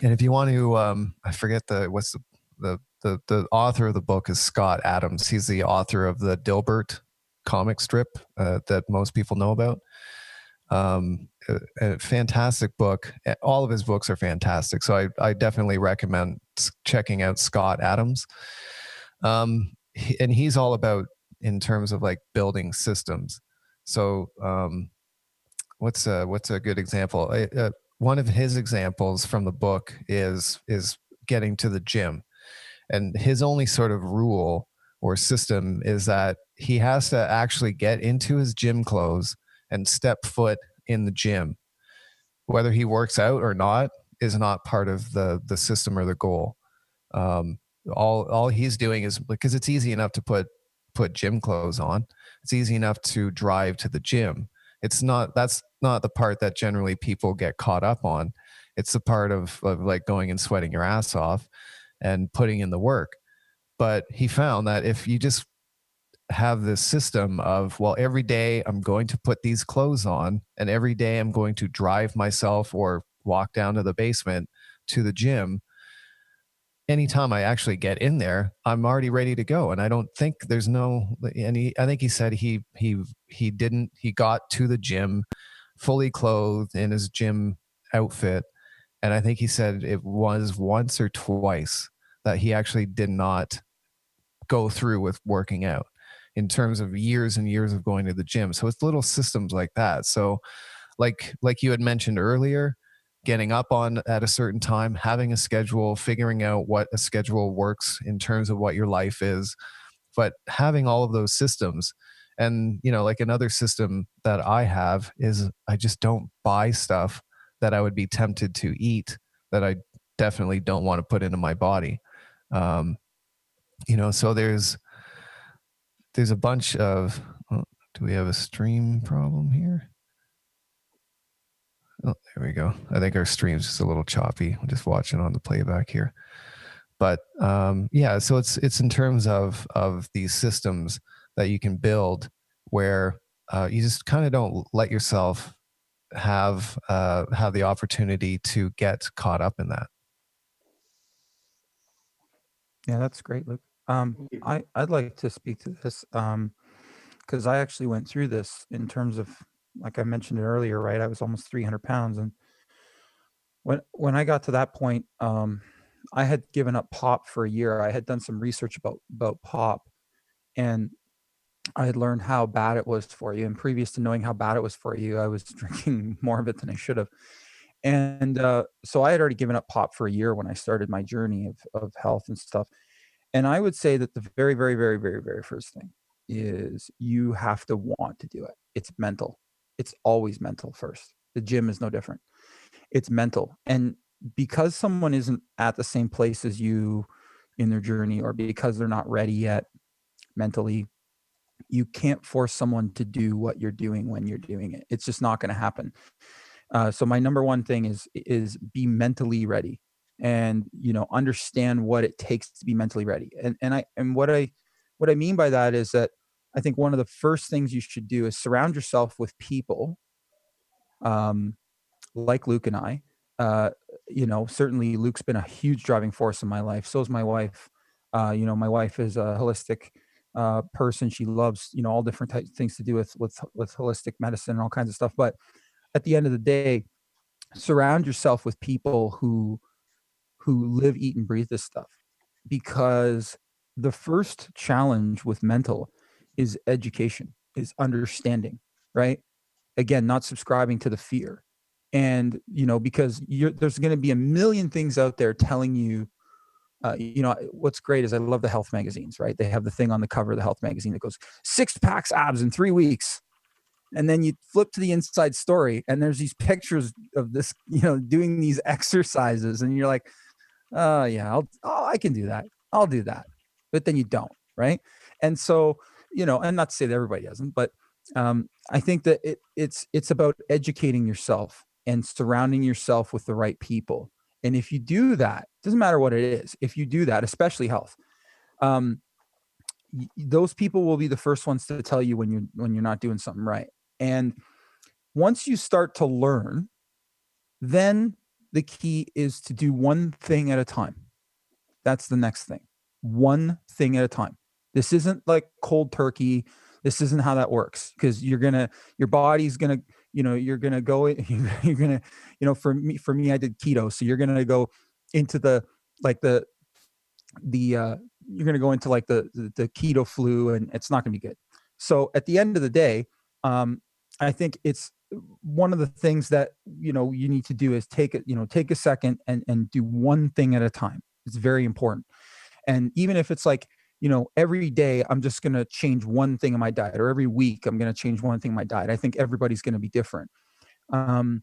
And if you want to, I forget the author of the book is Scott Adams. He's the author of the Dilbert comic strip that most people know about. A fantastic book. All of his books are fantastic. So I definitely recommend checking out Scott Adams. And he's all about in terms of like building systems. So what's a good example? One of his examples from the book is getting to the gym, and his only sort of rule or system is that he has to actually get into his gym clothes and step foot in the gym. Whether he works out or not is not part of the system or the goal. Um, all he's doing is, because it's easy enough to put gym clothes on. It's easy enough to drive to the gym. It's not That's not the part that generally people get caught up on. It's the part of like going and sweating your ass off and putting in the work. But he found that if you just have this system of, well, every day I'm going to put these clothes on, and every day I'm going to drive myself or walk down to the basement to the gym, anytime I actually get in there, I'm already ready to go. And I don't think there's no any. I think he said he got to the gym fully clothed in his gym outfit. And I think he said it was once or twice that he actually did not go through with working out, in terms of years and years of going to the gym. So it's little systems like that. So like you had mentioned earlier, getting up on at a certain time, having a schedule, figuring out what a schedule works in terms of what your life is, but having all of those systems. And like another system that I have is, I just don't buy stuff that I would be tempted to eat, that I definitely don't want to put into my body. um, so there's a bunch of, oh, do we have a stream problem here? Oh, there we go. I think our stream's just a little choppy. I'm just watching on the playback here. But yeah, so it's in terms of these systems that you can build, where you just kind of don't let yourself have the opportunity to get caught up in that. Yeah, that's great, Luke. Thank you. I'd like to speak to this because I actually went through this in terms of, like I mentioned it earlier, right? I was almost 300 pounds, and when I got to that point, I had given up pop for a year. I had done some research about pop, and I had learned how bad it was for you. And previous to knowing how bad it was for you, I was drinking more of it than I should have. And so I had already given up pop for a year when I started my journey of health and stuff. And I would say that the very, very, very, very, very first thing is you have to want to do it. It's mental. It's always mental first. The gym is no different. It's mental. And because someone isn't at the same place as you in their journey, or because they're not ready yet mentally, you can't force someone to do what you're doing when you're doing it. It's just not going to happen. So my number one thing is be mentally ready, and understand what it takes to be mentally ready. And what I mean by that is that I think one of the first things you should do is surround yourself with people, um, like Luke and I. Uh, certainly Luke's been a huge driving force in my life. So is my wife. My wife is a holistic person. She loves all different types of things to do with holistic medicine and all kinds of stuff. But at the end of the day, surround yourself with people who live, eat, and breathe this stuff, because the first challenge with mental is education, is understanding, right? Again, not subscribing to the fear. And because there's going to be a million things out there telling you, what's great is I love the health magazines, right? They have the thing on the cover of the health magazine that goes 6 packs abs in 3 weeks. And then you flip to the inside story, and there's these pictures of this, doing these exercises, and you're like, oh yeah, I can do that. I'll do that. But then you don't, right? And so, and not to say that everybody doesn't, but I think that it's about educating yourself and surrounding yourself with the right people. And if you do that, doesn't matter what it is, if you do that, especially health, um, those people will be the first ones to tell you when you're not doing something right. And once you start to learn, then the key is to do one thing at a time. That's the next thing. One thing at a time. This isn't like cold turkey. This isn't how that works, because your body's gonna, you're gonna go, you're gonna, for me, I did keto. So you're gonna go into like you're going to go into like the keto flu, and it's not going to be good. So at the end of the day, I think it's one of the things that you need to do is take a second and do one thing at a time. It's very important. And even if it's like, every day I'm just going to change one thing in my diet, or every week I'm going to change one thing in my diet. I think everybody's going to be different. And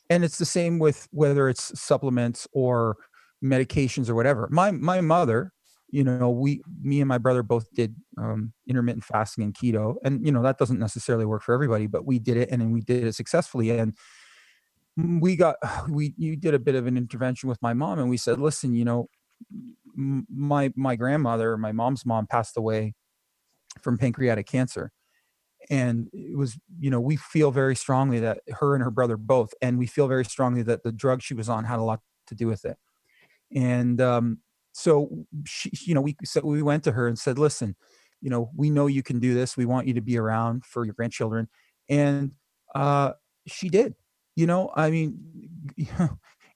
it's the same with whether it's supplements or medications or whatever. My mother, me and my brother both did intermittent fasting and keto, and that doesn't necessarily work for everybody, but we did it, and then we did it successfully. And we got we you did a bit of an intervention with my mom, and we said, listen, my grandmother, my mom's mom, passed away from pancreatic cancer. And it was, we feel very strongly that her and her brother both, and we feel very strongly that the drug she was on had a lot to do with it. And so we went to her and said, listen, we know you can do this. We want you to be around for your grandchildren. And uh, she did. I mean,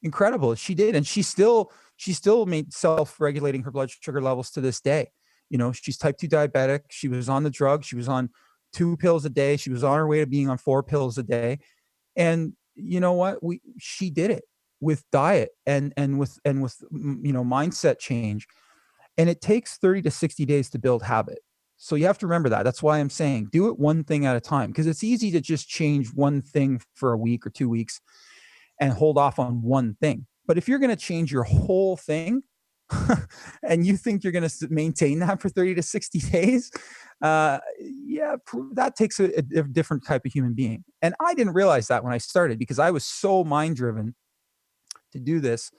incredible. She did, and she still made self-regulating her blood sugar levels to this day. She's type 2 diabetic. She was on the drug. She was on 2 pills a day. She was on her way to being on 4 pills a day. And you know what? She did it with diet and with mindset change. And it takes 30 to 60 days to build habit. So you have to remember that. That's why I'm saying do it one thing at a time, because it's easy to just change one thing for a week or 2 weeks and hold off on one thing. But if you're going to change your whole thing and you think you're going to maintain that for 30 to 60 days, that takes a different type of human being. And I didn't realize that when I started, because I was so mind driven to do this.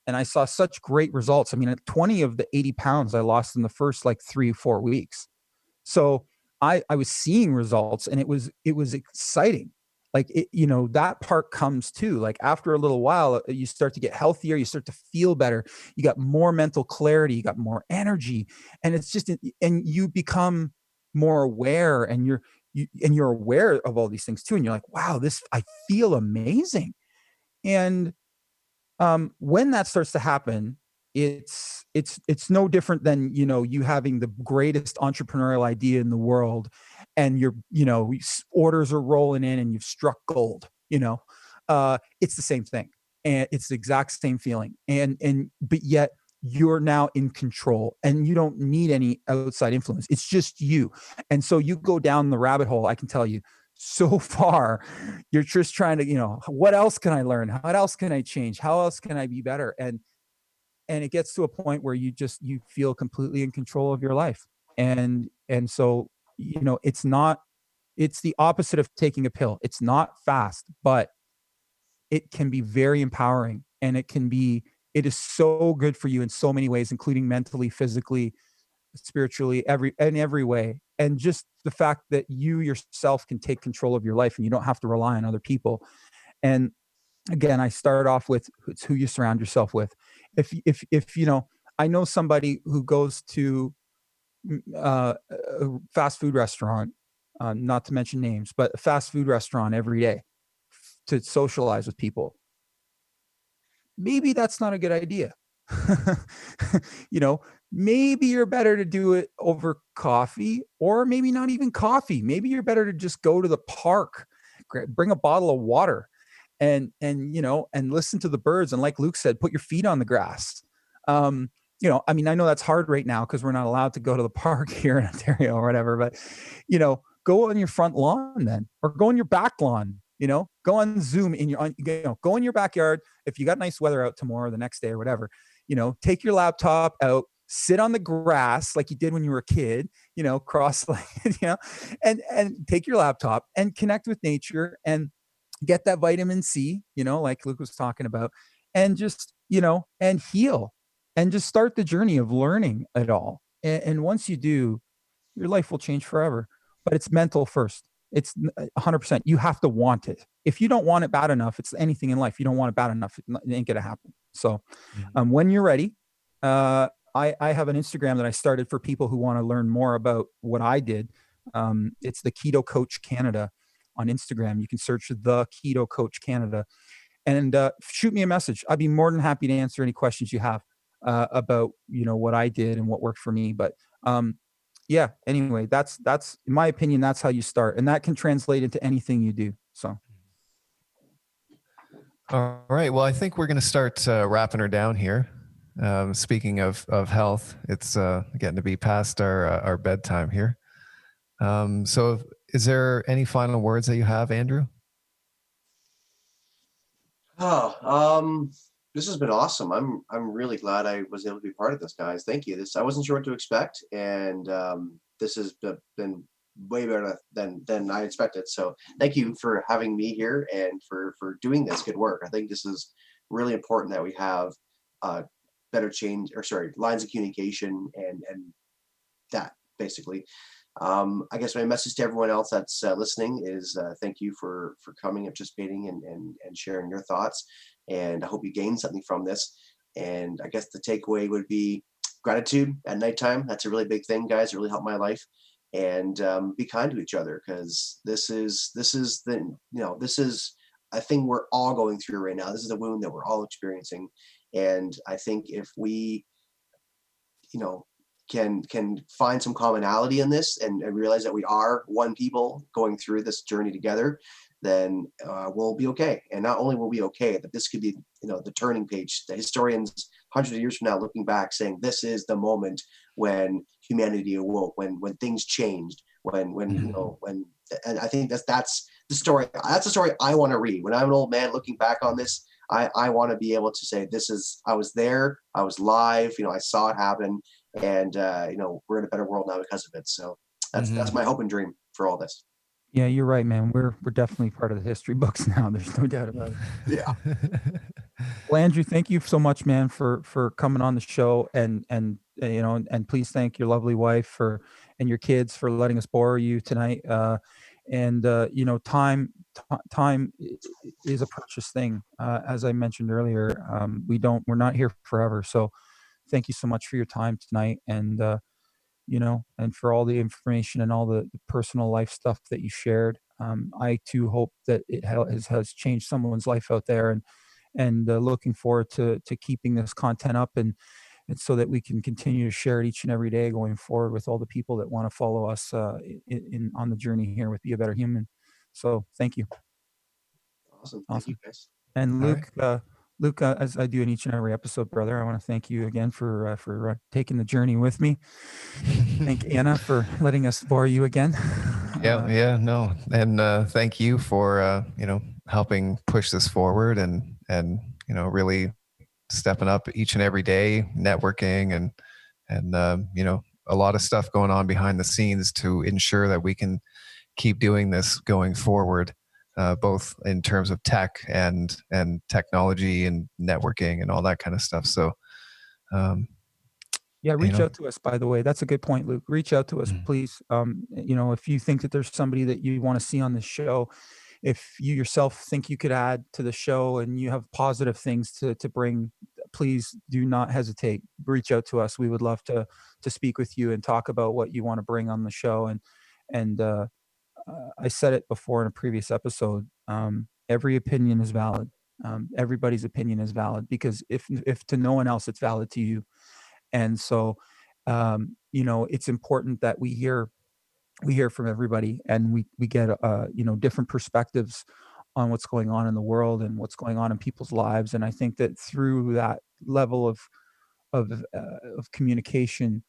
And I saw such great results. I mean, 20 of the 80 pounds I lost in the first like 3 or 4 weeks. So I was seeing results, and it was exciting. Like that part comes too. Like after a little while, you start to get healthier, you start to feel better, you got more mental clarity, you got more energy, and it's just, and you become more aware, and you're aware of all these things too, and you're like, wow, I feel amazing. And when that starts to happen, it's no different than you having the greatest entrepreneurial idea in the world, and orders are rolling in, and you've struck gold. It's the same thing, and it's the exact same feeling, but yet you're now in control, and you don't need any outside influence. It's just you. And so you go down the rabbit hole, I can tell you, so far. You're just trying to, what else can I learn? What else can I change? How else can I be better? And it gets to a point where you feel completely in control of your life. And so, it's the opposite of taking a pill. It's not fast, but it can be very empowering, and it is so good for you in so many ways, including mentally, physically, spiritually, in every way. And just the fact that you yourself can take control of your life, and you don't have to rely on other people. And again, I start off with, it's who you surround yourself with. If I know somebody who goes to a fast food restaurant, not to mention names, but a fast food restaurant every day to socialize with people. Maybe that's not a good idea. you know, Maybe you're better to do it over coffee, or maybe not even coffee. Maybe you're better to just go to the park, bring a bottle of water, and listen to the birds. And like Luke said, put your feet on the grass. I mean, I know that's hard right now because we're not allowed to go to the park here in Ontario or whatever, but go on your front lawn then, or go on your back lawn. Go on Zoom go in your backyard. If you got nice weather out tomorrow or the next day or whatever, take your laptop out, sit on the grass like you did when you were a kid, cross-legged, and take your laptop and connect with nature and get that vitamin C, like Luke was talking about, and just, and heal, and just start the journey of learning it all. And once you do, your life will change forever. But it's mental first. It's 100%. You have to want it. If you don't want it bad enough, it's anything in life. You don't want it bad enough, it ain't gonna happen. So, when you're ready, I have an Instagram that I started for people who want to learn more about what I did. It's the Keto Coach Canada on Instagram. You can search the Keto Coach Canada and shoot me a message. I'd be more than happy to answer any questions you have about what I did and what worked for me. But yeah, anyway, that's in my opinion, that's how you start, and that can translate into anything you do. So. All right. Well, I think we're going to start wrapping her down here. Speaking of health, it's getting to be past our bedtime here. So is there any final words that you have, Andrew? Oh, This has been awesome. I'm really glad I was able to be part of this, guys. Thank you. This I wasn't sure what to expect, and this has been way better than I expected. So thank you for having me here and for doing this good work. I think this is really important that we have better change or sorry lines of communication and that basically. I guess my message to everyone else that's listening is thank you for coming and participating and sharing your thoughts. And I hope you gain something from this. And I guess the takeaway would be gratitude at nighttime. That's a really big thing, guys. It really helped my life. And be kind to each other because this is the this is a thing we're all going through right now. This is a wound that we're all experiencing. And I think if we you know can find some commonality in this and realize that we are one people going through this journey together, then we'll be okay. And not only will we be okay, but this could be the turning page. The historians hundreds of years from now looking back saying this is the moment when humanity awoke, when things changed, when when and I think that's the story. That's the story I want to read when I'm an old man looking back on this. I want to be able to say this is I was there, I was live, I saw it happen, and we're in a better world now because of it. So that's my hope and dream for all this. Yeah, you're right, man. We're definitely part of the history books now. There's no doubt about it. Yeah. Well, Andrew, thank you so much, man, for coming on the show, and please thank your lovely wife for and your kids for letting us borrow you tonight. Time is a precious thing. As I mentioned earlier, we're not here forever. So, thank you so much for your time tonight, and for all the information and all the personal life stuff that you shared. I too hope that it has changed someone's life out there, and looking forward to keeping this content up and so that we can continue to share it each and every day going forward with all the people that want to follow us on the journey here with Be a Better Human. So thank you. Awesome. Thank you, Awesome. guys. And All right. Luke, as I do in each and every episode, brother, I want to thank you again for taking the journey with me. Thank Anna for letting us borrow you again. Yeah, no, and thank you for helping push this forward and really stepping up each and every day, networking and a lot of stuff going on behind the scenes to ensure that we can keep doing this going forward, both in terms of tech and technology and networking and all that kind of stuff. So, Yeah, reach out to us, by the way. That's a good point, Luke. Reach out to us, please. If you think that there's somebody that you want to see on the show, if you yourself think you could add to the show and you have positive things to bring, please do not hesitate. Reach out to us. We would love to speak with you and talk about what you want to bring on the show. And I said it before in a previous episode. Every opinion is valid. Everybody's opinion is valid because if to no one else, it's valid to you. And so, it's important that we hear from everybody and we get different perspectives on what's going on in the world and what's going on in people's lives. And I think that through that level of communication,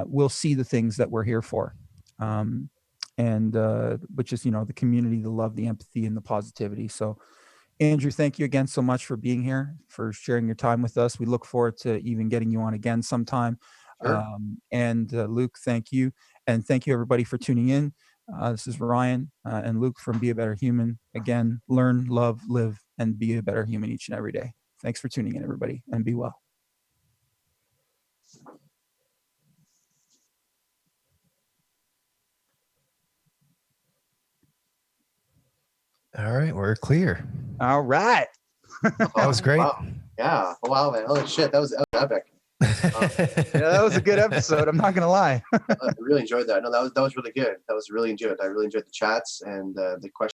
we'll see the things that we're here for, and which is the community, the love, the empathy, and the positivity. So, Andrew, thank you again so much for being here, for sharing your time with us. We look forward to even getting you on again sometime. Sure. And Luke, thank you. And thank you, everybody, for tuning in. This is Ryan and Luke from Be a Better Human. Again, learn, love, live, and be a better human each and every day. Thanks for tuning in, everybody, and be well. all right, we're clear. All right. That was great. Wow. Yeah. Wow, man. Holy shit. That was epic. Yeah, that was a good episode. I'm not going to lie. I really enjoyed that. No, that was really good. That was really enjoyed. I really enjoyed the chats and the questions.